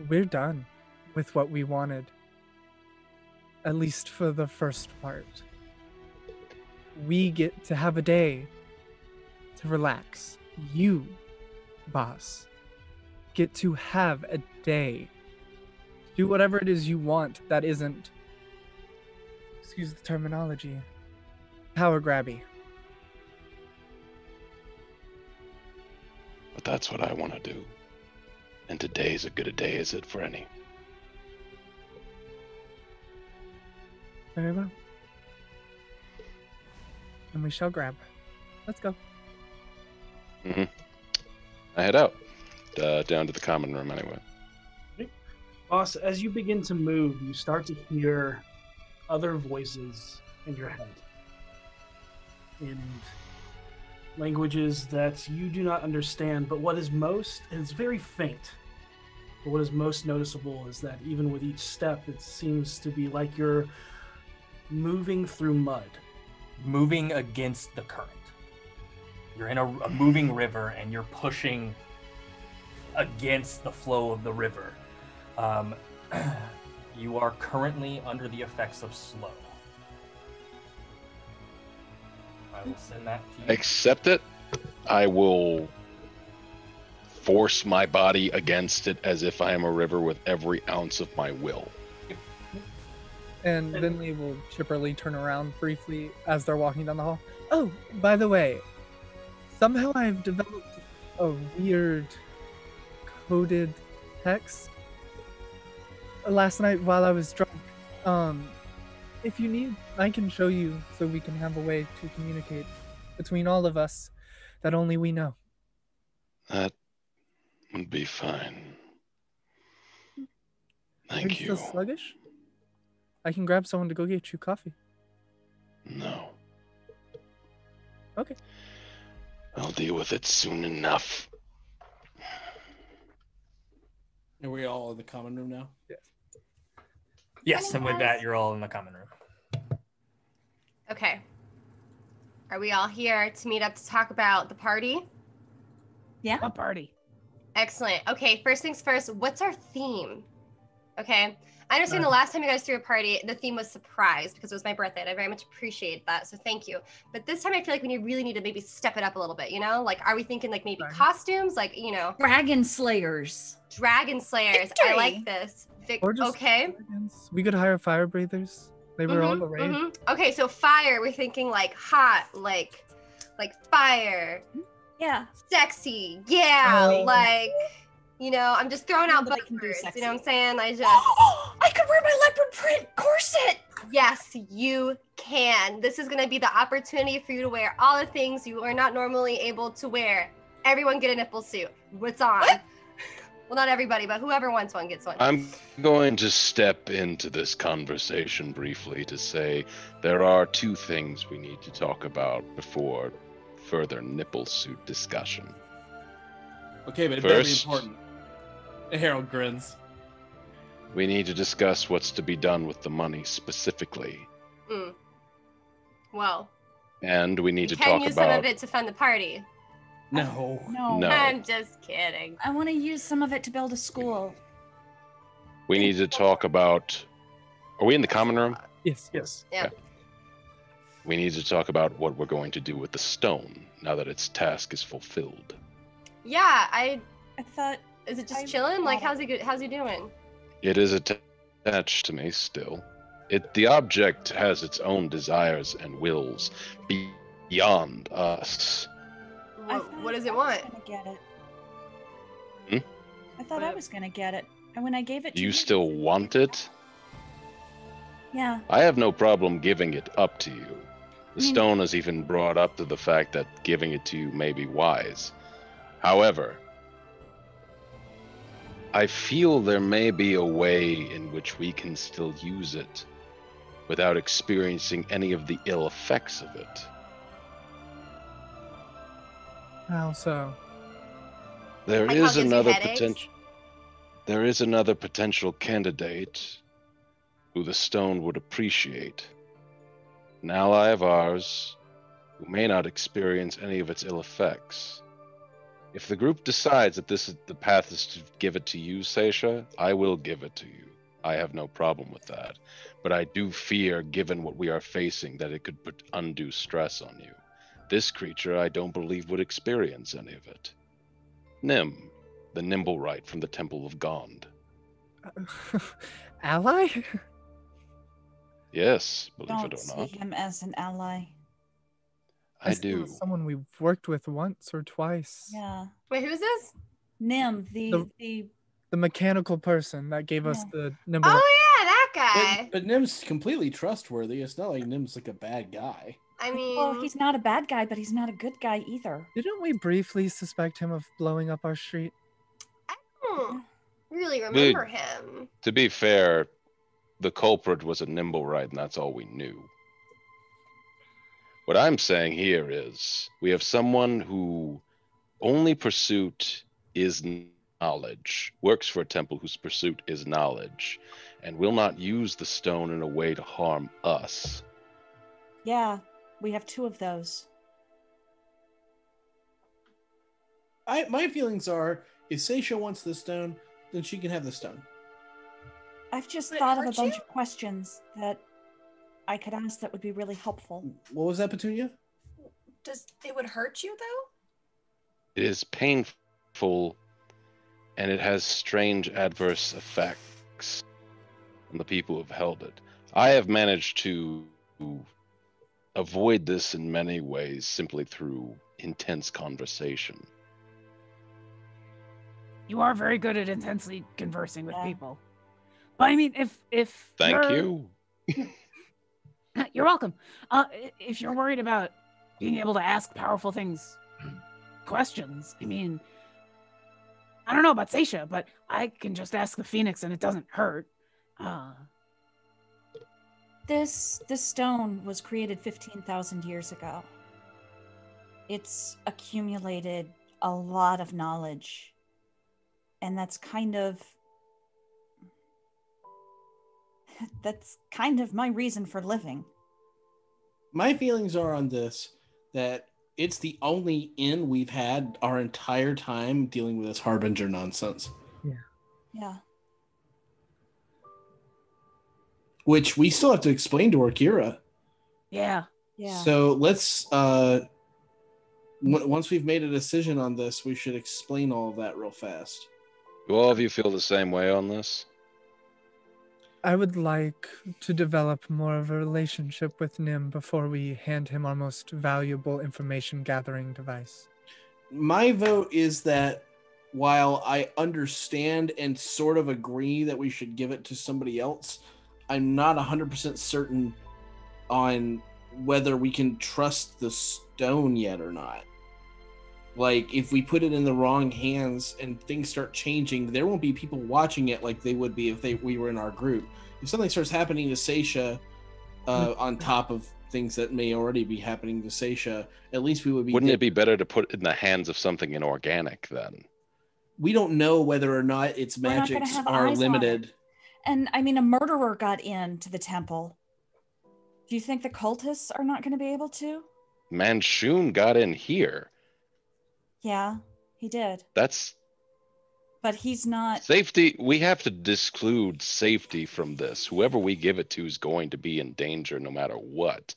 We're done with what we wanted. At least for the first part. We get to have a day to relax. You, boss, get to have a day. Do whatever it is you want that isn't, excuse the terminology, power grabby. But that's what I want to do. And today's as good a day as it for any. Very well. And we shall grab. Let's go. Mm-hmm. I head out. Down to the common room anyway. Boss, as you begin to move, you start to hear other voices in your head. In languages that you do not understand, but what is most, and it's very faint, but what is most noticeable is that even with each step, it seems to be like you're moving through mud. Moving against the current. You're in a moving river and you're pushing against the flow of the river. You are currently under the effects of slow. I will send that to you. Accept it. I will force my body against it as if I am a river with every ounce of my will. And then they will chipperly turn around briefly as they're walking down the hall. Oh, by the way, somehow I've developed a weird coded text last night while I was drunk. If you need, I can show you so we can have a way to communicate. between all of us that only we know. That would be fine. Are Thank you you. still sluggish? I can grab someone to go get you coffee. No. Okay. I'll deal with it soon enough. Are we all in the common room now? Yes, and with that, you're all in the common room. Okay. Are we all here to meet up to talk about the party? Yeah. What party? Excellent. Okay, first things first, what's our theme? Okay. I understand the last time you guys threw a party, the theme was surprise because it was my birthday, and I very much appreciate that. So thank you. But this time I feel like we really need to maybe step it up a little bit, you know? Like, are we thinking like maybe costumes? Like, you know. Dragon Slayers. Dragon Slayers. Victory. I like this. Or just Okay. dragons. We could hire fire breathers. They were all the rage. Okay, so fire, we're thinking like hot, like fire. Yeah. Sexy. Yeah. Oh. Like, you know, I'm just throwing out That I can do buzzwords. sexy. You know what I'm saying? I could wear my leopard print corset. Yes, you can. This is going to be the opportunity for you to wear all the things you are not normally able to wear. Everyone get a nipple suit. What's on? What? Well, not everybody, but whoever wants one gets one. I'm going to step into this conversation briefly to say there are two things we need to talk about before further nipple suit discussion. Okay, but it better be First, important. Harold grins. we need to discuss what's to be done with the money specifically. Well, And we need to can talk use some of about it to fund the party. No. No. I'm just kidding. I want to use some of it to build a school. we need to talk about are we in the common room? Yes, yes. Yeah. We need to talk about what we're going to do with the stone now that its task is fulfilled. Yeah, I thought. Is it just chilling? Like, how's he doing? It is attached to me still. The object has its own desires and wills beyond us. What does it want? I was gonna get it. Hmm? I thought I was gonna get it, and when I gave it to You still want it? yeah. I have no problem giving it up to you. The mean- stone has even brought up to the fact that giving it to you may be wise. However, I feel there may be a way in which we can still use it without experiencing any of the ill effects of it. How so? There Like how it is gives you another headaches? potential. There is another potential candidate who the stone would appreciate. An ally of ours who may not experience any of its ill effects. If the group decides that the path is to give it to you, Seisha, I will give it to you. I have no problem with that. But I do fear, given what we are facing, that it could put undue stress on you. This creature, I don't believe, would experience any of it. Nim, the nimble right from the Temple of Gond. Ally? Yes, believe Don't it or see not. him as an ally. I see him do. as someone we've worked with once or twice. Yeah. Wait, who's this? Nim, the The mechanical person that gave us the nimble. Oh yeah, that guy. But Nim's completely trustworthy. It's not like Nim's like a bad guy. I mean, well, he's not a bad guy, but he's not a good guy either. Didn't we briefly suspect him of blowing up our street? I don't really remember him. To be fair, the culprit was a nimble right, and that's all we knew. What I'm saying here is we have someone who only pursuit is knowledge, works for a temple whose pursuit is knowledge, and will not use the stone in a way to harm us. Yeah, we have two of those. My feelings are, if Seisha wants the stone, then she can have the stone. I've just Would it thought of a hurt bunch you? of questions that I could ask that would be really helpful. What was that, Petunia? Does it would hurt you though? It is painful, and it has strange adverse effects on the people who've held it. I have managed to avoid this in many ways simply through intense conversation. You are very good at intensely conversing with people. But I mean, if Thank you're- you. You're welcome. If you're worried about being able to ask powerful questions. I mean, I don't know about Seisha, but I can just ask the Phoenix and it doesn't hurt. This stone was created 15,000 years ago. It's accumulated a lot of knowledge. And that's kind of my reason for living. My feelings are on this, that it's the only inn we've had our entire time dealing with this Harbinger nonsense. Yeah. Which we still have to explain to Orkira. Yeah. So let's, once we've made a decision on this, we should explain all of that real fast. Do all of you feel the same way on this? I would like to develop more of a relationship with Nim before we hand him our most valuable information gathering device. My vote is that while I understand and sort of agree that we should give it to somebody else, I'm not 100% certain on whether we can trust the stone yet or not. Like, if we put it in the wrong hands and things start changing, there won't be people watching it like they would be if we were in our group. If something starts happening to Seisha, on top of things that may already be happening to Seisha, at least we would be... Wouldn't it be better to put it in the hands of something inorganic then? We don't know whether or not its We're not gonna magics have are eyes on limited. it. And I mean, a murderer got into the temple. Do you think the cultists are not going to be able to? Manshoon got in here. Yeah, he did. That's But he's not. safety. We have to disclude safety from this. Whoever we give it to is going to be in danger no matter what.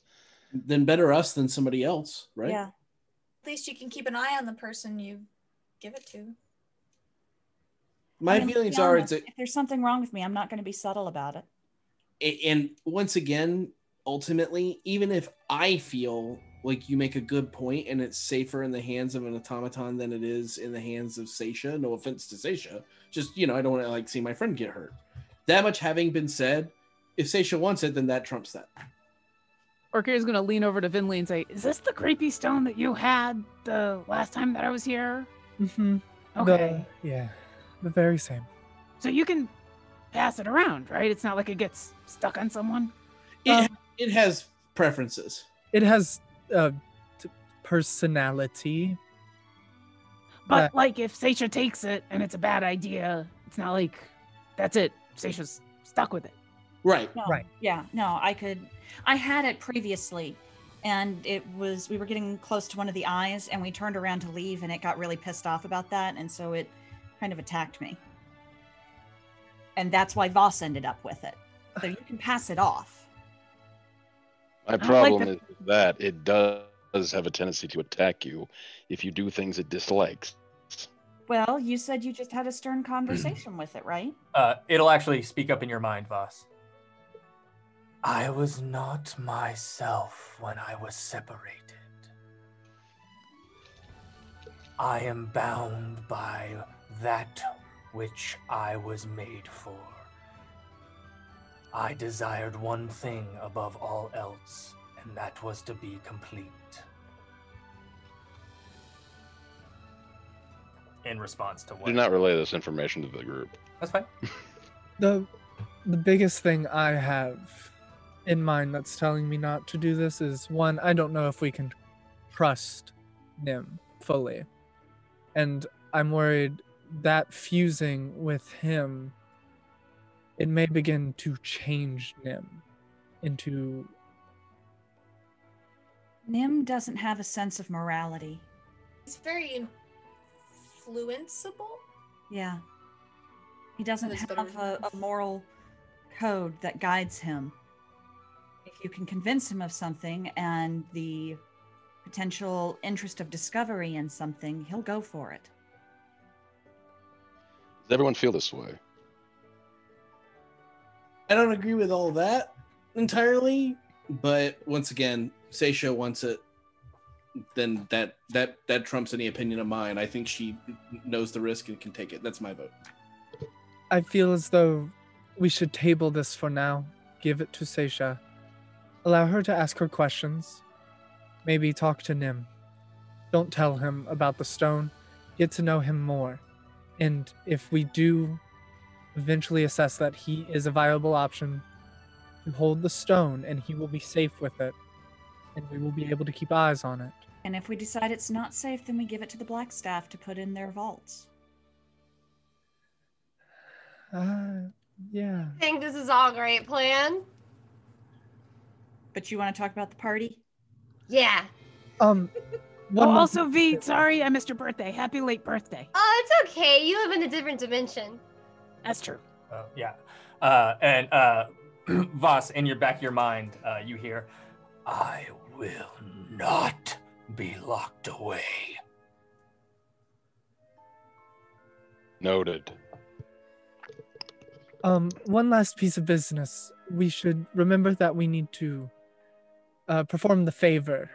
Then better us than somebody else, right? Yeah. At least you can keep an eye on the person you give it to. My I mean, let's feelings be are honest, it's if there's something wrong with me, I'm not going to be subtle about it. and once again, ultimately, even if I feel like you make a good point and it's safer in the hands of an automaton than it is in the hands of Seisha, no offense to Seisha, just, I don't want to like see my friend get hurt. That much having been said, if Seisha wants it, then that trumps that. Orkira's gonna lean over to Vinley and say, "Is this the creepy stone that you had the last time that I was here?" Mm-hmm. Okay. The very same. So you can pass it around, right? It's not like it gets stuck on someone. It has preferences. It has personality. But like if Seisha takes it and it's a bad idea, it's not like that's it. Seisha's stuck with it. Right. No, Right. Yeah, no, I had it previously, and we were getting close to one of the eyes, and we turned around to leave, and it got really pissed off about that, and so it kind of attacked me. And that's why Voss ended up with it. So you can pass it off. My problem is that it does have a tendency to attack you if you do things it dislikes. Well, you said you just had a stern conversation with it, right? It'll actually speak up in your mind, Voss. I was not myself when I was separated. I am bound by that which I was made for. I desired one thing above all else, and that was to be complete. In response to what? Do not relay this information to the group. That's fine. The biggest thing I have in mind that's telling me not to do this is, one, I don't know if we can trust Nim fully. And I'm worried that fusing with him, it may begin to change Nim into... Nim doesn't have a sense of morality. It's very influenceable. Yeah. He doesn't That's have better. a moral code that guides him. If you can convince him of something and the potential interest of discovery in something, he'll go for it. Does everyone feel this way? I don't agree with all that entirely, but once again, Seisha wants it, then that trumps any opinion of mine. I think she knows the risk and can take it. That's my vote. I feel as though we should table this for now, give it to Seisha, allow her to ask her questions, maybe talk to Nim. Don't tell him about the stone. Get to know him more. And if we do eventually assess that he is a viable option, to hold the stone and he will be safe with it. And we will be able to keep eyes on it. And if we decide it's not safe, then we give it to the Black Staff to put in their vaults. Yeah. I think this is all a great plan. But you want to talk about the party? Yeah. One also, V, sorry I missed your birthday. Happy late birthday. Oh, it's okay. You live in a different dimension. That's true. Yeah. And Voss, in your back of your mind, you hear, I will not be locked away. Noted. One last piece of business. We should remember that we need to perform the favor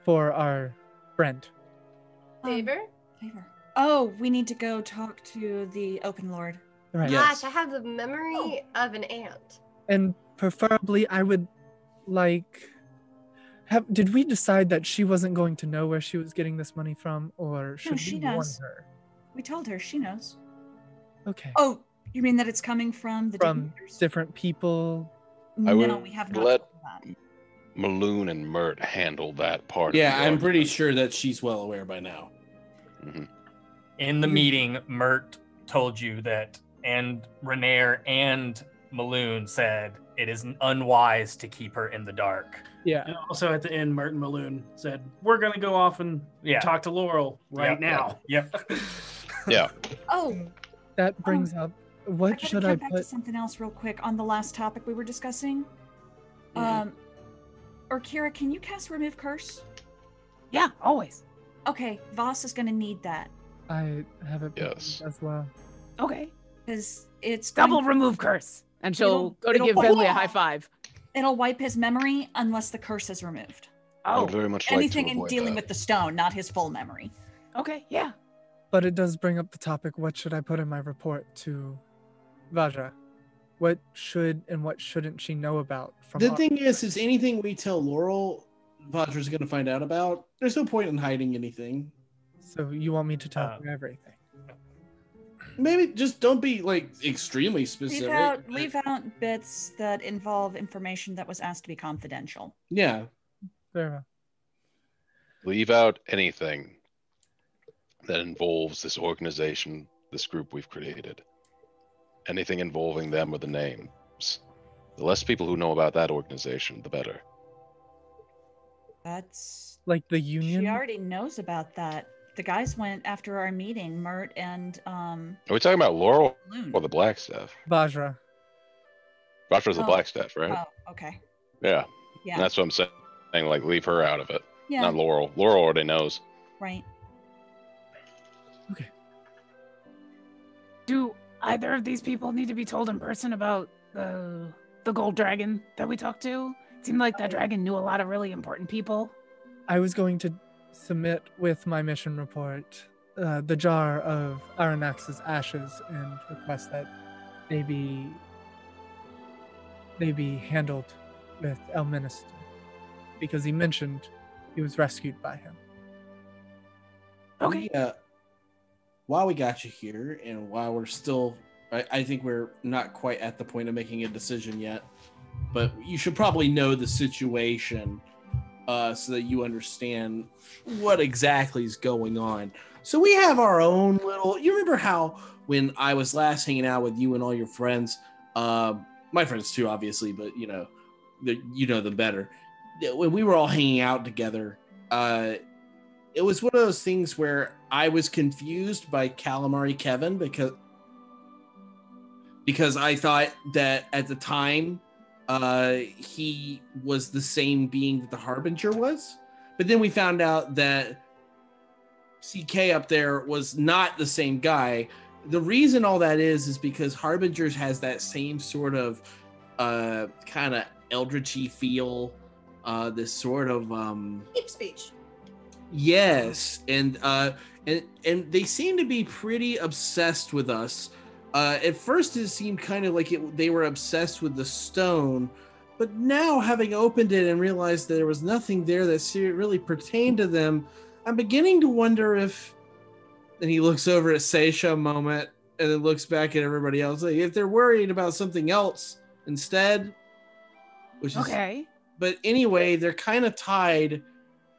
for our friend. Favor? Favor. Oh, we need to go talk to the Open Lord. Right. Gosh, I have the memory of an ant. And preferably, I would like. Did we decide that she wasn't going to know where she was getting this money from, or should No, she we warn does. her? We told her. She knows. Okay. Oh, you mean that it's coming from the From divinators? different people. I would No, we have not let told them that. Maloon and Mert handle that part. Yeah, of the I'm pretty sure that she's well aware by now. argument. In the meeting, Mert told you that, and Renair and Maloon said it is unwise to keep her in the dark. Yeah. And also at the end, Martin Maloon said, "We're gonna go off and talk to Laurel right Yep, now." Yep. Yeah. Oh, That brings up. What should I come back to put? something else real quick on the last topic we were discussing. Or Kira, can you cast Remove Curse? Yeah, always. Okay, Voss is going to need that I have it Yes. as well. Okay. because it's Double going- remove curse. And she'll It'll- go to it'll- give Finley a high five. It'll wipe his memory unless the curse is removed. I Oh, would very much like Anything to in avoid dealing that. with the stone, not his full memory. okay, yeah. But it does bring up the topic. What should I put in my report to Vajra? What should and what shouldn't she know about from The our- thing is anything we tell Laurel, Vajra's going to find out about. There's no point in hiding anything. So you want me to tell her everything? Maybe just don't be like extremely specific. Leave out bits that involve information that was asked to be confidential. Yeah. Very well. Leave out anything that involves this organization, this group we've created. Anything involving them or the names. The less people who know about that organization, the better. That's Like the union? she already knows about that. The guys went after our meeting, Mert and Are we talking about Laurel Loon. or the Black Staff? Vajra. Vajra's the Oh. Black Staff, right? Oh, okay. Yeah. Yeah. And that's what I'm saying. Like, leave her out of it. Yeah. Not Laurel. Laurel already knows. Right. Do either of these people need to be told in person about the gold dragon that we talked to? It seemed like that dragon knew a lot of really important people. I was going to submit with my mission report the jar of Aranax's ashes and request that they be handled with El Minister, because he mentioned he was rescued by him. Okay. Yeah. While we got you here, and while we're still, I think we're not quite at the point of making a decision yet, but you should probably know the situation so that you understand what exactly is going on. So we have our own little. You remember how when I was last hanging out with you and all your friends, my friends too, obviously, but you know them better. When we were all hanging out together, it was one of those things where I was confused by Calamari Kevin because I thought that at the time he was the same being that the Harbinger was, but then we found out that CK up there was not the same guy. The reason all that is because Harbingers has that same sort of kind of eldritchy feel, this sort of Deep speech. yes, and they seem to be pretty obsessed with us. At first, it seemed kind of like they were obsessed with the stone, But now, having opened it and realized that there was nothing there that really pertained to them, I'm beginning to wonder if. And he looks over at Seisha a moment and then looks back at everybody else. Like, if they're worried about something else instead, which is Okay. But anyway, they're kind of tied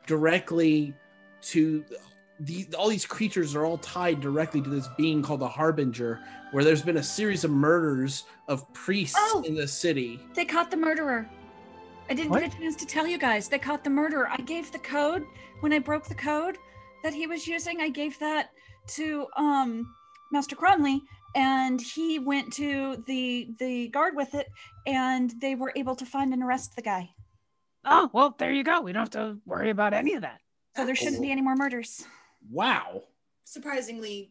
directly to all these creatures are all tied directly to this being called the Harbinger, where there's been a series of murders of priests in the city. They caught the murderer. I didn't get a chance to tell you guys. They caught the murderer. I gave the code when I broke the code that he was using. I gave that to Master Cronley, and he went to the guard with it, and they were able to find and arrest the guy. Oh, well, there you go. We don't have to worry about any of that. So there shouldn't be any more murders. Wow. Surprisingly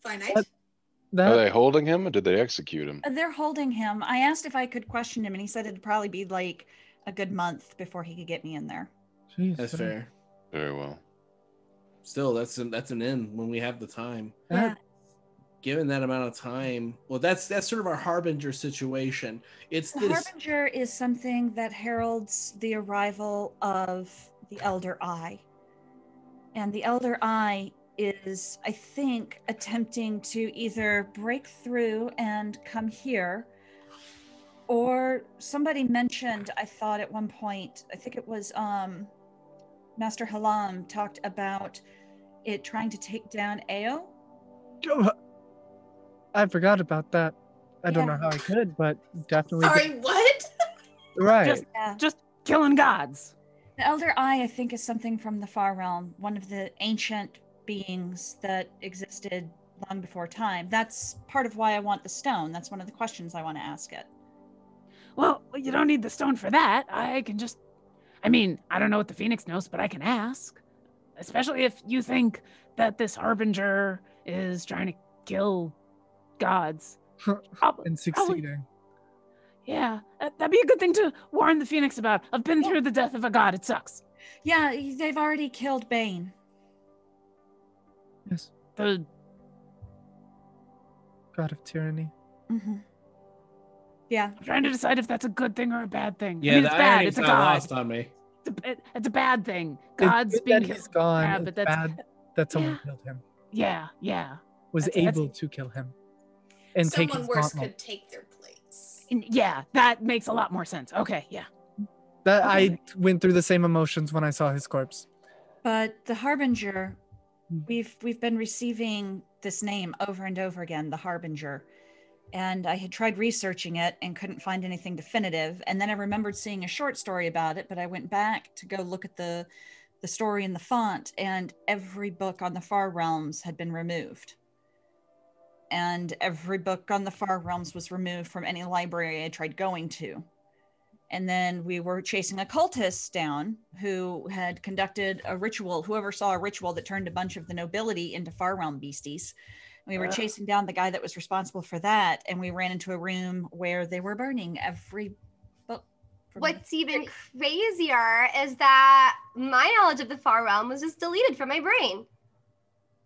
finite. Are they holding him or did they execute him? They're holding him. I asked if I could question him, and he said it'd probably be like a good month before he could get me in there. That's fair. Very well. Still, that's an end when we have the time. Yeah. Given that amount of time, well, that's sort of our Harbinger situation. It's The Harbinger is something that heralds the arrival of the Elder Eye. And the Elder Eye is, I think, attempting to either break through and come here, or somebody mentioned, I thought at one point, I think it was Master Halam talked about it trying to take down Ao. I forgot about that. I don't know how I could, but definitely. Sorry, what? Right. Just killing gods. The Elder Eye, I think, is something from the Far Realm, one of the ancient beings that existed long before time. That's part of why I want the stone. That's one of the questions I want to ask it. Well, you don't need the stone for that. I can just... I mean, I don't know what the Phoenix knows, but I can ask. Especially if you think that this Harbinger is trying to kill gods. And succeeding. Yeah, that'd be a good thing to warn the Phoenix about. I've been through the death of a god. It sucks. Yeah, they've already killed Bane. Yes. The God of Tyranny. Mm-hmm. Yeah. I'm trying to decide if that's a good thing or a bad thing. Yeah, I mean, it's the bad. irony's It's a not god. lost on me. It's a bad thing. It's God's good being that he's gone. Yeah, It's but that's bad that someone killed him. Yeah. Was That's- able to kill him. And take Someone his worse gauntlet. could take their place. Yeah, that makes a lot more sense. Okay, yeah. That I went through the same emotions when I saw his corpse. But the Harbinger, we've been receiving this name over and over again, the Harbinger. And I had tried researching it and couldn't find anything definitive. And then I remembered seeing a short story about it, but I went back to go look at the story in the font, and every book on the Far Realms had been removed. And every book on the Far Realms was removed from any library I tried going to. And then we were chasing a cultist down who had conducted a ritual. Whoever saw a ritual that turned a bunch of the nobility into Far Realm beasties. We were chasing down the guy that was responsible for that. And we ran into a room where they were burning every book. What's even crazier is that my knowledge of the Far Realm was just deleted from my brain.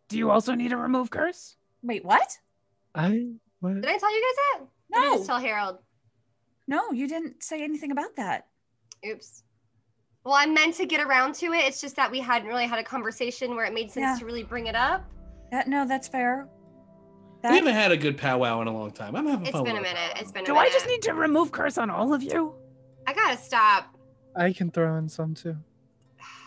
Do you also need a remove curse? Wait, what? What? Did I tell you guys that? No. Or did I just tell Harold? No, you didn't say anything about that. Oops. Well, I meant to get around to it. It's just that we hadn't really had a conversation where it made sense to really bring it up. No, that's fair. We haven't had a good powwow in a long time. I'm having It's fun been a with it. minute. It's been a Do minute. I just need to remove curse on all of you? I gotta stop. I can throw in some too.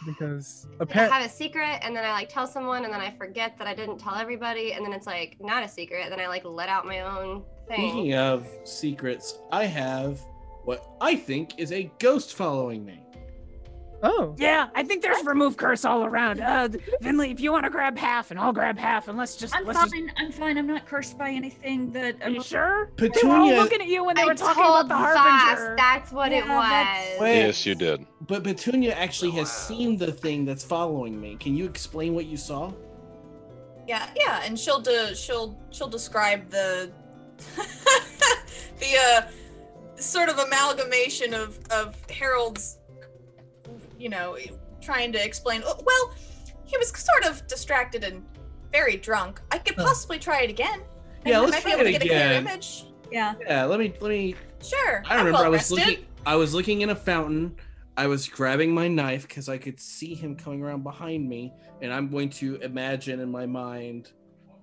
Because I apparently have a secret and then I like tell someone and then I forget that I didn't tell everybody and then it's like not a secret. Then I like let out my own thing. Speaking of secrets, I have what I think is a ghost following me. Oh. Yeah, I think there's remove curse all around. Vinley, if you want to grab half and I'll grab half and let's just I'm fine. I'm not cursed by anything that. Are you sure? Petunia, they were all looking at you when they were talking about the Harbinger. That's what it was. Yes, you did. But Petunia actually has seen the thing that's following me. Can you explain what you saw? Yeah, and she'll describe the the sort of amalgamation of Harold's, trying to explain. Well, he was sort of distracted and very drunk. I could possibly try it again. Yeah, I let's might be try able it to get a clear again. image. Yeah. Yeah, let me. Sure. I I'm remember well I was rested. looking. I was looking in a fountain. I was grabbing my knife because I could see him coming around behind me, and I'm going to imagine in my mind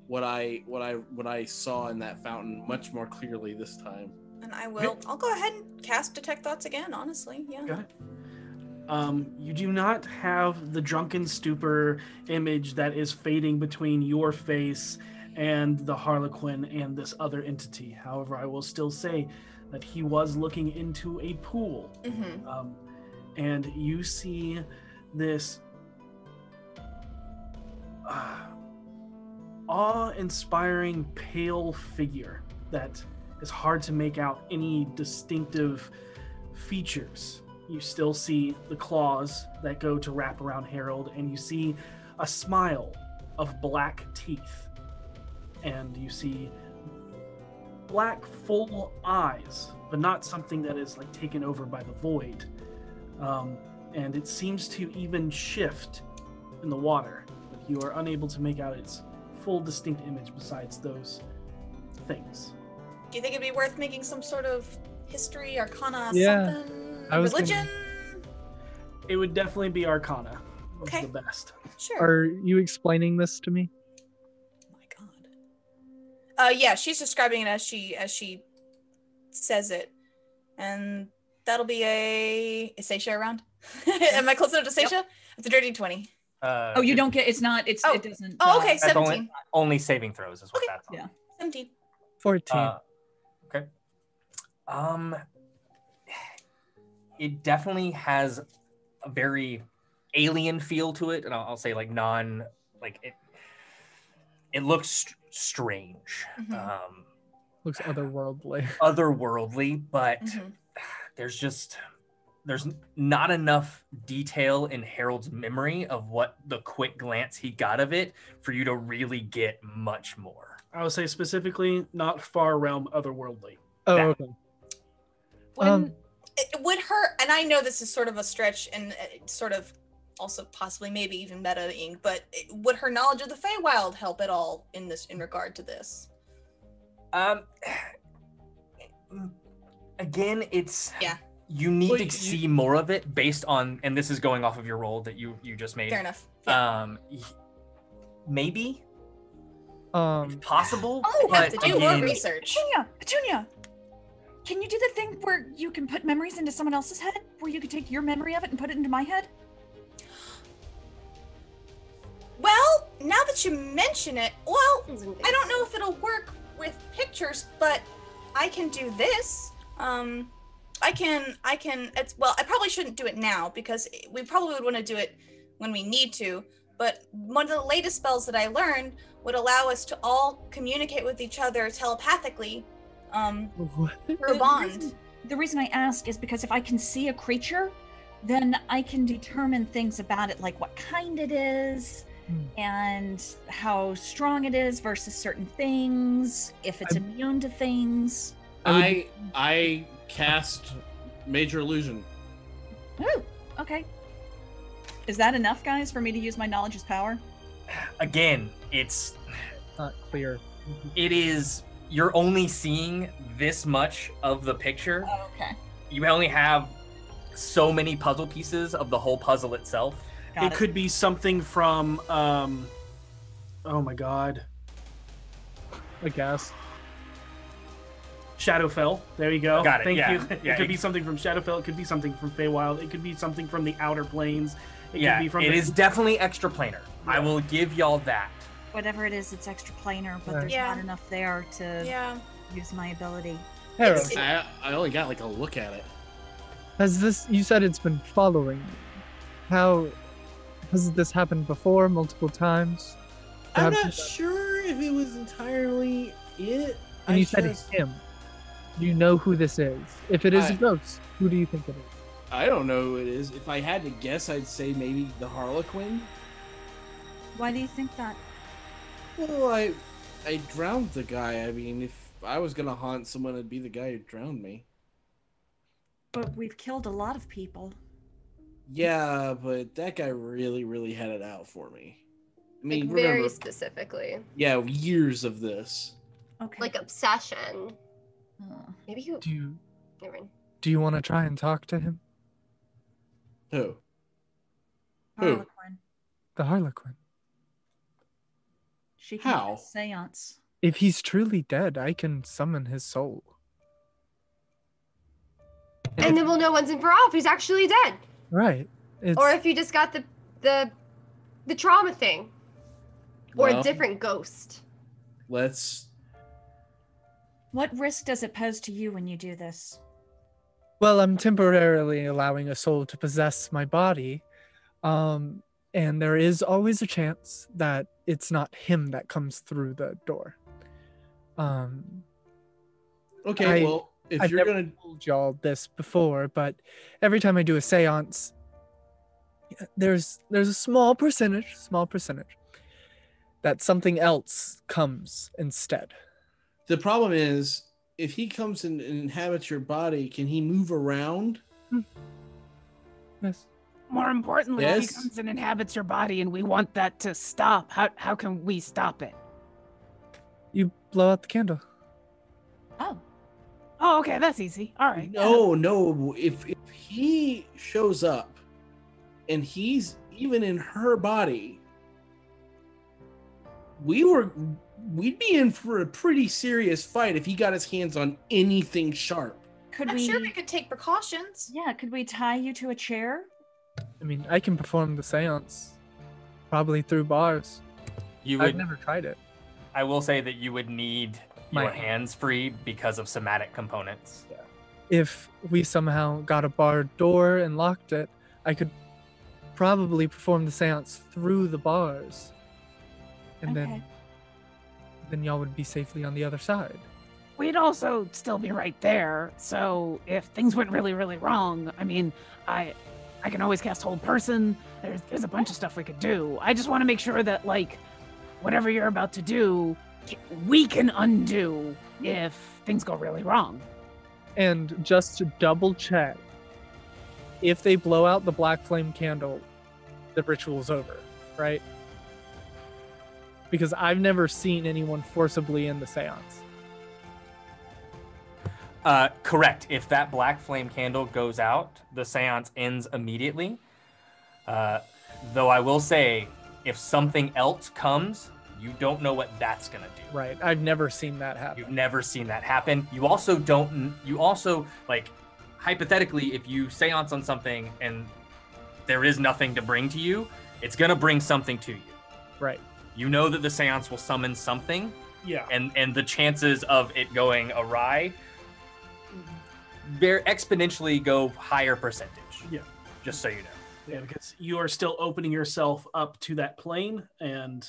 what I saw in that fountain much more clearly this time. And I'll go ahead and cast Detect Thoughts again, honestly. Yeah. Got it. You do not have the drunken stupor image that is fading between your face and the Harlequin and this other entity. However, I will still say that he was looking into a pool. Mm-hmm. And you see this awe-inspiring pale figure that is hard to make out any distinctive features. You still see the claws that go to wrap around Harold, and you see a smile of black teeth. And you see black full eyes, but not something that is like taken over by the void. And it seems to even shift in the water, but you are unable to make out its full distinct image besides those things. Do you think it'd be worth making some sort of history, arcana, Yeah, something? I was Religion? It would definitely be Arcana. It's Okay. the best. Sure. Are you explaining this to me? My God. Yeah, she's describing it as she says it, and that'll be is Seisha around? Am I close enough to Seisha? It's a dirty 20. Oh, you don't get. It's not. It doesn't. Oh, okay. That's 17. only saving throws is what Okay. that's on. Yeah. 17. 14. Okay. It definitely has a very alien feel to it, and I'll say like it looks strange. Mhm. Looks otherworldly. Otherworldly, but Mhm. there's not enough detail in Harold's memory of what the quick glance he got of it for you to really get much more. I would say specifically not far realm otherworldly. Oh, That- okay. Would her, and I know this is sort of a stretch and sort of also possibly maybe even meta-ing, but would her knowledge of the Feywild help at all in regard to this? Again, it's Yeah. you need Well, to see more of it based on, and this is going off of your roll that you just made. Fair enough. Maybe Um, possible. Oh, but have to do more again, research. Petunia, can you do the thing where you can put memories into someone else's head? Where you could take your memory of it and put it into my head? Well, now that you mention it, well, I don't know if it'll work with pictures, but I can do this. I can, I probably shouldn't do it now because we probably would want to do it when we need to, but one of the latest spells that I learned would allow us to all communicate with each other telepathically, what? through a bond. The reason I ask is because if I can see a creature, then I can determine things about it, like what kind it is, and how strong it is versus certain things, if it's immune to things. I cast Major Illusion. Ooh, okay. Is that enough, guys, for me to use my knowledge as power? Again, it's Not clear. it is you're only seeing this much of the picture. Oh, okay. You only have so many puzzle pieces of the whole puzzle itself. It could be something from oh my god, I guess. Shadowfell. There you go. Got it, Thank yeah. you. Yeah, It could it- be something from Shadowfell. It could be something from Feywild. It could be something from the Outer Planes. It Yeah, could be from it is definitely extraplanar. I will give y'all that. Whatever it is, it's extra planar, but Yeah. there's Yeah. not enough there to Yeah. use my ability. Harold, It's- I only got like a look at it. has this? You said it's been following you. How has this happened before? Multiple times? I'm Perhaps- not sure if it was entirely it. And I you said just- him. Do you know who this is? If it is a I- ghost, who do you think it is? I don't know who it is. If I had to guess, I'd say maybe the Harlequin. Why do you think that? Well, I drowned the guy. I mean, if I was gonna haunt someone, it'd be the guy who drowned me. But we've killed a lot of people. Yeah, but that guy really, really had it out for me. I mean, Like very remember, specifically, yeah, years of this. Okay. like obsession. Uh, Maybe you. Do you, Never mind. Do you want to try and talk to him? Who? Harlequin. The Harlequin. She can How? do a seance. If he's truly dead, I can summon his soul. And then we'll know once and for all if he's actually dead. Right. It's, Or if you just got the trauma thing. Or Well, a different ghost. Let's. What risk does it pose to you when you do this? well, I'm temporarily allowing a soul to possess my body. And there is always a chance that it's not him that comes through the door. Okay, well, if I've you're never gonna, told y'all this before, but every time I do a seance, there's a small percentage that something else comes instead. the problem is, if he comes and inhabits your body, can he move around? Yes. More importantly, if he Yes. comes and inhabits your body and we want that to stop, how can we stop it? You blow out the candle. Oh. Oh, okay, that's easy. All right. No. If he shows up and he's even in her body, we'd be in for a pretty serious fight if he got his hands on anything sharp. Could I'm we? sure we could take precautions. Yeah. Could we tie you to a chair? I mean, I can perform the seance probably through bars. You I've would. never tried it. I will say that you would need My- your hands free because of somatic components. If we somehow got a barred door and locked it, I could probably perform the seance through the bars. And Okay. then y'all would be safely on the other side. We'd also still be right there. So if things went really, really wrong, I mean, I can always cast Hold Person. There's a bunch of stuff we could do. I just want to make sure that, like, whatever you're about to do, we can undo if things go really wrong. And just to double check, if they blow out the black flame candle, the ritual's over, right? Because I've never seen anyone forcibly in the seance. Correct. If that black flame candle goes out, the seance ends immediately. Though I will say, if something else comes, you don't know what that's gonna do. Right. I've never seen that happen. You've never seen that happen. You also don't. You also, like, hypothetically, if you seance on something and there is nothing to bring to you, it's gonna bring something to you. Right. You know that the seance will summon something, Yeah. and the chances of it going awry, they're exponentially go higher percentage. Yeah. Just so you know. Yeah, because you are still opening yourself up to that plane, and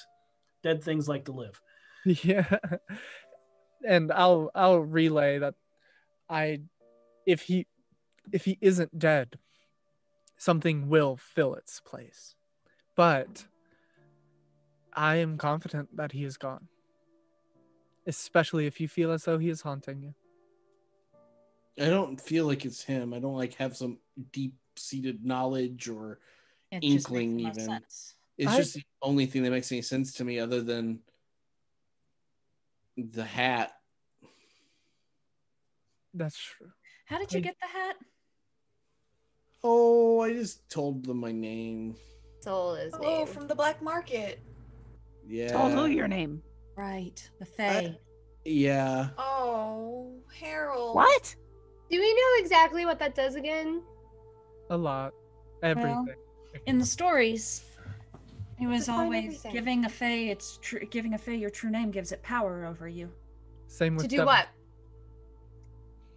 dead things like to live. Yeah. And I'll relay that if he isn't dead, something will fill its place. But I am confident that he is gone. Especially if you feel as though he is haunting you. I don't feel like it's him. I don't like have some deep-seated knowledge or It just inkling makes no even. sense. It's just the only thing that makes any sense to me other than the hat. That's true. How did you get the hat? Oh, I just told them my name. Soul is Oh, name. from the black market. Yeah. Told who your name? Right, the Fae. Yeah. Oh, Harold. What? Do we know exactly what that does again? A lot. Everything. In the stories, it was Define always everything. giving a Fae giving a Fae your true name gives it power over you. Same with To do them. what?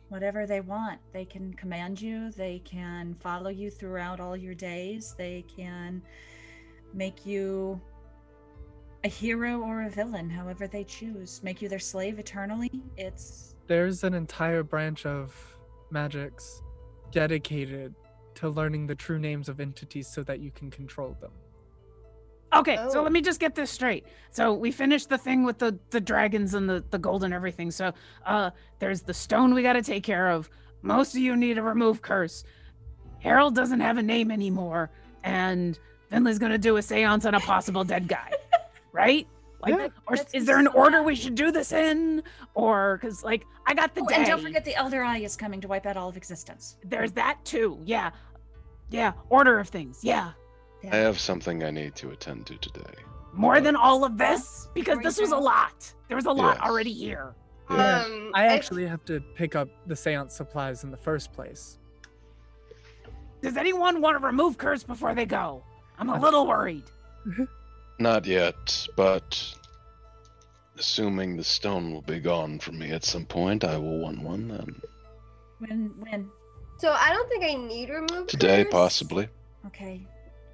Whatever they want, they can command you. They can follow you throughout all your days. They can make you a hero or a villain, however they choose. Make you their slave eternally. There's an entire branch of magics dedicated to learning the true names of entities so that you can control them. Okay, Oh. so let me just get this straight. So we finished the thing with the dragons and the gold and everything. So there's the stone we got to take care of. Most of you need to remove curse. Harold doesn't have a name anymore, and Finley's gonna do a seance on a possible dead guy, right? Like, That- or that's is there an so order bad. we should do this in? Or because like I got the Oh, day. and don't forget the Elder Eye is coming to wipe out all of existence. There's that too. Yeah. Yeah. Order of things. Yeah. I have something I need to attend to today. More than all of this? Because Right this was a now? lot. There was a lot Yes. already here. Yeah. I actually have to pick up the seance supplies in the first place. Does anyone want to remove curse before they go? I'm a little worried. Not yet, but assuming the stone will be gone from me at some point, I will want one then. When? So I don't think I need remove Today, curse, possibly. Okay.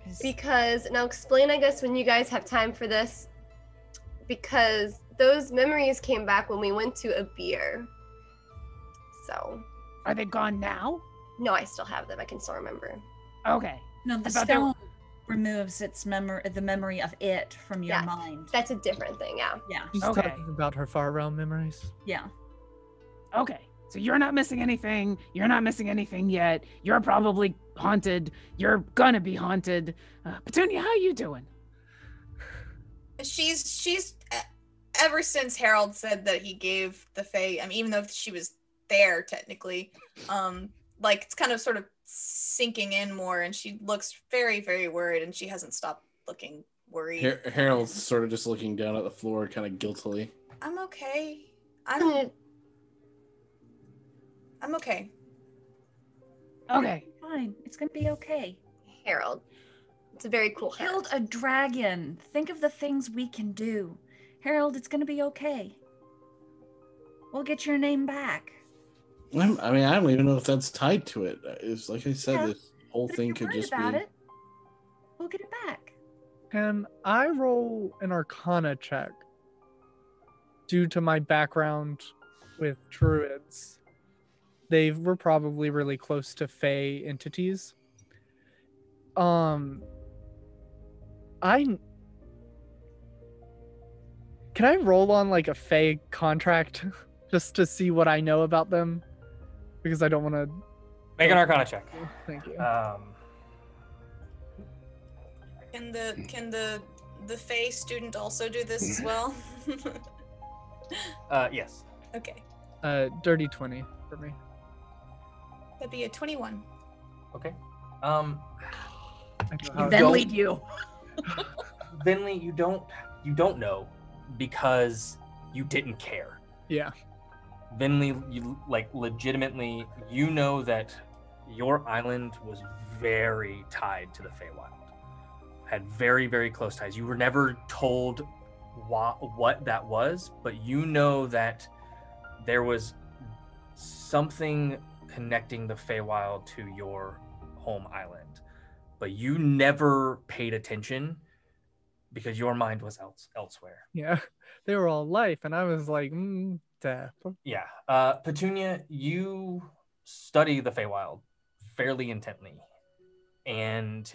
'Cause- Because now explain, I guess, when you guys have time for this. Because those memories came back when we went to a beer. So Are they gone now? no, I still have them. I can still remember. Okay. No, the I thought they were- stone removes its memory, the memory of it from your Yeah. mind. That's a different thing, yeah. Yeah. She's Okay. talking about her Far Realm memories. Yeah. Okay. So you're not missing anything. You're not missing anything yet. You're probably haunted. You're gonna be haunted. Petunia, how you doing? She's ever since Harold said that he gave the Fae, I mean, even though she was there technically, like it's kind of sort of sinking in more, and she looks very, very worried, and she hasn't stopped looking worried. Harold's sort of just looking down at the floor, kind of guiltily. I'm okay. I'm okay. Okay. Fine. It's gonna be okay. Harold. It's a very cool hat. Killed a dragon. Think of the things we can do. Harold, it's gonna be okay. We'll get your name back. I mean, I don't even know if that's tied to it. It's like I said, Yeah, this whole But if thing you're could worried just about be. it, we'll get it back. Can I roll an Arcana check due to my background with druids? They were probably really close to Fey entities. Can I roll on like a Fey contract just to see what I know about them? Because I don't want to. Make an Arcana check. Thank you. Can the Fae student also do this as well? Yes. Okay. Dirty 20 for me. That'd be a 21. Okay. I know how it Then don't- lead you. Vinley, you don't know because you didn't care. Yeah. Vinley, you like legitimately, you know that your island was very tied to the Feywild. Had very, very close ties. You were never told what that was, but you know that there was something connecting the Feywild to your home island. But you never paid attention because your mind was elsewhere. Yeah. They were all life, and I was like, death. Yeah. Petunia, you study the Feywild fairly intently. And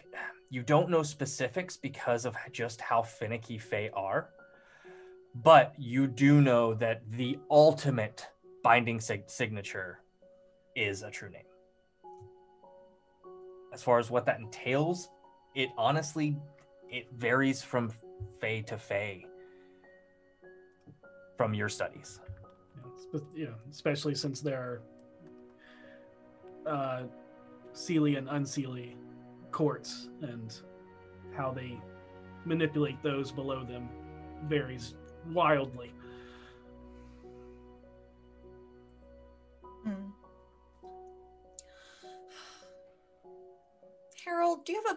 you don't know specifics because of just how finicky Fey are. But you do know that the ultimate binding signature is a true name. As far as what that entails, it varies from Fey to Fey from your studies. Yeah, especially since there are Seelie and Unseelie courts, and how they manipulate those below them varies wildly. Harold, do you have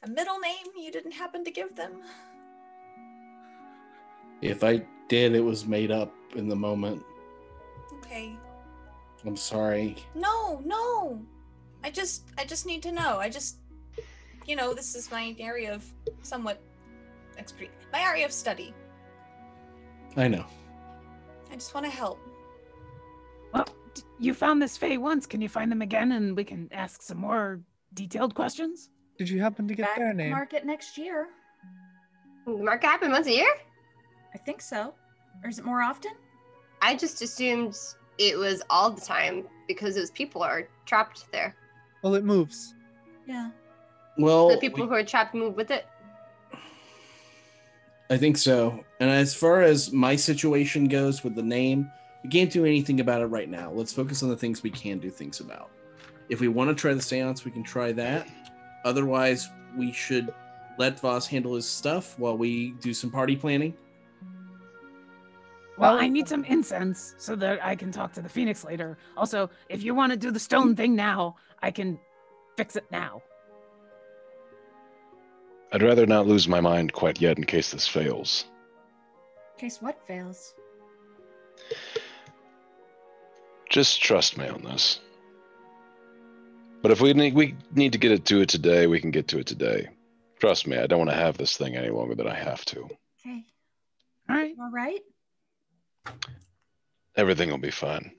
a middle name you didn't happen to give them? If I did, it was made up in the moment. Okay. I'm sorry. No. I just need to know. This is my area of somewhat expertise. My area of study. I know. I just want to help. Well, you found this Fae once. Can you find them again, and we can ask some more detailed questions? Did you happen to get Back their at the name? market next year. The market happen once a year? I think so. Or is it more often? I just assumed it was all the time because those people are trapped there. Well, it moves. Yeah. Well, The people who are trapped move with it. I think so. And as far as my situation goes with the name, we can't do anything about it right now. Let's focus on the things we can do things about. If we want to try the seance, we can try that. Otherwise, we should let Voss handle his stuff while we do some party planning. Well, I need some incense so that I can talk to the Phoenix later. Also, if you want to do the stone thing now, I can fix it now. I'd rather not lose my mind quite yet in case this fails. In case what fails? Just trust me on this. But if we need to get to it today, we can get to it today. Trust me, I don't want to have this thing any longer than I have to. Okay. All right. All right. Everything will be fine.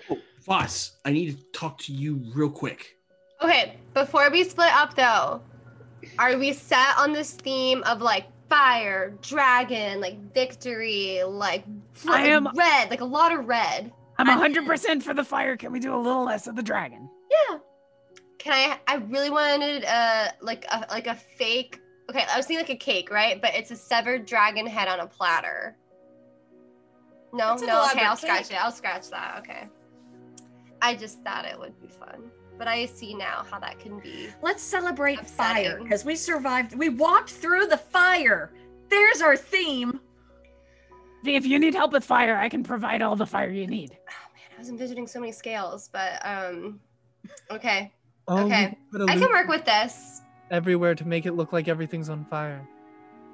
Oh, Voss, I need to talk to you real quick. Okay, before we split up though, are we set on this theme of like fire, dragon, like victory, like red, like a lot of red? I'm 100% for the fire. Can we do a little less of the dragon? Yeah. I really wanted like a fake. Okay, I was thinking like a cake, right? But it's a severed dragon head on a platter. No, That's an no. Okay, elaborate I'll scratch cake. it. I'll scratch that. Okay. I just thought it would be fun, but I see now how that can be. Let's celebrate upsetting. fire because we survived. We walked through the fire. There's our theme. If you need help with fire, I can provide all the fire you need. Oh man, I was envisioning so many scales, but okay. Oh, Okay. we put a I can loop work with this. everywhere to make it look like everything's on fire.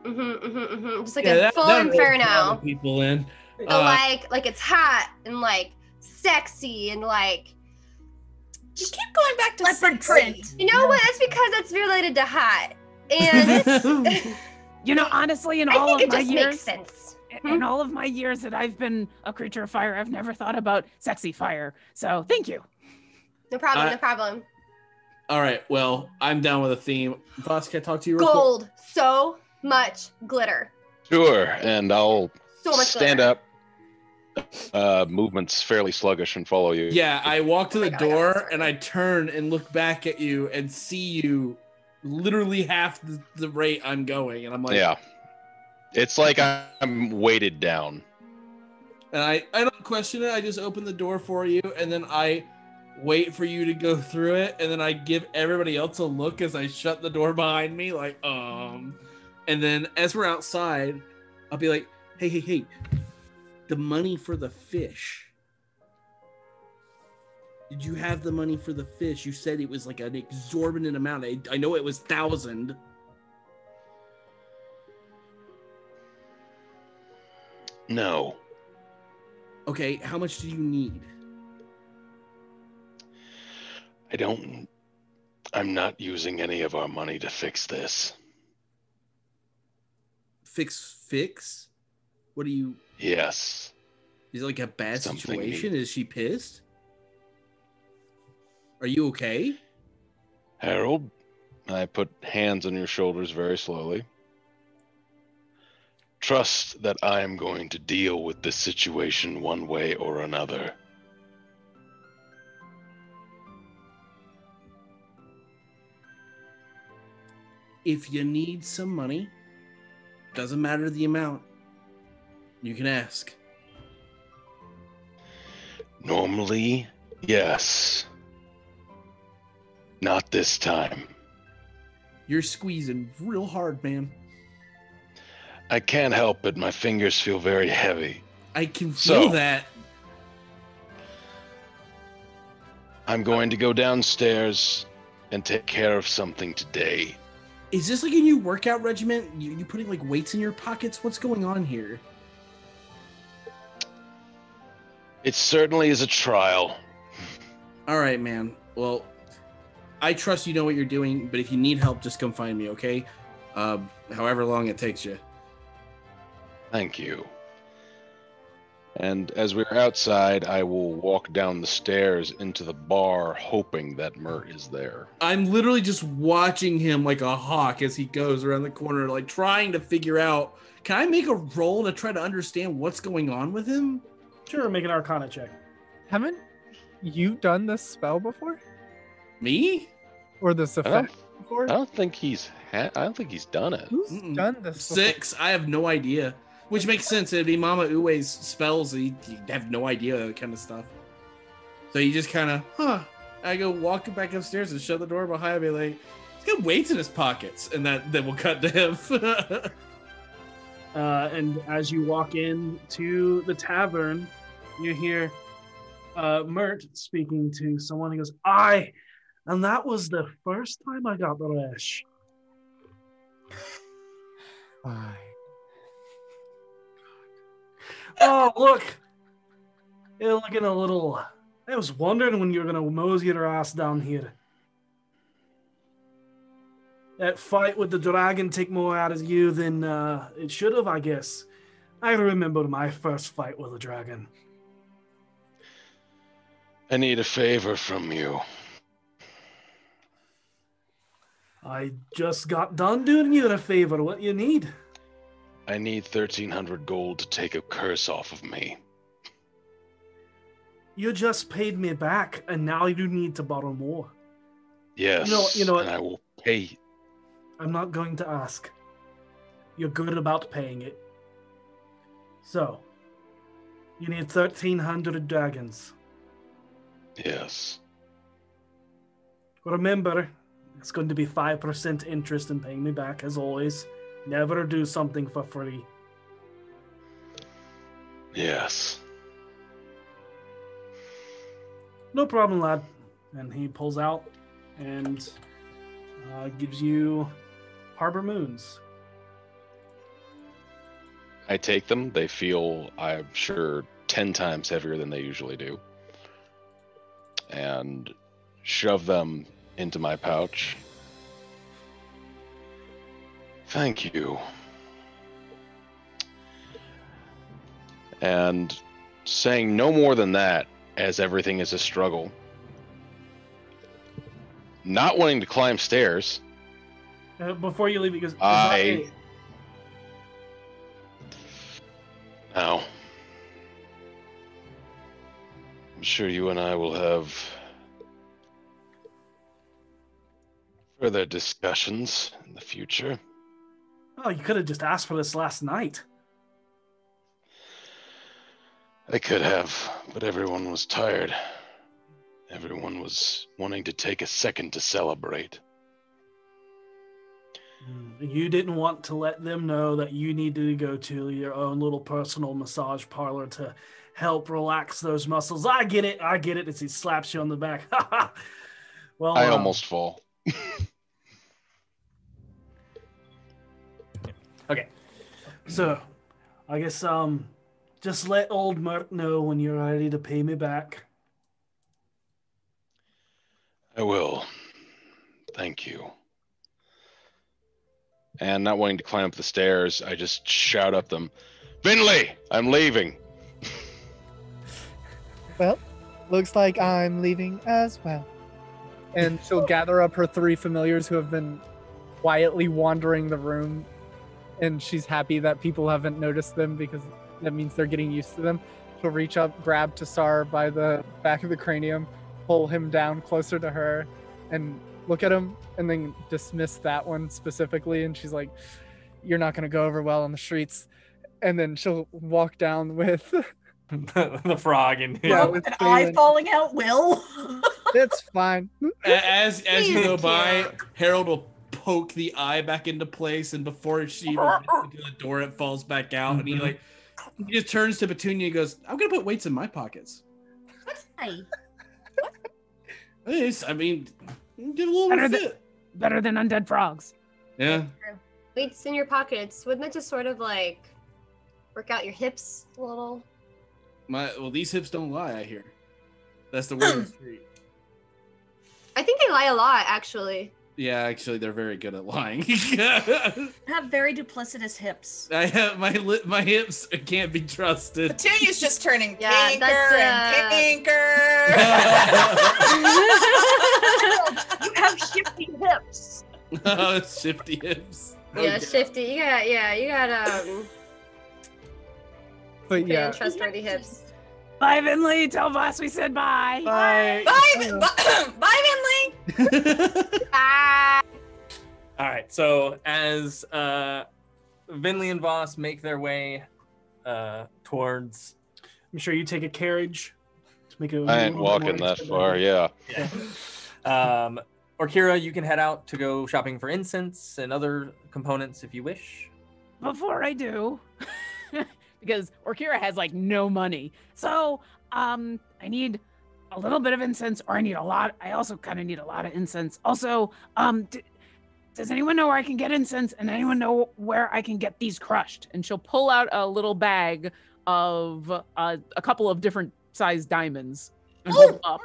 Just like a full inferno. People in. But like it's hot and like sexy and like Just keep going back to Leopard sexy. print. you know what? That's because it's related to hot. And You know, honestly, in I all think of it my just makes years, sense. in all of my years that I've been a creature of fire, I've never thought about sexy fire. So thank you. No problem, no problem. All right, well, I'm down with a theme. Voss, can I talk to you real quick? Gold. So much glitter. Sure, and I'll So much stand glitter. up. Movement's fairly sluggish and follow you. Yeah, I walk to Oh my the God, I got door this and I turn and look back at you and see you literally half the rate I'm going. And I'm like, Yeah. It's like I'm weighted down. And I don't question it. I just open the door for you and then I wait for you to go through it. And then I give everybody else a look as I shut the door behind me. Like, And then as we're outside, I'll be like, hey. The money for the fish. Did you have the money for the fish? You said it was like an exorbitant amount. I know it was 1,000. No. Okay, how much do you need? I'm not using any of our money to fix this. Fix? What do you... Yes. Is it like a bad Something situation? Is she pissed? Are you okay? Harold, I put hands on your shoulders very slowly. Trust that I am going to deal with this situation one way or another. If you need some money, doesn't matter the amount, you can ask. Normally, yes. Not this time. You're squeezing real hard, man. I can't help it. My fingers feel very heavy. I can feel So- that. I'm going to go downstairs and take care of something today. Is this like a new workout regimen? You putting like weights in your pockets? What's going on here? It certainly is a trial. All right, man. Well, I trust you know what you're doing, but if you need help, just come find me, okay? However long it takes you. Thank you. And as we're outside, I will walk down the stairs into the bar, hoping that Mert is there. I'm literally just watching him like a hawk as he goes around the corner, like trying to figure out, can I make a roll to try to understand what's going on with him? Sure, make an Arcana check. Haven't you done this spell before? Me? Or this I don't, effect before? I don't think he's I don't think he's done it. Who's done this? 6. I have no idea. Which makes sense. It'd be Mama Ue's spells. You have no idea that kind of stuff. So you just kind of, I go walking back upstairs and shut the door behind me. Like, he's got weights in his pockets, and then we'll cut to him. And as you walk in to the tavern, you hear Mert speaking to someone. He goes, "Aye, and that was the first time I got the rash." Why? Oh, look. You're looking a little... I was wondering when you were going to mosey your ass down here. That fight with the dragon take more out of you than it should have, I guess. I remember my first fight with a dragon. I need a favor from you. I just got done doing you a favor. What you need? I need 1,300 gold to take a curse off of me. You just paid me back, and now you need to borrow more. Yes, you know what? and I will pay. I'm not going to ask. You're good about paying it. So, you need 1,300 dragons. Yes. Remember, it's going to be 5% interest in paying me back, as always. Never do something for free. Yes. No problem, lad. And he pulls out and gives you Harbor Moons. I take them. They feel, I'm sure, 10 times heavier than they usually do. And shove them into my pouch. Thank you. And saying no more than that, as everything is a struggle. Not wanting to climb stairs. Before you leave, he goes, Now, I'm sure you and I will have further discussions in the future. Oh, you could have just asked for this last night. I could have, but everyone was tired. Everyone was wanting to take a second to celebrate. You didn't want to let them know that you needed to go to your own little personal massage parlor to help relax those muscles. I get it. As he slaps you on the back. Well, I almost fall. Okay. So, I guess just let old Mert know when you're ready to pay me back. I will. Thank you. And not wanting to climb up the stairs, I just shout up them, Finley, I'm leaving. Well, looks like I'm leaving as well. And she'll gather up her 3 familiars who have been quietly wandering the room. And she's happy that people haven't noticed them because that means they're getting used to them. She'll reach up, grab Tassar by the back of the cranium, pull him down closer to her, and look at him, and then dismiss that one specifically. And she's like, "You're not going to go over well on the streets." And then she'll walk down with the frog and with an eye falling out. Will it's fine. As you go by, Harold will poke the eye back into place, and before she even gets into the door, it falls back out. And he just turns to Petunia and goes, "I'm gonna put weights in my pockets." Hi. I mean, give a little bit. Better than undead frogs. Yeah. Weights in your pockets. Wouldn't that just sort of like work out your hips a little? Well, these hips don't lie, I hear. That's the word on the street. I think they lie a lot, actually. Yeah, actually, they're very good at lying. I have very duplicitous hips. I have my hips can't be trusted. Petunia's just turning Yeah, pinker that's, and pinker. You have shifty hips. Oh, shifty hips. Yeah, Okay. shifty. You got But yeah, trustworthy hips. Bye, Vinley. Tell Voss we said bye. Bye. Bye, Vinley. Bye. All right. So as Vinley and Voss make their way towards, I'm sure you take a carriage to make it. I ain't walking that far. Yeah. Orkira, you can head out to go shopping for incense and other components if you wish. Before I do, because Orkira has like no money, so I need a little bit of incense, or I need a lot. I also kind of need a lot of incense. Also, does anyone know where I can get incense, and anyone know where I can get these crushed? And she'll pull out a little bag of a couple of different sized diamonds. And hold up.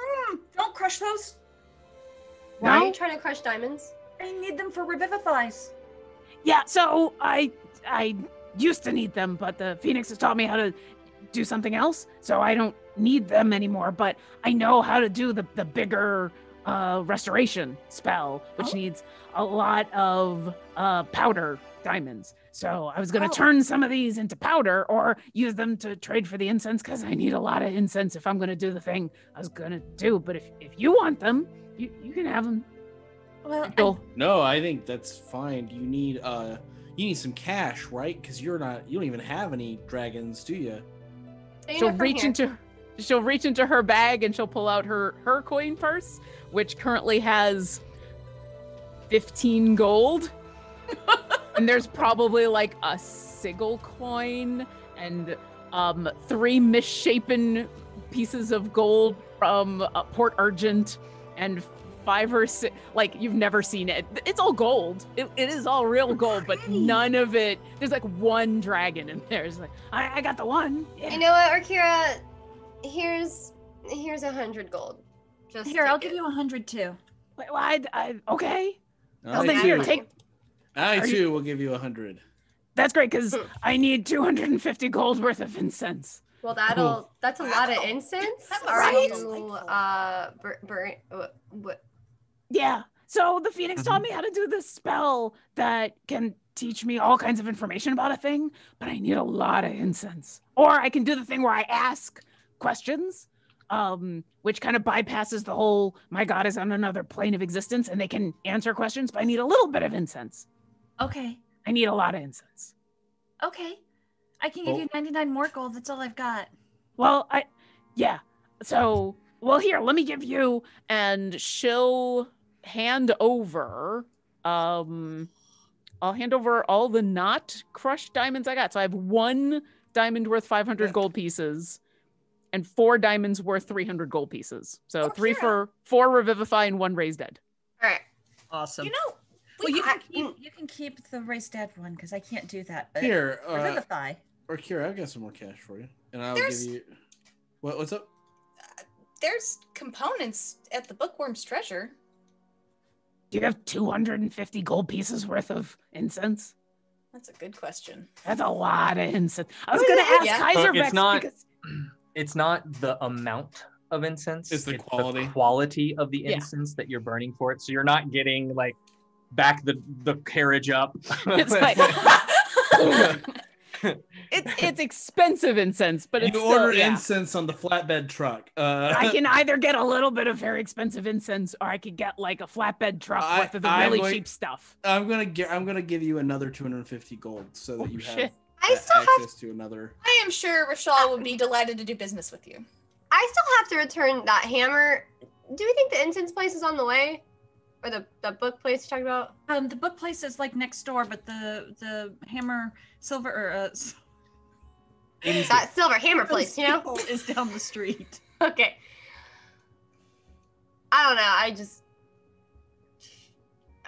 Don't crush those. Why are you trying to crush diamonds? I need them for revivifies. Yeah, so I used to need them, but the Phoenix has taught me how to do something else, so I don't need them anymore. But I know how to do the bigger restoration spell, which needs a lot of powder diamonds. So I was gonna turn some of these into powder or use them to trade for the incense, because I need a lot of incense if I'm gonna do the thing I was gonna do. But if you want them, you can have them. Well, No, I think that's fine. You need some cash, right? Because you don't even have any dragons, do you? She'll reach into her bag and she'll pull out her coin purse, which currently has 15 gold. And there's probably like a sigil coin and 3 misshapen pieces of gold from Port Argent and 5 or 6, like you've never seen it. It's all gold. It is all real gold, but none of it. There's like 1 dragon in there. It's like, I got the one. Yeah. You know what, Orkira? Here's 100 gold. Just here, I'll give you 100 too. Wait, well, okay. I Then here, take. I too will give you 100. That's great, because I need 250 gold worth of incense. Well, that's a lot of incense. Right? Yeah. So the Phoenix taught me how to do this spell that can teach me all kinds of information about a thing, but I need a lot of incense. Or I can do the thing where I ask questions, which kind of bypasses the whole, my God is on another plane of existence, and they can answer questions, but I need a little bit of incense. Okay. I need a lot of incense. Okay. I can give you 99 more gold. That's all I've got. Well, So, here, let me give you, and she'll hand over, I'll hand over all the not crushed diamonds I got. So I have 1 diamond worth 500 gold pieces and 4 diamonds worth 300 gold pieces. So 3 for 4 revivify and 1 raise dead. All right. Awesome. You know, you can keep the raised dead one, because I can't do that. But Here, revivify. Or Kira, I've got some more cash for you, and I'll give you. What's up? There's components at the Bookworm's treasure. Do you have 250 gold pieces worth of incense? That's a good question. That's a lot of incense. I was going to ask Kaiser Vex because it's not the amount of incense. It's the quality. The quality of the incense that you're burning for it. So you're not getting like back the carriage up. It's like it's expensive incense, but it's you ordered incense on the flatbed truck. I can either get a little bit of very expensive incense, or I could get like a flatbed truck worth of the really cheap stuff. I'm gonna give you another 250 gold so that you have access to another. I am sure Rashal would be delighted to do business with you. I still have to return that hammer. Do we think the incense place is on the way? Or the book place you talked about? The book place is like next door, but the hammer silver or that silver hammer place, you know, is down the street. Okay. I don't know.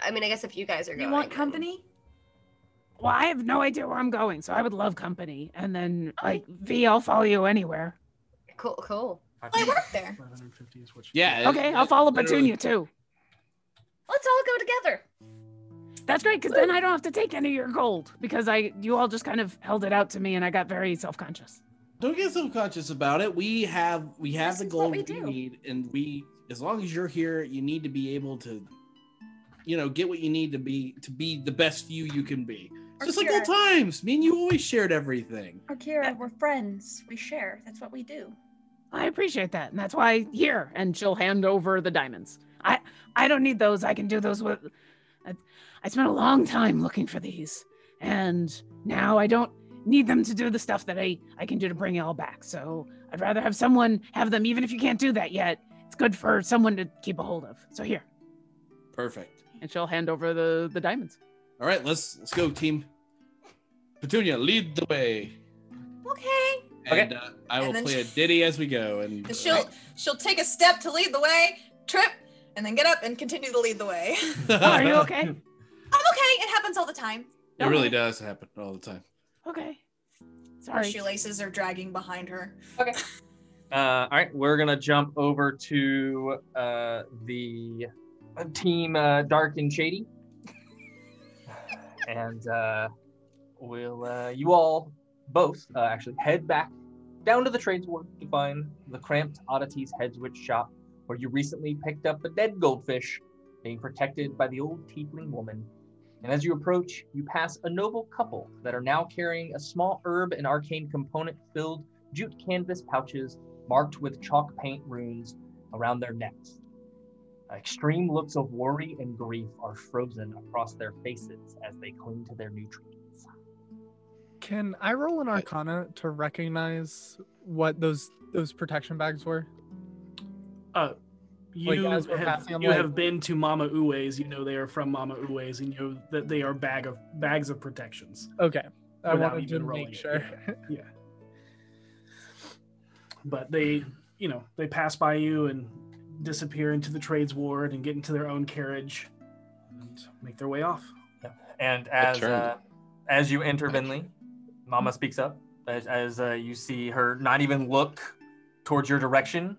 I mean, I guess if you guys are going. You want company? Well, I have no idea where I'm going, so I would love company. And then, like, V, I'll follow you anywhere. Cool. Well, I work there. Yeah. Okay, I'll follow Petunia too. Let's all go together. That's great, because then I don't have to take any of your gold, because you all just kind of held it out to me, and I got very self-conscious. Don't get self-conscious about it. We have the gold we need, and as long as you're here, you need to be able to, get what you need to be the best you can be. Just like old times. Me and you always shared everything. Kira, we're friends. We share. That's what we do. I appreciate that, and that's why here. And she'll hand over the diamonds. I don't need those. I can do those with I spent a long time looking for these, and now I don't need them to do the stuff that I can do to bring it all back. So I'd rather have someone have them, even if you can't do that yet. It's good for someone to keep a hold of. So here. Perfect. And she'll hand over the diamonds. All right, let's go, team. Petunia, lead the way. Okay. And I will play a ditty as we go. And she'll take a step to lead the way, trip, and then get up and continue to lead the way. Are you okay? I'm okay. It happens all the time. It really does happen all the time. Okay. Her Sorry. shoelaces are dragging behind her. Okay. All right, we're gonna jump over to the team Dark and Shady, and we'll you all both actually head back down to the trades ward to find the cramped oddities Headswitch shop, where you recently picked up a dead goldfish being protected by the old tiefling woman. And as you approach, you pass a noble couple that are now carrying a small herb and arcane component filled jute canvas pouches marked with chalk paint runes around their necks. Extreme looks of worry and grief are frozen across their faces as they cling to their nutrients. Can I roll an Arcana to recognize what those protection bags were? You, as we're passing, I'm you like- have been to Mama Uwe's. You know they are from Mama Uwe's, and you know that they are bags of protections. Okay, I Without wanted to even rolling make it. sure. Yeah. But they pass by you and disappear into the trades ward and get into their own carriage and make their way off. And as you enter Vinley, Mama speaks up as you see her not even look towards your direction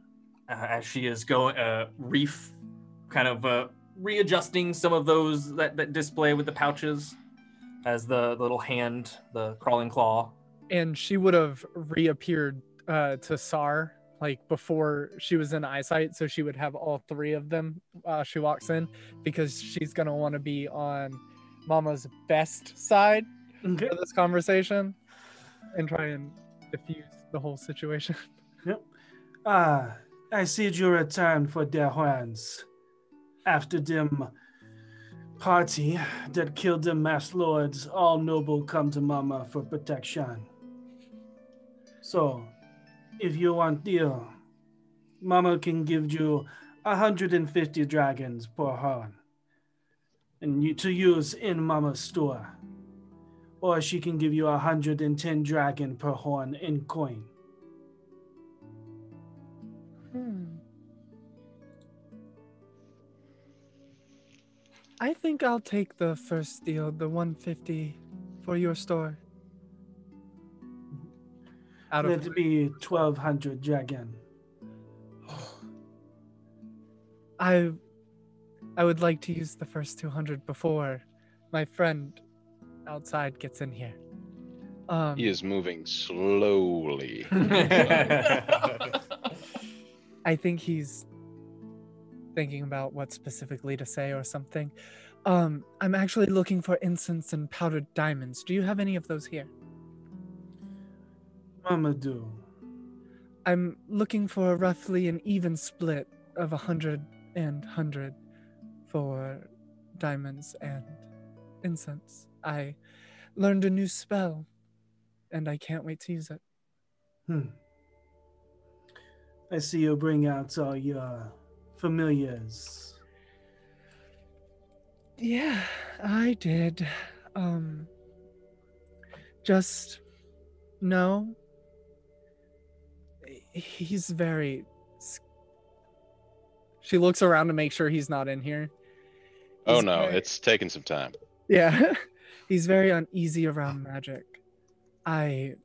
as she is going readjusting some of those that display with the pouches as the little hand, the crawling claw. And she would have reappeared to Sar like before she was in eyesight, so she would have all three of them she walks in, because she's gonna want to be on Mama's best side for this conversation and try and diffuse the whole situation. Yep. I see you return for their hands after them party that killed them mass lords. All noble come to Mama for protection. So, if you want deal, Mama can give you 150 dragons per horn, and you to use in Mama's store, or she can give you 110 dragon per horn in coin. I think I'll take the first deal, the 150 for your store. That'd be 1,200 dragon. I would like to use the first 200 before my friend outside gets in here. He is moving slowly. I think he's thinking about what specifically to say or something. I'm actually looking for incense and powdered diamonds. Do you have any of those here? Mama do. I'm looking for roughly an even split of 100 and 100 for diamonds and incense. I learned a new spell, and I can't wait to use it. I see you bring out all your familiars. Yeah, I did. Just no. He's very. She looks around to make sure he's not in here. Oh no, it's taking some time. Yeah, he's very uneasy around magic. I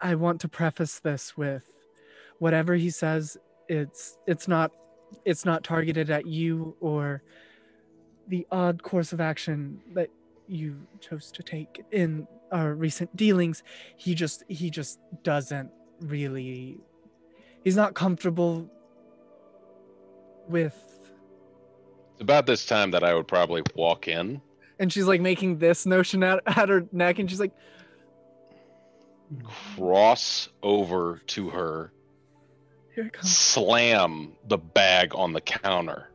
want to preface this with whatever he says. It's not targeted at you or the odd course of action that you chose to take in our recent dealings. He just doesn't really. He's not comfortable with. It's about this time that I would probably walk in. And she's like making this notion at her neck, and she's like, cross over to her, here it comes. Slam the bag on the counter.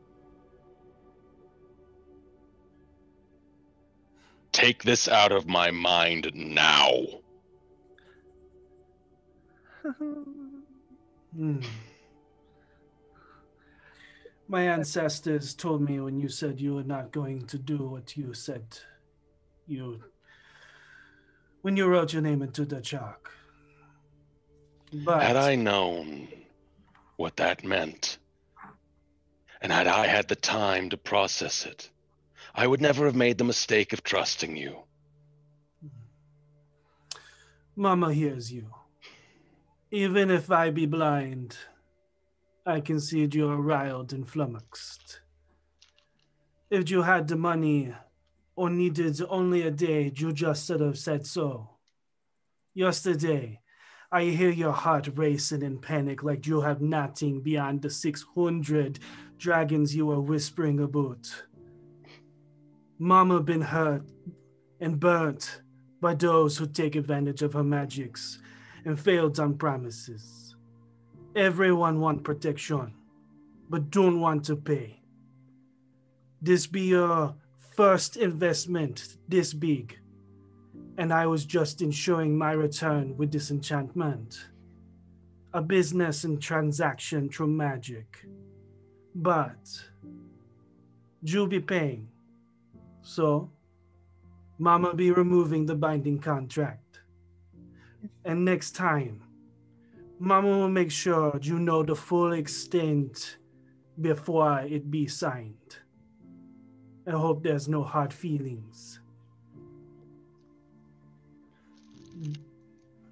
Take this out of my mind now. My ancestors told me when you said you were not going to do what you said, when you wrote your name into the chalk. But Had I known what that meant, and had I had the time to process it, I would never have made the mistake of trusting you. Mama hears you. Even if I be blind, I can see that you are riled and flummoxed. If you had the money or needed only a day, you just should have said so. Yesterday, I hear your heart racing in panic like you have nothing beyond the 600 dragons you were whispering about. Mama been hurt and burnt by those who take advantage of her magics and failed on promises. Everyone want protection, but don't want to pay. This be your first investment this big, and I was just ensuring my return with this enchantment. A business and transaction through magic. But you'll be paying. So, Mama be removing the binding contract. And next time, Mama will make sure you know the full extent before it be signed. I hope there's no hard feelings.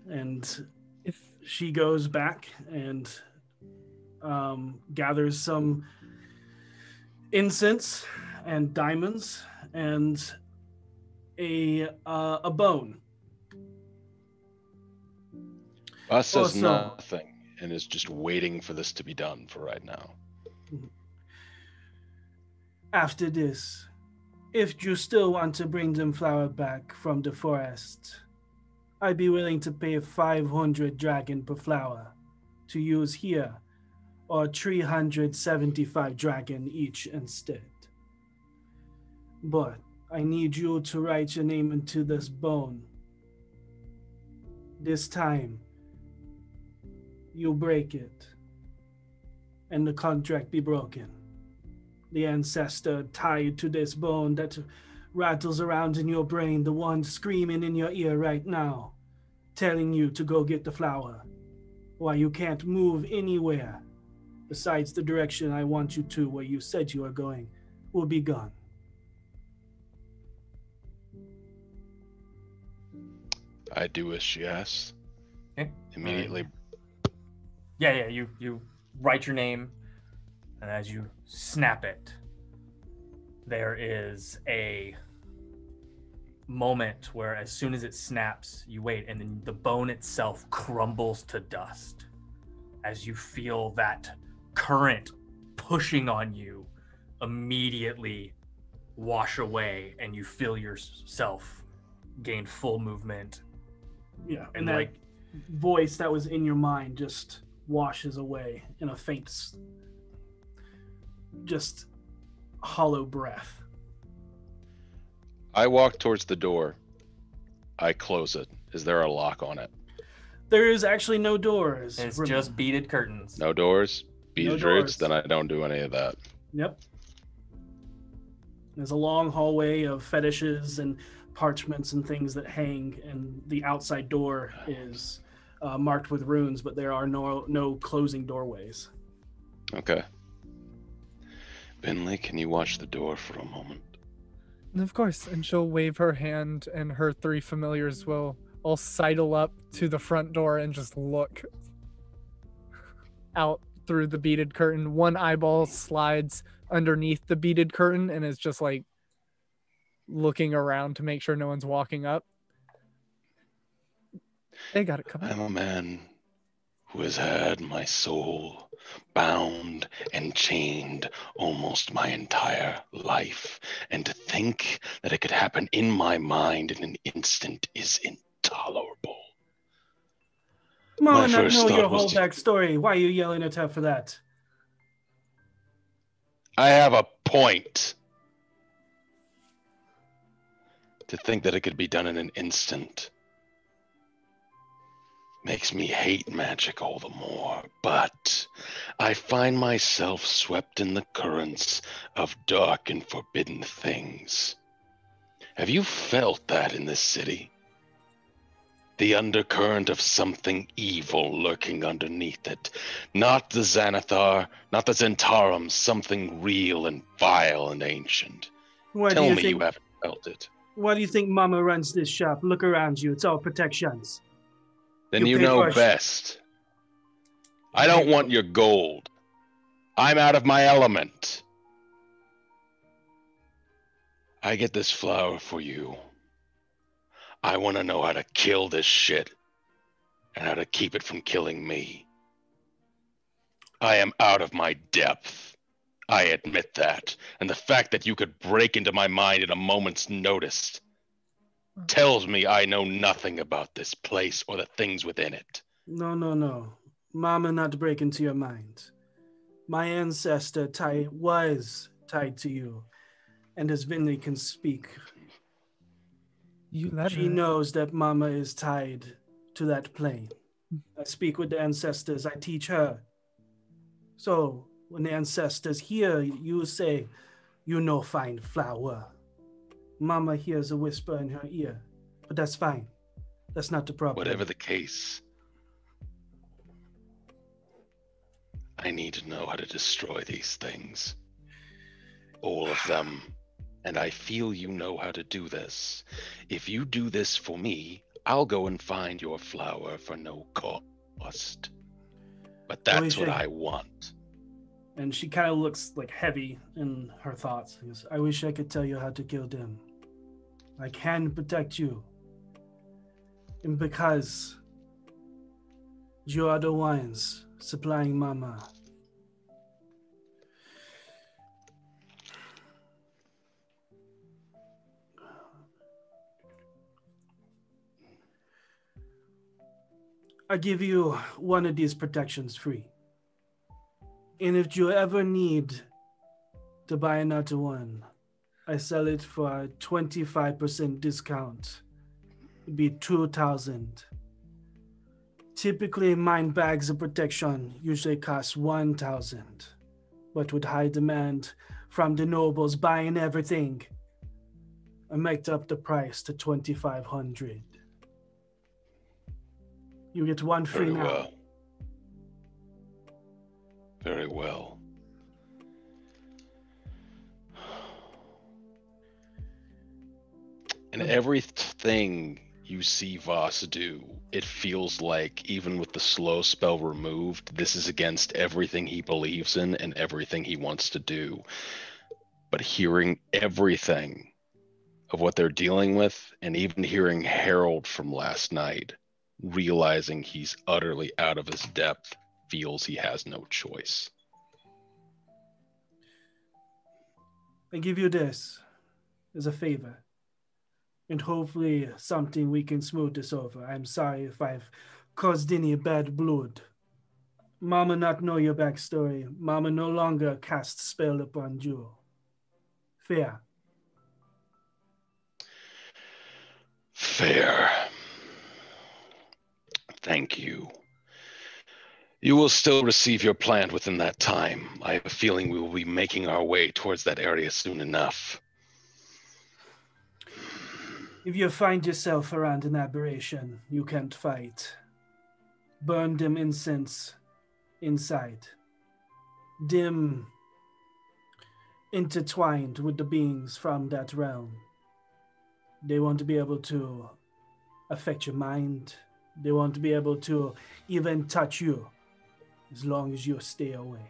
And if she goes back and gathers some incense and diamonds and a bone. Us says Also, nothing and is just waiting for this to be done for right now. After this, if you still want to bring them flower back from the forest, I'd be willing to pay 500 dragon per flower to use here, or 375 dragon each instead. But I need you to write your name into this bone. This time, you break it, and the contract be broken. The ancestor tied to this bone that rattles around in your brain, the one screaming in your ear right now, telling you to go get the flower, while you can't move anywhere besides the direction I want you to, where you said you are going, will be gone. I do wish yes. Okay. Immediately. Yeah, you write your name, and as you snap it, there is a moment where as soon as it snaps, you wait, and then the bone itself crumbles to dust as you feel that current pushing on you immediately wash away, and you feel yourself gain full movement. Yeah, and that like voice that was in your mind just washes away in a faint, just hollow breath. I walk towards the door. I close it. Is there a lock on it? There is actually no doors. It's just beaded curtains. No doors? Beaded No roots? doors. Then I don't do any of that. Yep. There's a long hallway of fetishes and parchments and things that hang, and the outside door is marked with runes, but there are no closing doorways. Okay. Binley, can you watch the door for a moment? And of course, and she'll wave her hand, and her three familiars will all sidle up to the front door and just look out through the beaded curtain. One eyeball slides underneath the beaded curtain and is just like looking around to make sure no one's walking up. They got it covered. I'm a man who has had my soul bound and chained almost my entire life. And to think that it could happen in my mind in an instant is intolerable. Mama, My not first know thought your was whole to- backstory. Why are you yelling at her for that? I have a point. To think that it could be done in an instant makes me hate magic all the more. But I find myself swept in the currents of dark and forbidden things. Have you felt that in this city? The undercurrent of something evil lurking underneath it. Not the Xanathar, not the Zentarum, something real and vile and ancient. Tell me you haven't felt it. Why do you think Mama runs this shop? Look around you. It's all protections. Then you know pay best. I don't want your gold. I'm out of my element. I get this flower for you. I want to know how to kill this shit and how to keep it from killing me. I am out of my depth. I admit that. And the fact that you could break into my mind at a moment's notice tells me I know nothing about this place or the things within it. No. Mama not break into your mind. My ancestor was tied to you. And as Vinley can speak, she knows that Mama is tied to that plane. I speak with the ancestors. I teach her. So when the ancestors hear you say, find flower, Mama hears a whisper in her ear. But that's fine. That's not the problem. Whatever the case, I need to know how to destroy these things. All of them. And I feel you know how to do this. If you do this for me, I'll go and find your flower for no cost. But that's what I want. And she kind of looks like heavy in her thoughts. She goes, I wish I could tell you how to kill them. I can protect you. And because you are the ones supplying Mama. I give you one of these protections free. And if you ever need to buy another one, I sell it for a 25% discount. It'd be 2,000. Typically, mine bags of protection usually cost 1,000. But with high demand from the nobles buying everything, I made up the price to 2,500. You get one free Very now. well. Very well. And everything you see Voss do, it feels like, even with the slow spell removed, this is against everything he believes in and everything he wants to do. But hearing everything of what they're dealing with, and even hearing Harold from last night, realizing he's utterly out of his depth, feels he has no choice. I give you this as a favor. And hopefully something we can smooth this over. I'm sorry if I've caused any bad blood. Mama not know your backstory. Mama no longer casts spell upon you. Fair. Fair. Thank you. You will still receive your plant within that time. I have a feeling we will be making our way towards that area soon enough. If you find yourself around an aberration you can't fight, burn them incense inside. Dim intertwined with the beings from that realm. They won't be able to affect your mind. They won't be able to even touch you as long as you stay away.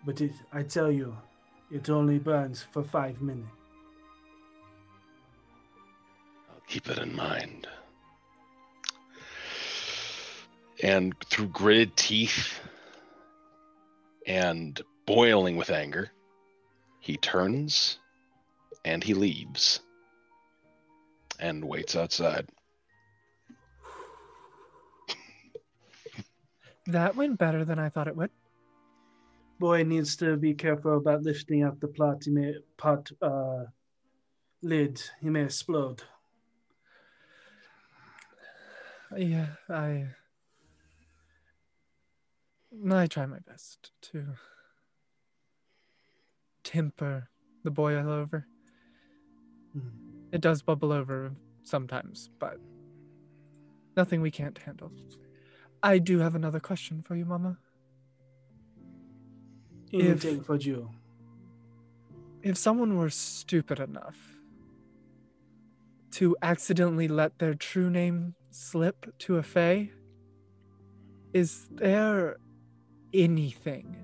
But I tell you, it only burns for 5 minutes. I'll keep it in mind. And through gritted teeth and boiling with anger, he turns and he leaves and waits outside. That went better than I thought it would. Boy needs to be careful about lifting up the plot. He may lid, he may explode. Yeah, I try my best to temper the boil over. It does bubble over sometimes, but nothing we can't handle. I do have another question for you, Mama. Anything for you. If someone were stupid enough to accidentally let their true name slip to a fae, is there anything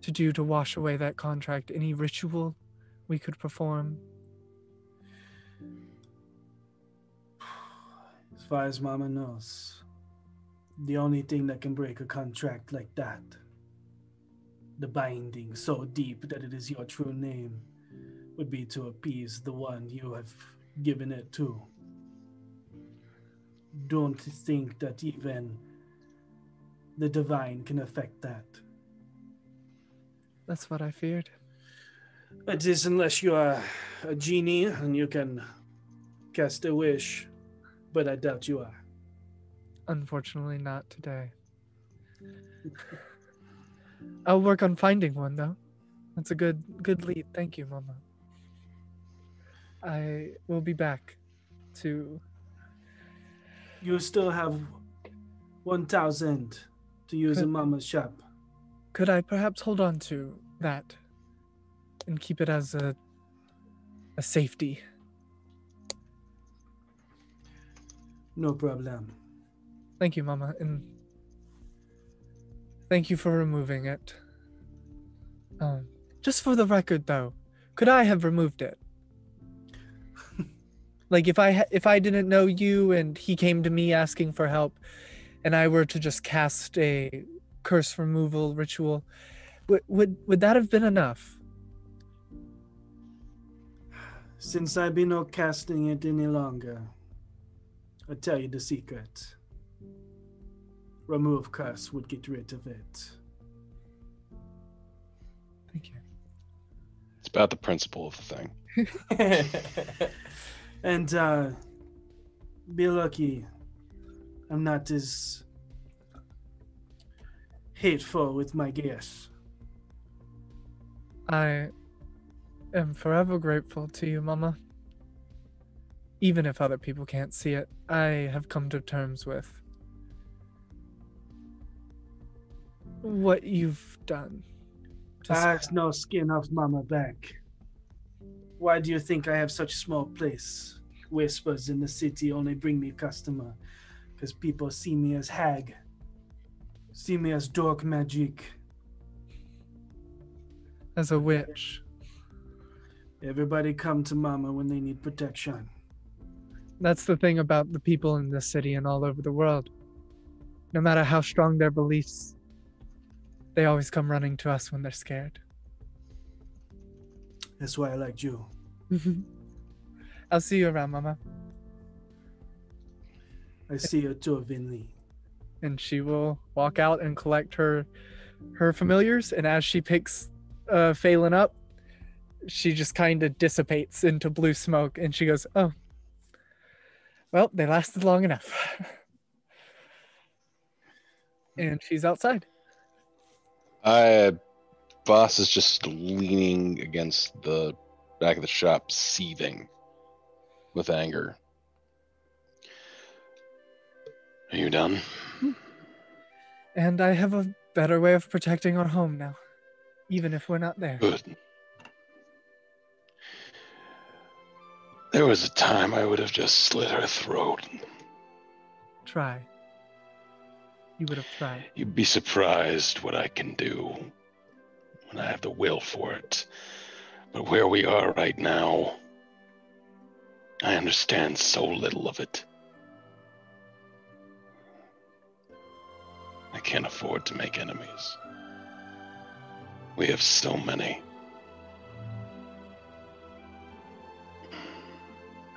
to do to wash away that contract? Any ritual we could perform? As far as Mama knows, the only thing that can break a contract like that, the binding so deep that it is your true name, would be to appease the one you have given it to. Don't think that even the divine can affect that. That's what I feared. It is unless you are a genie and you can cast a wish, but I doubt you are. Unfortunately, not today. I'll work on finding one, though. That's a good lead. Thank you, Mama. I will be back to... You still have 1,000 to use in Mama's shop. Could I perhaps hold on to that and keep it as a safety? No problem. Thank you, Mama, and thank you for removing it. Just for the record, though, could I have removed it? Like, if I didn't know you and he came to me asking for help, and I were to just cast a curse removal ritual, would that have been enough? Since I be not casting it any longer, I'll tell you the secret. Remove curse would get rid of it. Thank you. It's about the principle of the thing. And be lucky I'm not as hateful with my guests. I am forever grateful to you, Mama. Even if other people can't see it, I have come to terms with what you've done. I have no skin off Mama back. Why do you think I have such a small place? Whispers in the city only bring me customer because people see me as hag, see me as dark magic. As a witch. Everybody come to Mama when they need protection. That's the thing about the people in this city and all over the world. No matter how strong their beliefs, they always come running to us when they're scared. That's why I liked you. I'll see you around, Mama. I see you too, Vinley. And she will walk out and collect her familiars, and as she picks Phelan up, she just kind of dissipates into blue smoke, and she goes, "Oh, well, they lasted long enough." And she's outside. Boss is just leaning against the back of the shop, seething with anger. Are you done? And I have a better way of protecting our home now, even if we're not there. Good. There was a time I would have just slit her throat. Try. You would have tried. You'd be surprised what I can do when I have the will for it. But where we are right now, I understand so little of it. I can't afford to make enemies. We have so many.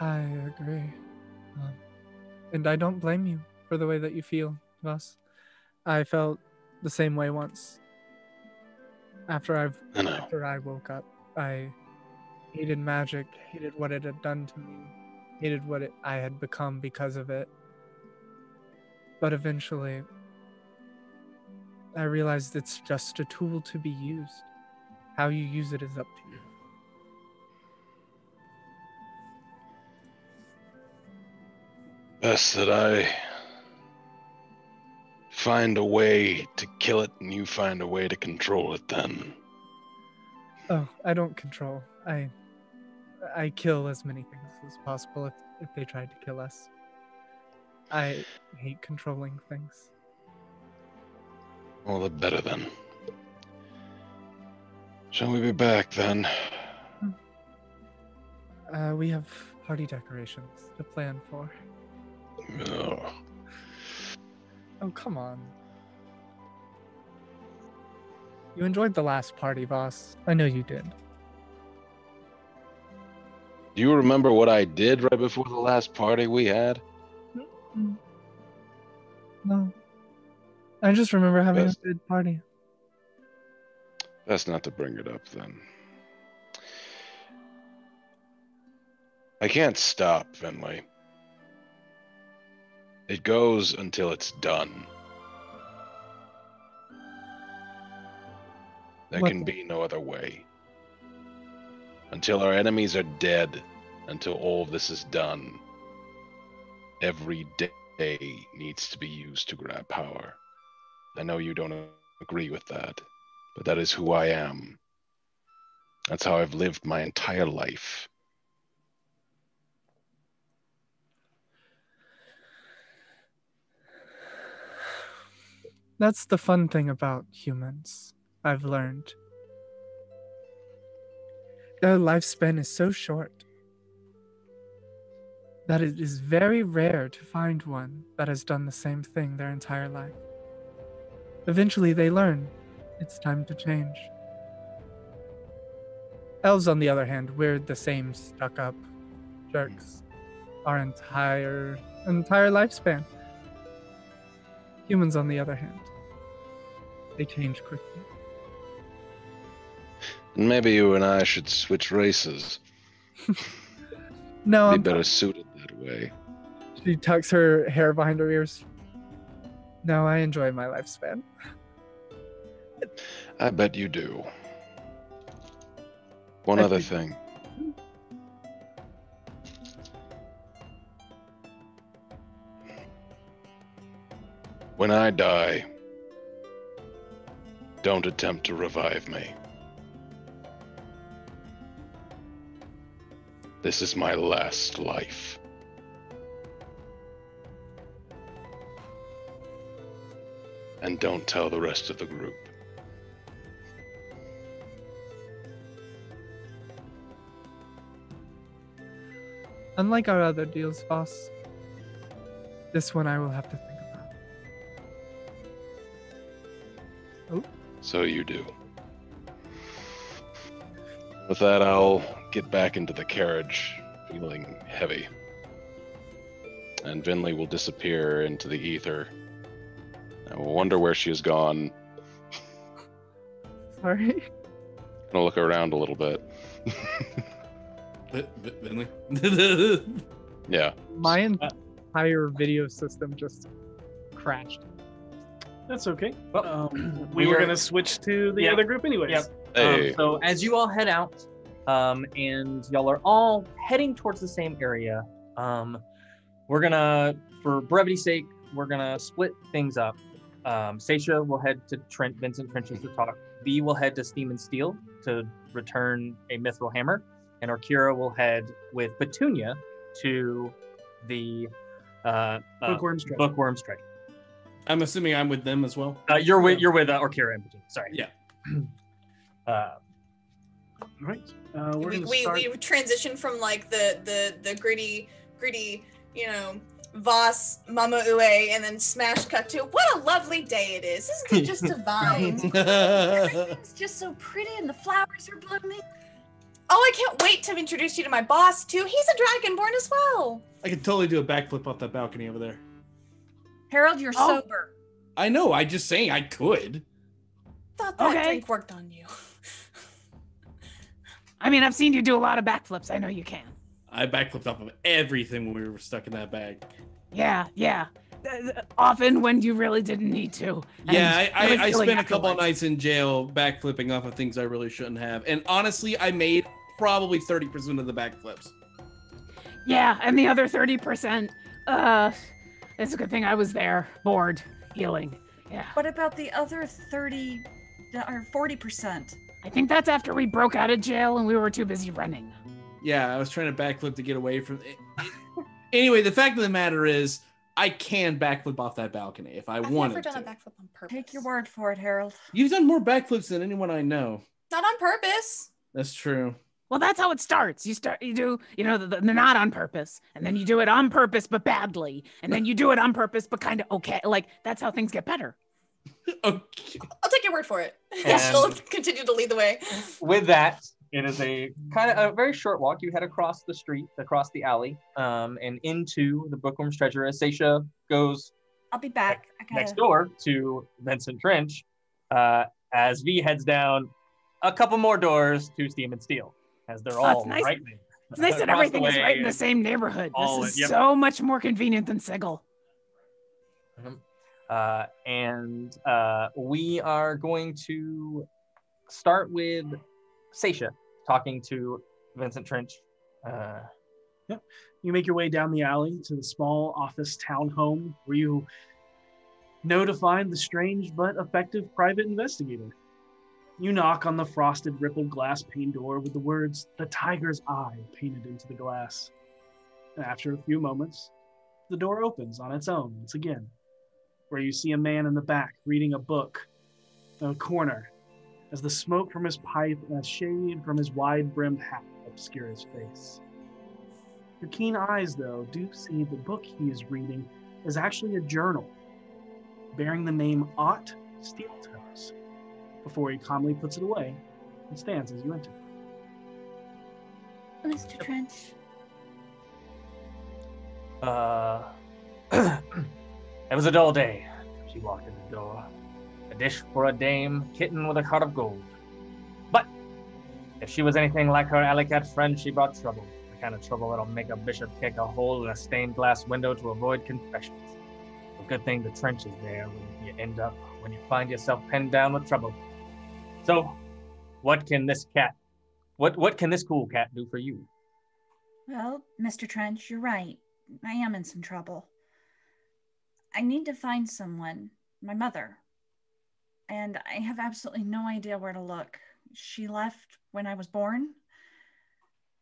I agree. And I don't blame you for the way that you feel, Voss. I felt the same way once. After I woke up, I hated magic, hated what it had done to me, hated what I had become because of it. But eventually, I realized it's just a tool to be used. How you use it is up to you. Best that I find a way to kill it and you find a way to control it then. Oh, I don't control. I kill as many things as possible if they tried to kill us. I hate controlling things. Well, the better then. Shall we be back then? We have party decorations to plan for. Oh. Oh, come on. You enjoyed the last party, boss. I know you did. Do you remember what I did right before the last party we had? No. I just remember having a good party. Best not to bring it up then. I can't stop, Finley. It goes until it's done. There can be no other way. Until our enemies are dead, until all of this is done, every day needs to be used to grab power. I know you don't agree with that, but that is who I am. That's how I've lived my entire life. That's the fun thing about humans, I've learned. Their lifespan is so short that it is very rare to find one that has done the same thing their entire life. Eventually they learn it's time to change. Elves, on the other hand, we're the same stuck-up jerks our entire lifespan. Humans, on the other hand, they change quickly. Maybe you and I should switch races. No, Be I'm better suited that way. She tucks her hair behind her ears. No, I enjoy my lifespan. I bet you do. One other thing. When I die, don't attempt to revive me. This is my last life. And don't tell the rest of the group. Unlike our other deals, boss, this one I will have to think about. Oh. So you do. With that, I'll get back into the carriage, feeling heavy. And Vinley will disappear into the ether. I will wonder where she has gone. Sorry. Gonna look around a little bit. Vinley? Yeah. My entire video system just crashed. That's okay. Well, we were going to switch to the other group anyways. Yep. Hey. So as you all head out, and y'all are all heading towards the same area, we're gonna, for brevity's sake, we're gonna split things up. Seisha will head to Vincent Trenches to talk. V will head to Steam and Steel to return a mithril hammer, and Orkira will head with Petunia to the Bookworm's Treasure. Bookworm's Treasure. I'm assuming I'm with them as well. You're with Orkira and Petunia. Sorry. Yeah. All right. We're gonna we start. we transition from like the gritty, you know, Voss, Mama Ue, and then smash cut to what a lovely day it is. Isn't it just divine? Everything's just so pretty and the flowers are blooming. Oh, I can't wait to introduce you to my boss too. He's a dragonborn as well. I could totally do a backflip off that balcony over there. Harold, you're sober. I know. I just saying I could. Thought that drink worked on you. I mean, I've seen you do a lot of backflips. I know you can. I backflipped off of everything when we were stuck in that bag. Yeah. Often when you really didn't need to. Yeah, I spent a couple of afterwards. nights in jail backflipping off of things I really shouldn't have. And honestly, I made probably 30% of the backflips. Yeah, and the other 30%, it's a good thing I was there, bored, healing. Yeah. What about the other 30 or 40%? I think that's after we broke out of jail and we were too busy running. Yeah, I was trying to backflip to get away from it. Anyway, the fact of the matter is, I can backflip off that balcony if I wanted never done to. a backflip on purpose. Take your word for it, Harold. You've done more backflips than anyone I know. Not on purpose. That's true. Well, that's how it starts. You do, the not on purpose, and then you do it on purpose but badly, and then you do it on purpose but kind of okay. Like, that's how things get better. Okay. I'll take your word for it. And- She'll continue to lead the way. With that, it is a kind of a very short walk. You head across the street, across the alley, and into the Bookworm's Treasure as Seisha goes I'll be back. next door to Vincent Trench, as V heads down a couple more doors to Steam and Steel, as they're all it's nice. right there. It's nice that Across everything is right in the and same neighborhood. all This is yep. so much more convenient than Sigil. We are going to start with Seisha talking to Vincent Trench. You make your way down the alley to the small office townhome where you know to find the strange but effective private investigator. You knock on the frosted, rippled glass pane door with the words, "The Tiger's Eye," painted into the glass. And after a few moments, the door opens on its own once again, where you see a man in the back reading a book in a corner as the smoke from his pipe and a shade from his wide-brimmed hat obscure his face. Your keen eyes, though, do see the book he is reading is actually a journal bearing the name Ott Steeltoes, before he calmly puts it away and stands as you enter. Mr. Trench. It was a dull day. She walked in the door. A dish for a dame, kitten with a heart of gold. But if she was anything like her alley cat friend, she brought trouble. The kind of trouble that'll make a bishop kick a hole in a stained glass window to avoid confessions. A good thing the trench is there when you find yourself pinned down with trouble. So, what can this cool cat do for you? Well, Mr. Trench, you're right. I am in some trouble. I need to find someone, my mother. And I have absolutely no idea where to look. She left when I was born.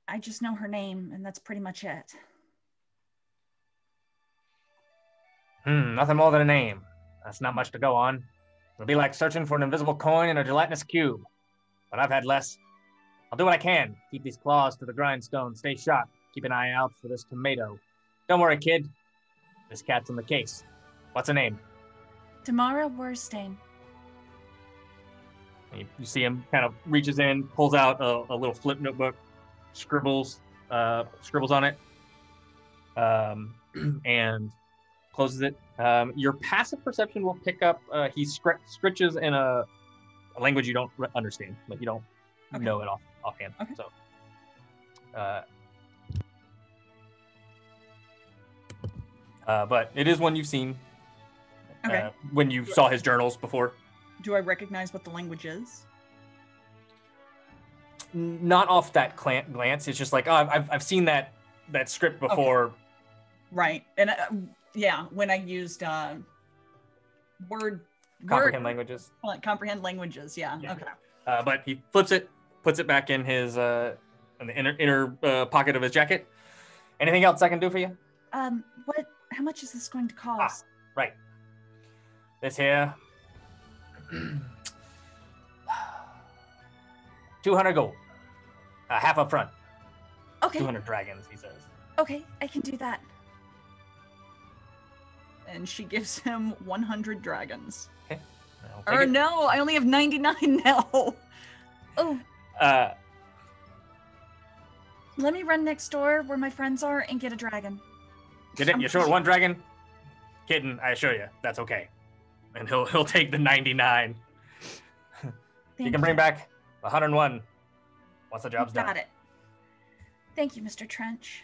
I just know her name, and that's pretty much it. Nothing more than a name. That's not much to go on. It'll be like searching for an invisible coin in a gelatinous cube. But I've had less. I'll do what I can. Keep these claws to the grindstone. Stay sharp. Keep an eye out for this tomato. Don't worry, kid. This cat's in the case. What's her name? Tamara Werstein. And you see him kind of reaches in, pulls out a little flip notebook, scribbles on it, and closes it. Your passive perception will pick up. He scritches in a language you don't understand, like you don't know it offhand. Okay. So, but it is one you've seen. Okay. When you saw his journals before. Do I recognize what the language is? Not off that glance. It's just like, oh, I've seen that script before. Right. And yeah, when I used Comprehend languages. Comprehend languages. Yeah. Yeah. Okay. But he flips it, puts it back in his in the inner pocket of his jacket. Anything else I can do for you? How much is this going to cost? Right. This here. 200 gold. Half up front. Okay. 200 dragons, he says. Okay, I can do that. And she gives him 100 dragons. Okay. Or no, I only have 99 now. Oh, let me run next door where my friends are and get a dragon. You're short one dragon? Kitten, I assure you, that's okay. And he'll take the 99. You can bring back 101. Once the job's done. Got it. Thank you, Mr. Trench.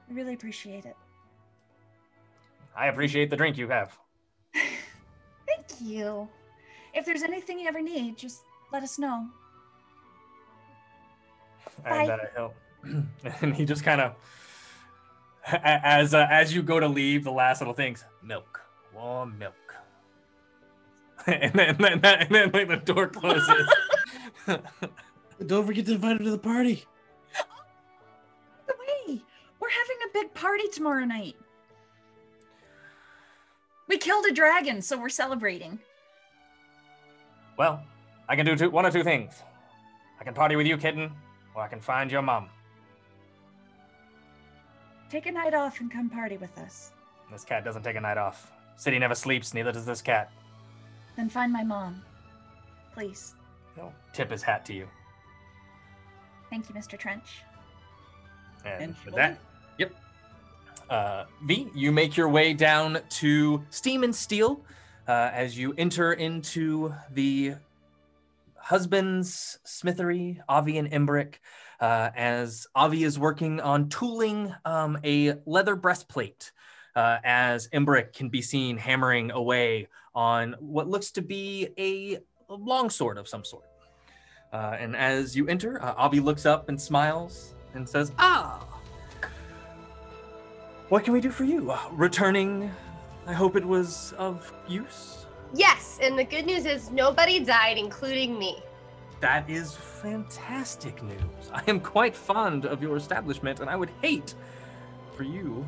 I really appreciate it. I appreciate the drink you have. Thank you. If there's anything you ever need, just let us know. And Bye. he'll, and he just kind of, as you go to leave, the last little things, milk, warm milk, and then like, the door closes. Don't forget to invite him to the party. By the way, we're having a big party tomorrow night. We killed a dragon, so we're celebrating. Well, I can do one of two things. I can party with you, kitten, or I can find your mom. Take a night off and come party with us. This cat doesn't take a night off. City never sleeps, neither does this cat. Then find my mom. Please. He'll tip his hat to you. Thank you, Mr. Trench. And with that, yep. V, you make your way down to Steam and Steel as you enter into the husband's smithery, Avi and Imbric, as Avi is working on tooling a leather breastplate, as Imbric can be seen hammering away on what looks to be a longsword of some sort. And as you enter, Avi looks up and smiles and says, "Ah, what can we do for you? Returning, I hope it was of use." Yes, and the good news is nobody died, including me. That is fantastic news. I am quite fond of your establishment, and I would hate for you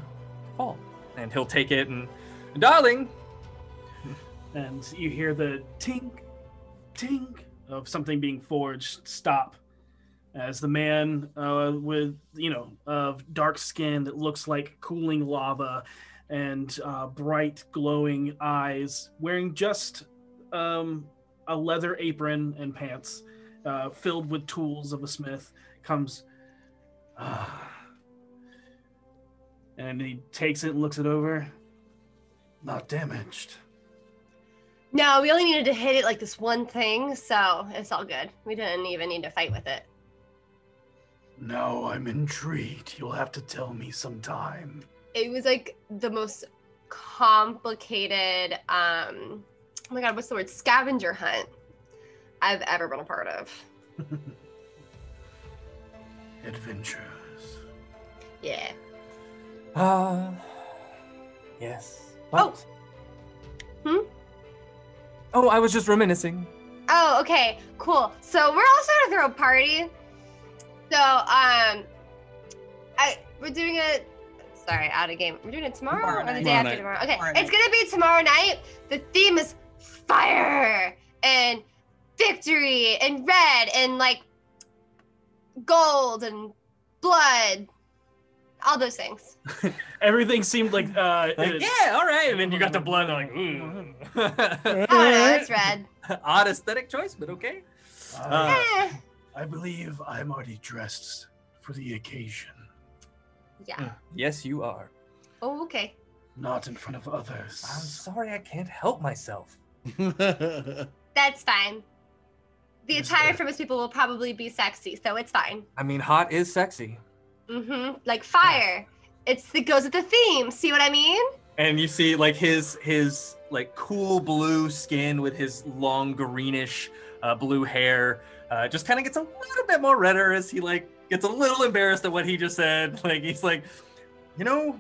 to fall. And he'll take it and, darling. And you hear the tink, tink of something being forged stop as the man with, of dark skin that looks like cooling lava and bright glowing eyes, wearing just a leather apron and pants filled with tools of a smith, comes and he takes it and looks it over. Not damaged. No, we only needed to hit it like this one thing, so it's all good. We didn't even need to fight with it. Now I'm intrigued. You'll have to tell me sometime. It was like the most complicated, oh my god, what's the word? Scavenger hunt I've ever been a part of. Adventures. Yeah. Yes. What? Oh, I was just reminiscing. Oh, okay, cool. So we're also gonna throw a party. So, we're doing it. Sorry, out of game. We're doing it tomorrow or the day after tomorrow. Okay, it's gonna be tomorrow night. The theme is fire and victory and red and like gold and blood, all those things. Everything seemed like, yeah, all right. And then you got the blood, like, Oh no, it's red. Odd aesthetic choice, but okay. I believe I'm already dressed for the occasion. Yeah. Yes, you are. Oh, okay. Not in front of others. I'm sorry, I can't help myself. That's fine. The attire for most people will probably be sexy, so it's fine. I mean, hot is sexy. Mm-hmm. Like fire. It goes with the theme. See what I mean? And you see, like, his like cool blue skin with his long greenish blue hair just kind of gets a little bit more redder as he like gets a little embarrassed at what he just said. Like, he's like, I'm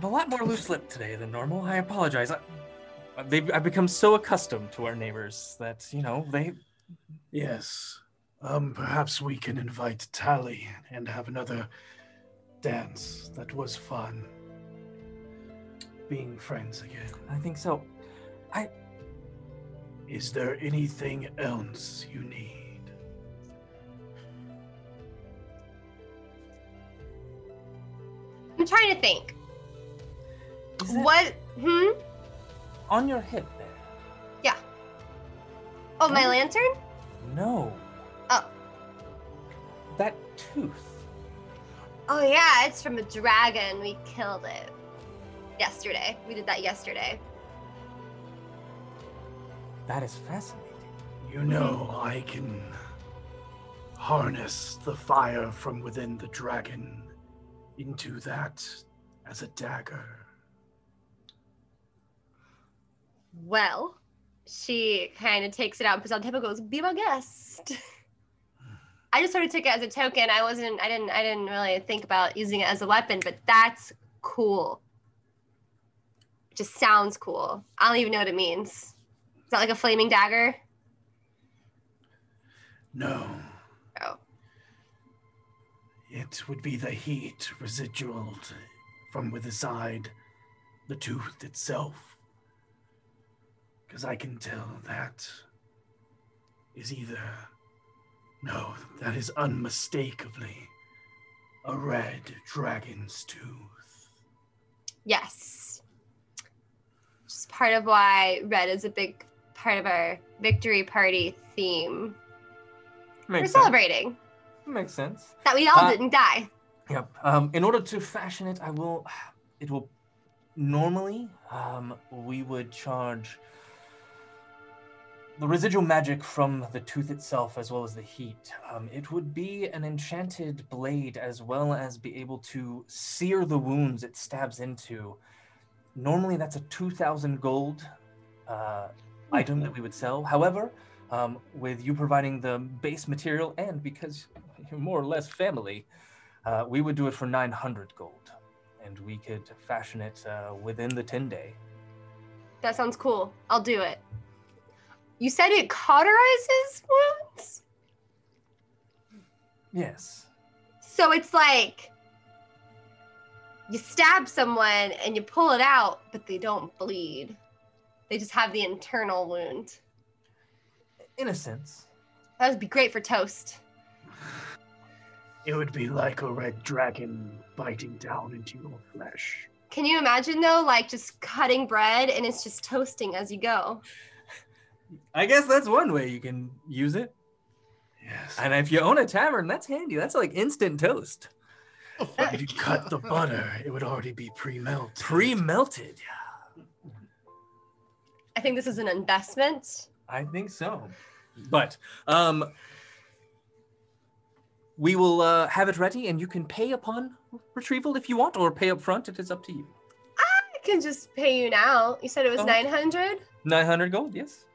a lot more loose-lipped today than normal. I apologize. I've become so accustomed to our neighbors that, they... Yes. Perhaps we can invite Tally and have another dance. That was fun. Being friends again. I think so. Is there anything else you need? I'm trying to think. What? On your hip there? Yeah. Oh, my lantern? No. Oh. That tooth. Oh, yeah, it's from a dragon. We killed it yesterday. We did that yesterday. That is fascinating. I can harness the fire from within the dragon into that as a dagger. Well, she kind of takes it out and puts it on the table and goes, "Be my guest." I just sort of took it as a token. I didn't really think about using it as a weapon, but that's cool. It just sounds cool. I don't even know what it means. Is that like a flaming dagger? No. Oh. It would be the heat residual from inside the tooth itself. Because I can tell that is no, that is unmistakably a red dragon's tooth. Yes. Just part of why red is a big part of our victory party theme. We're celebrating. Makes sense. That we all didn't die. Yep. In order to fashion it, it will normally, we would charge the residual magic from the tooth itself as well as the heat. It would be an enchanted blade as well as be able to sear the wounds it stabs into. Normally that's a 2,000 gold item that we would sell. However, with you providing the base material and because you're more or less family, we would do it for 900 gold. And we could fashion it within the 10-day. That sounds cool. I'll do it. You said it cauterizes wounds? Yes. So it's like you stab someone and you pull it out, but they don't bleed. They just have the internal wound. In a sense. That would be great for toast. It would be like a red dragon biting down into your flesh. Can you imagine though, like just cutting bread and it's just toasting as you go? I guess that's one way you can use it. Yes. And if you own a tavern, that's handy. That's like instant toast. If you cut the butter, it would already be pre-melted. Pre-melted, yeah. I think this is an investment. I think so. But we will have it ready and you can pay upon retrieval if you want or pay up front. It is up to you. I can just pay you now. You said it was 900? 900 gold, yes.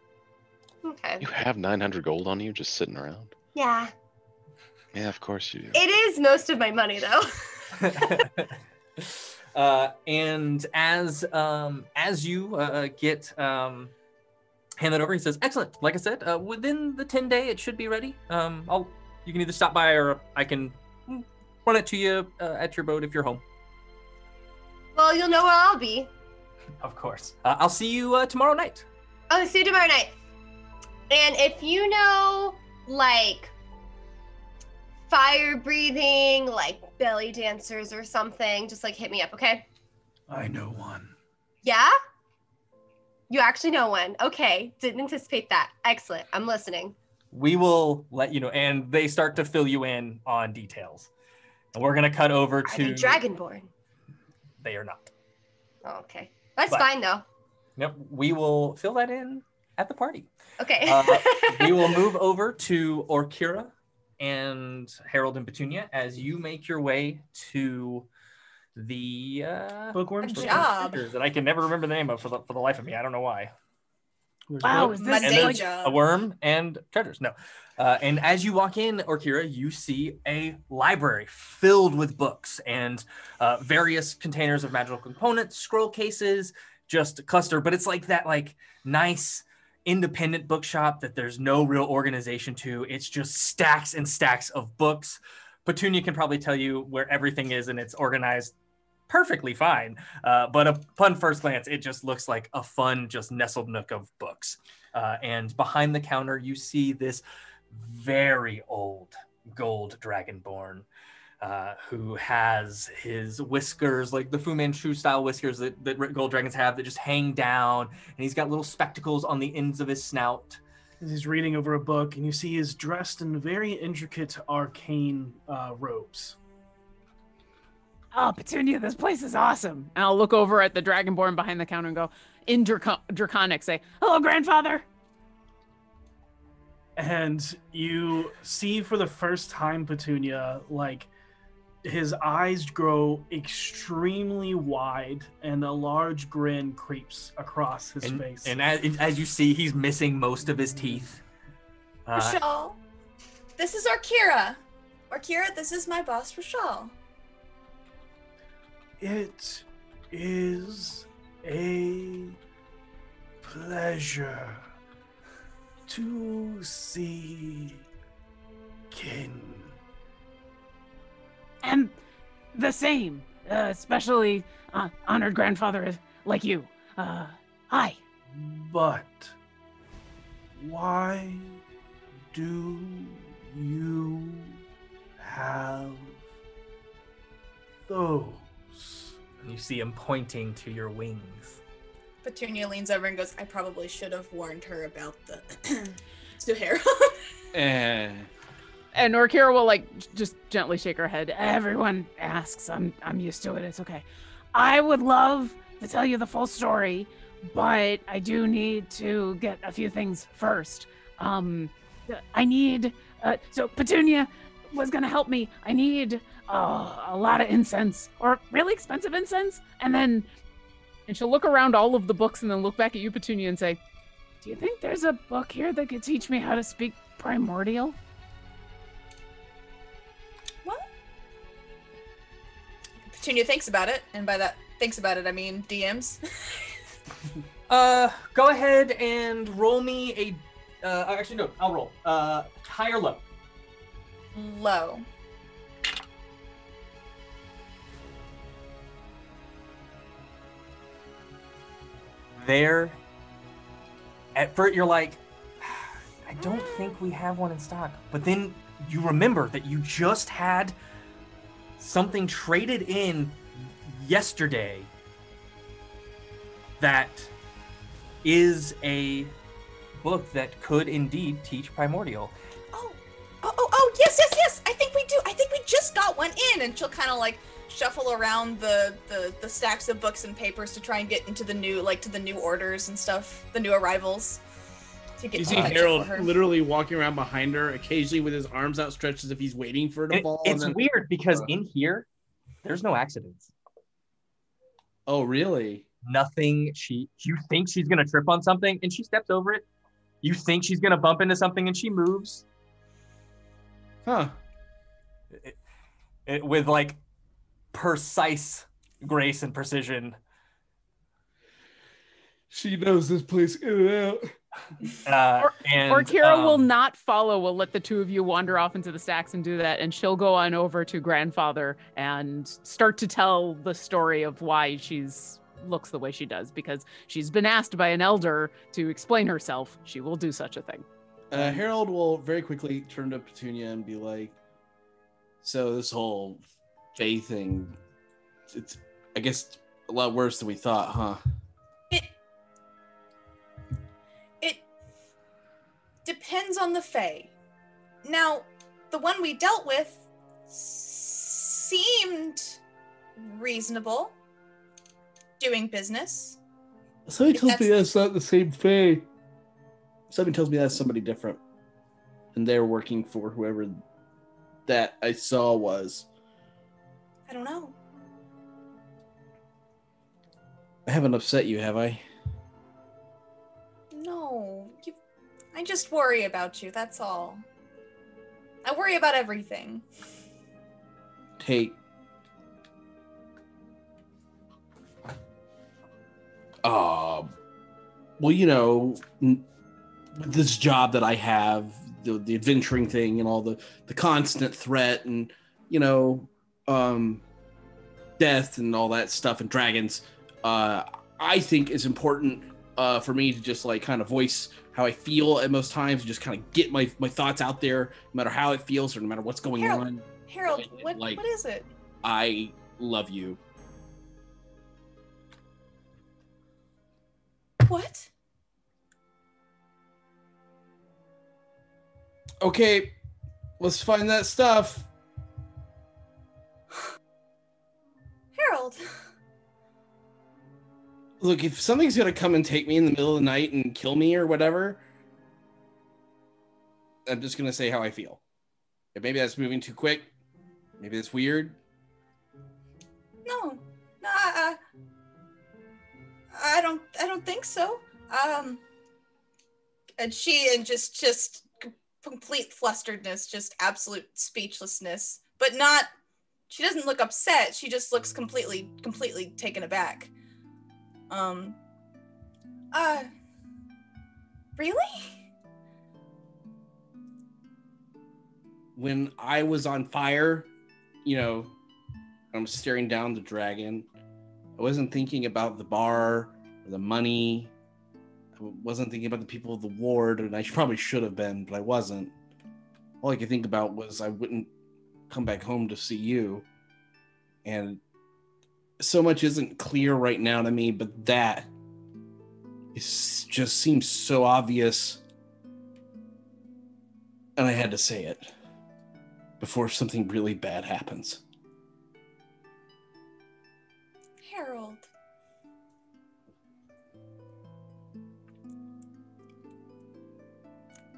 Okay. You have 900 gold on you just sitting around? Yeah. Yeah, of course you do. It is most of my money though. And as you get handed over, he says, "Excellent. Like I said, within the 10-day, it should be ready. You can either stop by or I can run it to you at your boat if you're home." Well, you'll know where I'll be. Of course. I'll see you tomorrow night. Oh, see you tomorrow night. And if you know, like, fire breathing, like belly dancers or something, just like hit me up, okay? I know one. Yeah? You actually know one. Okay. Didn't anticipate that. Excellent. I'm listening. We will let you know. And they start to fill you in on details. And we're going to cut over Are they Dragonborn? They are not. Oh, okay. That's But- fine, though. Yep. We will fill that in at the party. Okay. We will move over to Orkira and Harold and Petunia as you make your way to the Bookworms. Good job. that I can never remember the name of for the life of me. I don't know why. Wow, is this And day there's job. a worm and treasures. No. And as you walk in, Orkira, you see a library filled with books and various containers of magical components, scroll cases, just cluster. But it's like that, like nice independent bookshop that there's no real organization to. It's just stacks and stacks of books. Petunia can probably tell you where everything is, and it's organized perfectly fine. But upon first glance, it just looks like a fun, just nestled nook of books. And behind the counter, you see this very old gold dragonborn who has his whiskers, like the Fu Manchu style whiskers that gold dragons have, that just hang down. And he's got little spectacles on the ends of his snout. He's reading over a book, and you see he's dressed in very intricate arcane robes. Oh, Petunia, this place is awesome. And I'll look over at the Dragonborn behind the counter and go, in Draconic, say, "Hello, grandfather." And you see for the first time, Petunia, like his eyes grow extremely wide and a large grin creeps across his face. And as you see, he's missing most of his teeth. Rashal, this is Orkira. Orkira, this is my boss, Rashal. It is a pleasure to see kin. And the same, especially honored grandfather like you. Hi. But why do you have those? And you see him pointing to your wings. Petunia leans over and goes, I probably should have warned her about the to Harold. And Orkira will like just gently shake her head. Everyone asks. I'm used to it. It's okay. I would love to tell you the full story, but I do need to get a few things first. I need so Petunia was gonna help me. I need a lot of incense, or really expensive incense, and she'll look around all of the books and then look back at you, Petunia, and say, "Do you think there's a book here that could teach me how to speak primordial?" What? Petunia thinks about it, and by that thinks about it, I mean DMs. Go ahead and roll me a. Actually, no, I'll roll. High or low? Low. There. At first, you're like, I don't think we have one in stock. But then you remember that you just had something traded in yesterday that is a book that could indeed teach primordial. Oh, yes. I think we do. I think we just got one in, and she'll kind of like shuffle around the stacks of books and papers to try and get into the new orders and stuff, the new arrivals. To get you see Harold literally walking around behind her, occasionally with his arms outstretched as if he's waiting for her to fall. It's weird because in here, there's no accidents. Oh, really? Nothing. You think she's gonna trip on something, and she steps over it. You think she's gonna bump into something, and she moves. Huh. With like precise grace and precision. She knows this place in and out. Orkira will not follow. Will let the two of you wander off into the stacks and do that, and she'll go on over to grandfather and start to tell the story of why she's looks the way she does, because she's been asked by an elder to explain herself. She will do such a thing. Harold will very quickly turn to Petunia and be like, so this whole Faye thing, it's I guess a lot worse than we thought, huh? It depends on the Fae. Now, the one we dealt with seemed reasonable, doing business. Somebody tells me that's not the same Fae. Somebody tells me that's somebody different. And they're working for whoever that I saw was. I don't know. I haven't upset you, have I? No. I just worry about you, that's all. I worry about everything. Hey. Well, you know, this job that I have, the adventuring thing and all the constant threat and, you know, death and all that stuff and dragons, I think it's important for me to just like kind of voice how I feel at most times, just kind of get my thoughts out there, no matter how it feels or no matter what's going on. Harold, what is it? I love you. What? Okay, let's find that stuff. Harold. Look, if something's gonna come and take me in the middle of the night and kill me or whatever, I'm just gonna say how I feel. And maybe that's moving too quick. Maybe it's weird. No, I don't think so. And just complete flusteredness, just absolute speechlessness, but not. She doesn't look upset. She just looks completely taken aback. Really? When I was on fire, I'm staring down the dragon. I wasn't thinking about the bar or the money. I wasn't thinking about the people of the ward, and I probably should have been, but I wasn't. All I could think about was I wouldn't come back home to see you. And so much isn't clear right now to me, but that just seems so obvious. And I had to say it before something really bad happens. Harold.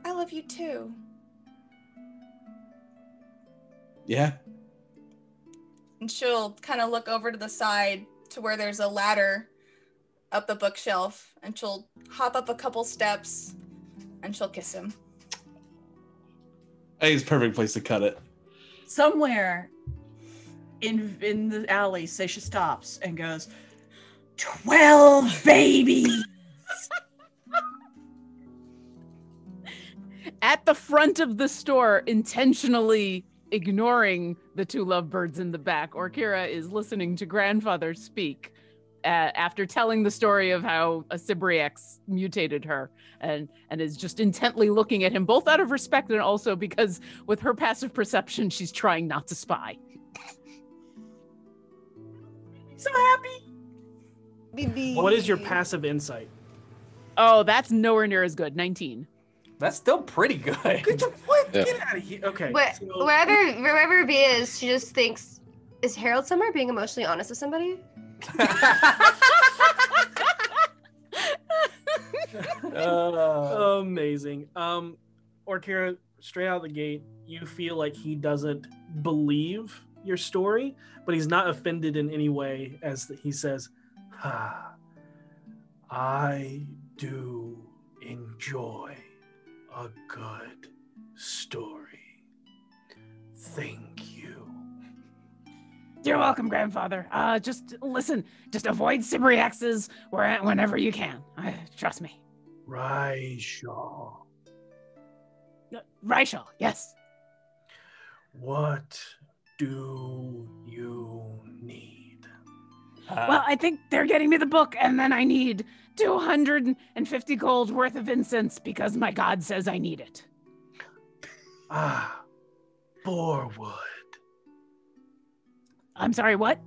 I love you too. Yeah? And she'll kind of look over to the side to where there's a ladder up the bookshelf, and she'll hop up a couple steps and she'll kiss him. I think it's a perfect place to cut it. Somewhere in the alley, Seisha stops and goes, 12 babies! At the front of the store, intentionally ignoring the two lovebirds in the back, Orkira is listening to grandfather speak after telling the story of how a Sybriax mutated her, and is just intently looking at him, both out of respect and also because with her passive perception, she's trying not to spy. So happy. Baby. What is your passive insight? Oh, that's nowhere near as good. 19. That's still pretty good. What? Yeah. Get out of here. Okay. so- Wherever B is, she just thinks, is Harold somewhere being emotionally honest with somebody? Amazing. Orkira, straight out the gate, you feel like he doesn't believe your story, but he's not offended in any way as he says, I do enjoy a good story. Thank you. You're welcome, grandfather. Just listen. Just avoid Sybriaxes whenever you can. Trust me. Raisha, Raishal, yes. what do you need? Well, I think they're getting me the book, and then I need 250 gold worth of incense because my god says I need it. Boarwood. I'm sorry, what?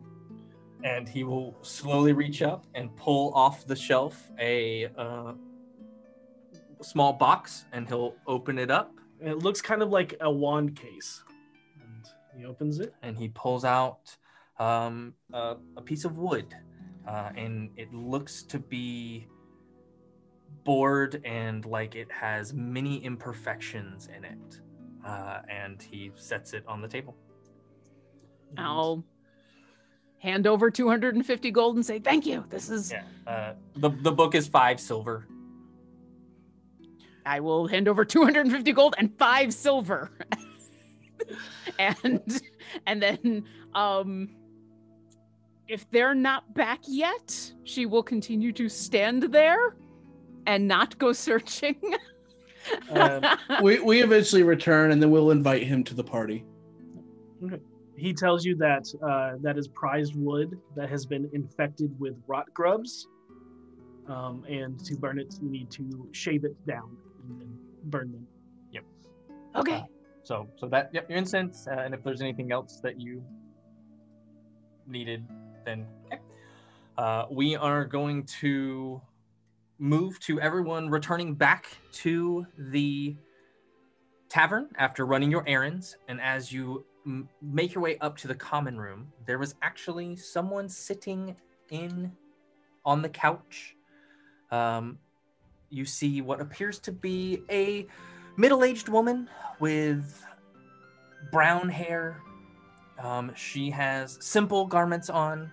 And he will slowly reach up and pull off the shelf a small box, and he'll open it up. It looks kind of like a wand case. And he opens it. And he pulls out a piece of wood, and it looks to be bored and like it has many imperfections in it. And he sets it on the table. I'll hand over 250 gold and say, thank you. This is... Yeah. The book is 5 silver. I will hand over 250 gold and 5 silver. and then if they're not back yet, she will continue to stand there and not go searching. We eventually return, and then we'll invite him to the party. Okay. He tells you that that is prized wood that has been infected with rot grubs. And to burn it, you need to shave it down and then burn them. Yep. Okay. So that, yep, your incense. And if there's anything else that you needed, then okay. We are going to move to everyone returning back to the tavern after running your errands. And as you make your way up to the common room, there was actually someone sitting on the couch. You see what appears to be a middle-aged woman with brown hair. She has simple garments on,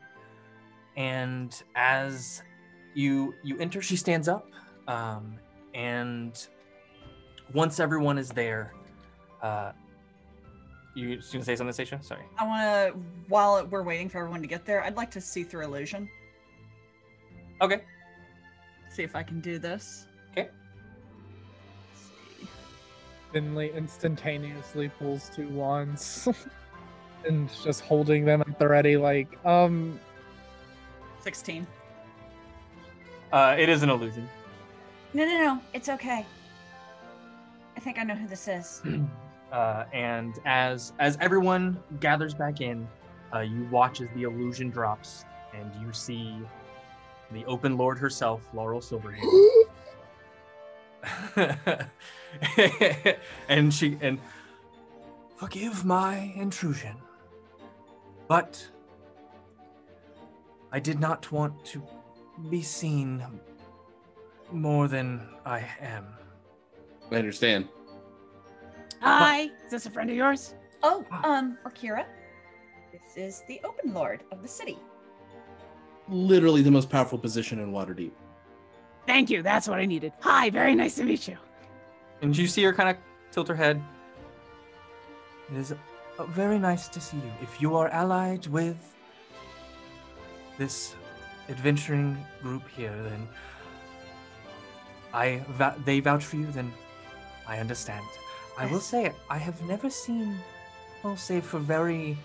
and as you enter, she stands up, and once everyone is there, you gonna say something, Stacia? Sorry. I want to, while we're waiting for everyone to get there, I'd like to see through illusion. Okay. See if I can do this. Okay. Finley instantaneously pulls 2 wands and just holding them at the ready, like, 16. It is an illusion. No. It's okay. I think I know who this is. And as everyone gathers back in, you watch as the illusion drops, and you see the Open Lord herself, Laurel Silverhaven. and forgive my intrusion, but I did not want to be seen more than I am. I understand. Hi, is this a friend of yours? Oh, Orkira. This is the Open Lord of the city. Literally the most powerful position in Waterdeep. Thank you, that's what I needed. Hi, very nice to meet you. And you see her kind of tilt her head. It is very nice to see you. If you are allied with this adventuring group here, then they vouch for you, then I understand. I will say, I have never seen, well, save for very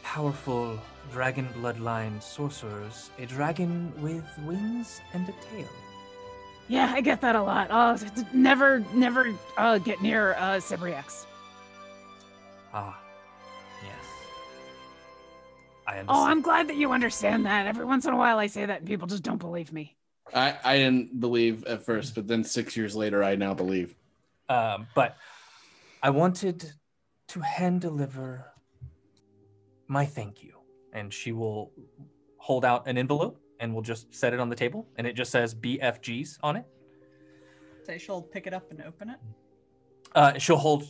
powerful dragon bloodline sorcerers, a dragon with wings and a tail. Yeah, I get that a lot. Never get near Cybriax. Ah, yes. I understand. Oh, I'm glad that you understand that. Every once in a while I say that and people just don't believe me. I didn't believe at first, but then 6 years later, I now believe. But I wanted to hand deliver my thank you. And she will hold out an envelope and we'll just set it on the table. And it just says BFGs on it. Say she'll pick it up and open it. She'll hold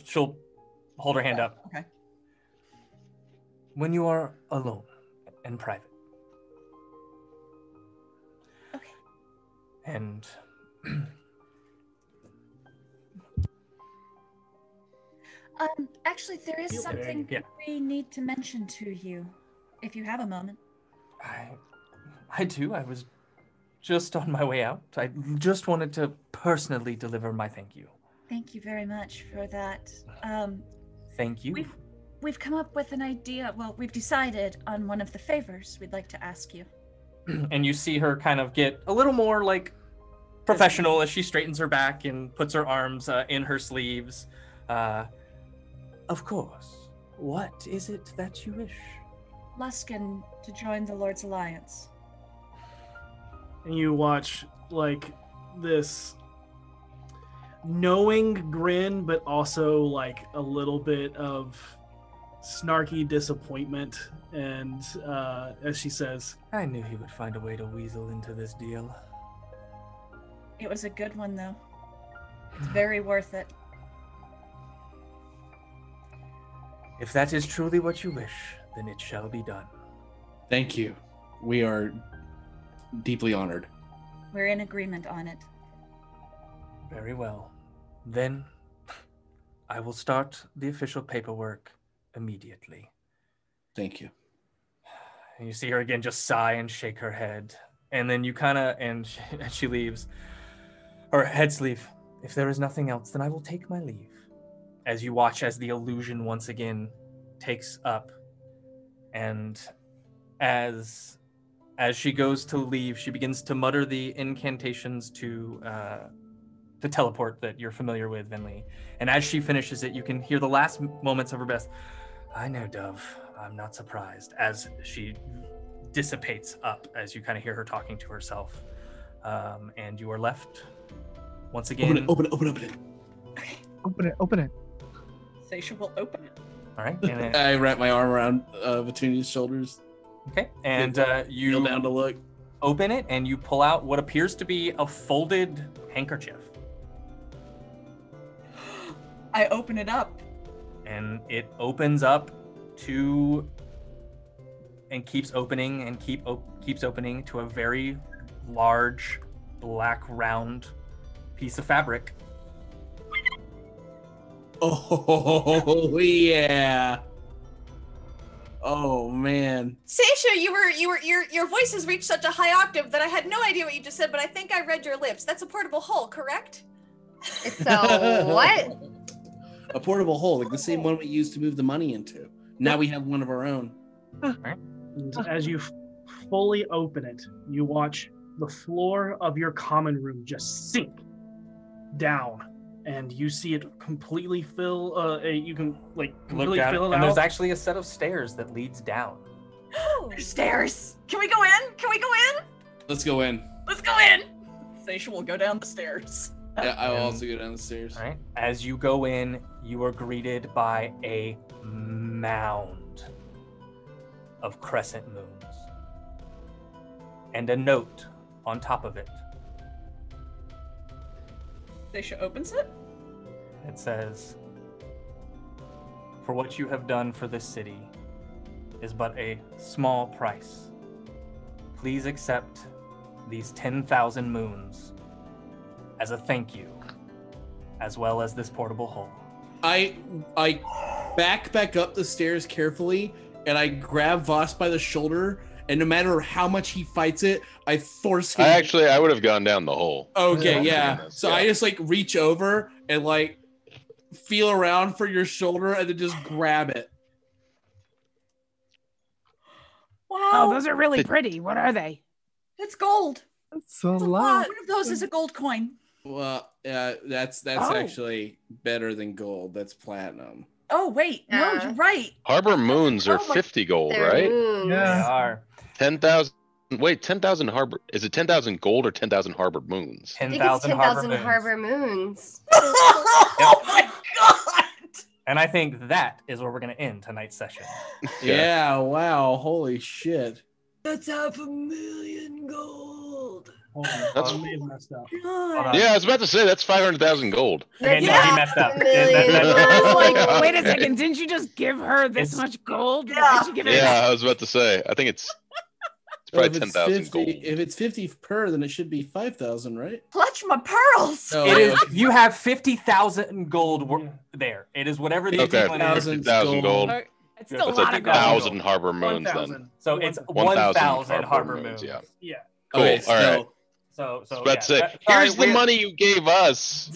her hand up. Okay. When you are alone and private. Okay. And Actually, there is something Yeah. we need to mention to you, if you have a moment. I do. I was just on my way out. I just wanted to personally deliver my thank you. Thank you very much for that. Thank you. We've come up with an idea. Well, we've decided on one of the favors we'd like to ask you. And you see her kind of get a little more like professional as she straightens her back and puts her arms in her sleeves. Of course. What is it that you wish? Luskan to join the Lord's Alliance. And you watch like this knowing grin, but also like a little bit of snarky disappointment. And as she says, I knew he would find a way to weasel into this deal. It was a good one, though. It's very worth it. If that is truly what you wish, then it shall be done. Thank you. We are deeply honored. We're in agreement on it. Very well. Then I will start the official paperwork immediately. Thank you. And you see her again just sigh and shake her head. And then you kind of, and she leaves. Or head sleeve. If there is nothing else, then I will take my leave. As you watch as the illusion once again takes up. And as she goes to leave, she begins to mutter the incantations to teleport that you're familiar with, Vinley. And as she finishes it, you can hear the last moments of her breath. I know, Dove. I'm not surprised. As she dissipates up, as you kind of hear her talking to herself. And you are left once again. Open it. Open it. Seisha will open it. All right. And I wrap my arm around Vitunia's shoulders. Okay. And you kneel down to look. Open it, and you pull out what appears to be a folded handkerchief. I open it up. And it opens up to and keeps opening and keeps opening to a very large black round piece of fabric. Oh yeah. Oh man. Seisha, your voice has reached such a high octave that I had no idea what you just said, but I think I read your lips. That's a portable hole, correct? It's a what? A portable hole, like the same one we used to move the money into. Now we have one of our own. And as you fully open it, you watch the floor of your common room just sink down, and you see it completely fill. You can Look completely down, fill it and out. there's actually a set of stairs that leads down. There's stairs. Can we go in? Can we go in? Let's go in. Let's go in. Seisha will go down the stairs. Yeah, I will also go down the stairs. All right. As you go in, you are greeted by a mound of crescent moons and a note on top of it. Seisha opens it. It says, "For what you have done for this city is but a small price. Please accept these 10,000 moons as a thank you, as well as this portable hole." I back up the stairs carefully, and I grab Voss by the shoulder, and no matter how much he fights it, I force him. I would have gone down the hole. Okay, yeah. Goodness, So I just like reach over and like feel around for your shoulder, and then just grab it. Wow. Oh, those are really pretty. What are they? It's gold. That's a It's a lot. lot. One of those is a gold coin. Well, that's Oh. actually better than gold. That's platinum. Oh wait, no, Yeah. you're right. Harbor moons are Oh my- 50 gold, They're right? moons. They Yeah. are 10,000. Wait, 10,000 harbor. Is it 10,000 gold or 10,000 harbor moons? I think it's 10,000 harbor 10,000 moons. harbor moons. Oh my god. And I think that is where we're going to end tonight's session. Yeah. Wow. Holy shit. That's 500,000 gold. That's- I may have messed up. God. Yeah, I was about to say that's 500,000 gold. Okay, no, Yeah. he messed up. Million. I was like, Yeah. wait a second, didn't you just give her this It's- much gold? Yeah. Why'd you give her Yeah, that? I was about to say. I think it's Well, probably 10,000 gold. If it's 50 per, then it should be 5,000, right? Clutch my pearls. No, It is. You have 50,000 gold there. It is whatever the Okay, equivalent is. 50,000 gold. It's still a That's lot a of gold. 1,000 harbor moons then. 1,000. So it's 1,000 1,000 harbor moons. yeah. Yeah. Cool. Okay, All so right. So I was about to say, Sorry, here's the money you gave us.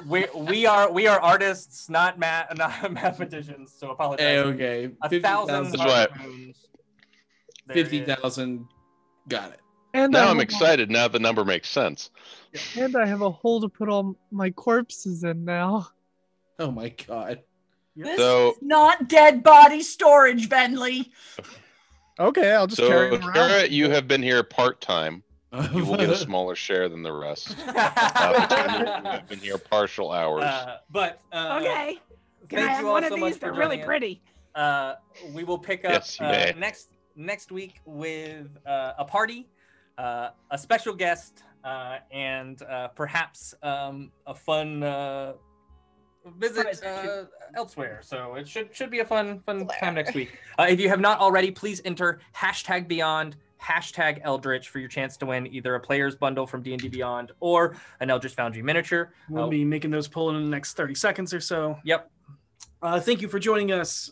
we are artists, not mathematicians. So apologize. okay. 1,000 That's right. harbor moons. There 50,000. Got it. And I Now I'm have- excited. Now the number makes sense. And I have a hole to put all my corpses in now. Oh my god. This So- is not dead body storage, Bentley. Okay, I'll just carry So, them around. Kara, you have been here part time. You will get a smaller share than the rest. Petunia, you have been here partial hours. But Okay. Can thank I have you all one of so much these? for They're really joining us. pretty. We will pick up Yes, you may. next week with a party, a special guest, and perhaps a fun visit elsewhere. So it should be a fun time next week. If you have not already, please enter #Beyond, #Eldritch for your chance to win either a player's bundle from D&D Beyond or an Eldritch Foundry miniature. We'll be making those pull in the next 30 seconds or so. Yep. Thank you for joining us,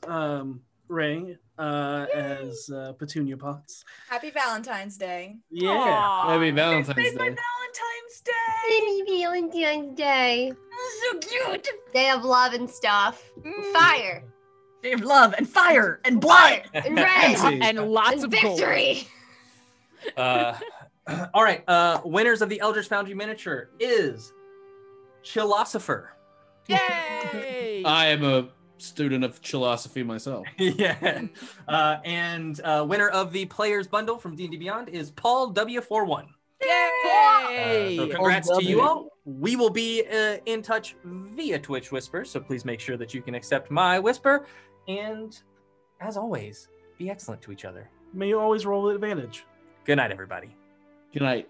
Ray, as Petunia Potts. Happy Valentine's Day. Yeah. Aw, Happy you guys Valentine's made my Day. Valentine's Day. Baby Valentine's Day. So cute. Day of love and stuff. Fire. Day of love and fire and blood. And red. And lots and of gold. victory. All right. Winners of the Eldritch Foundry miniature is Chilosopher. Yay! I am a student of philosophy myself. Yeah. And winner of the player's bundle from D&D Beyond is Paul W41. Yay! So congrats to you all. We will be in touch via Twitch Whisper, so please make sure that you can accept my whisper. And as always, be excellent to each other. May you always roll with advantage. Good night, everybody. Good night.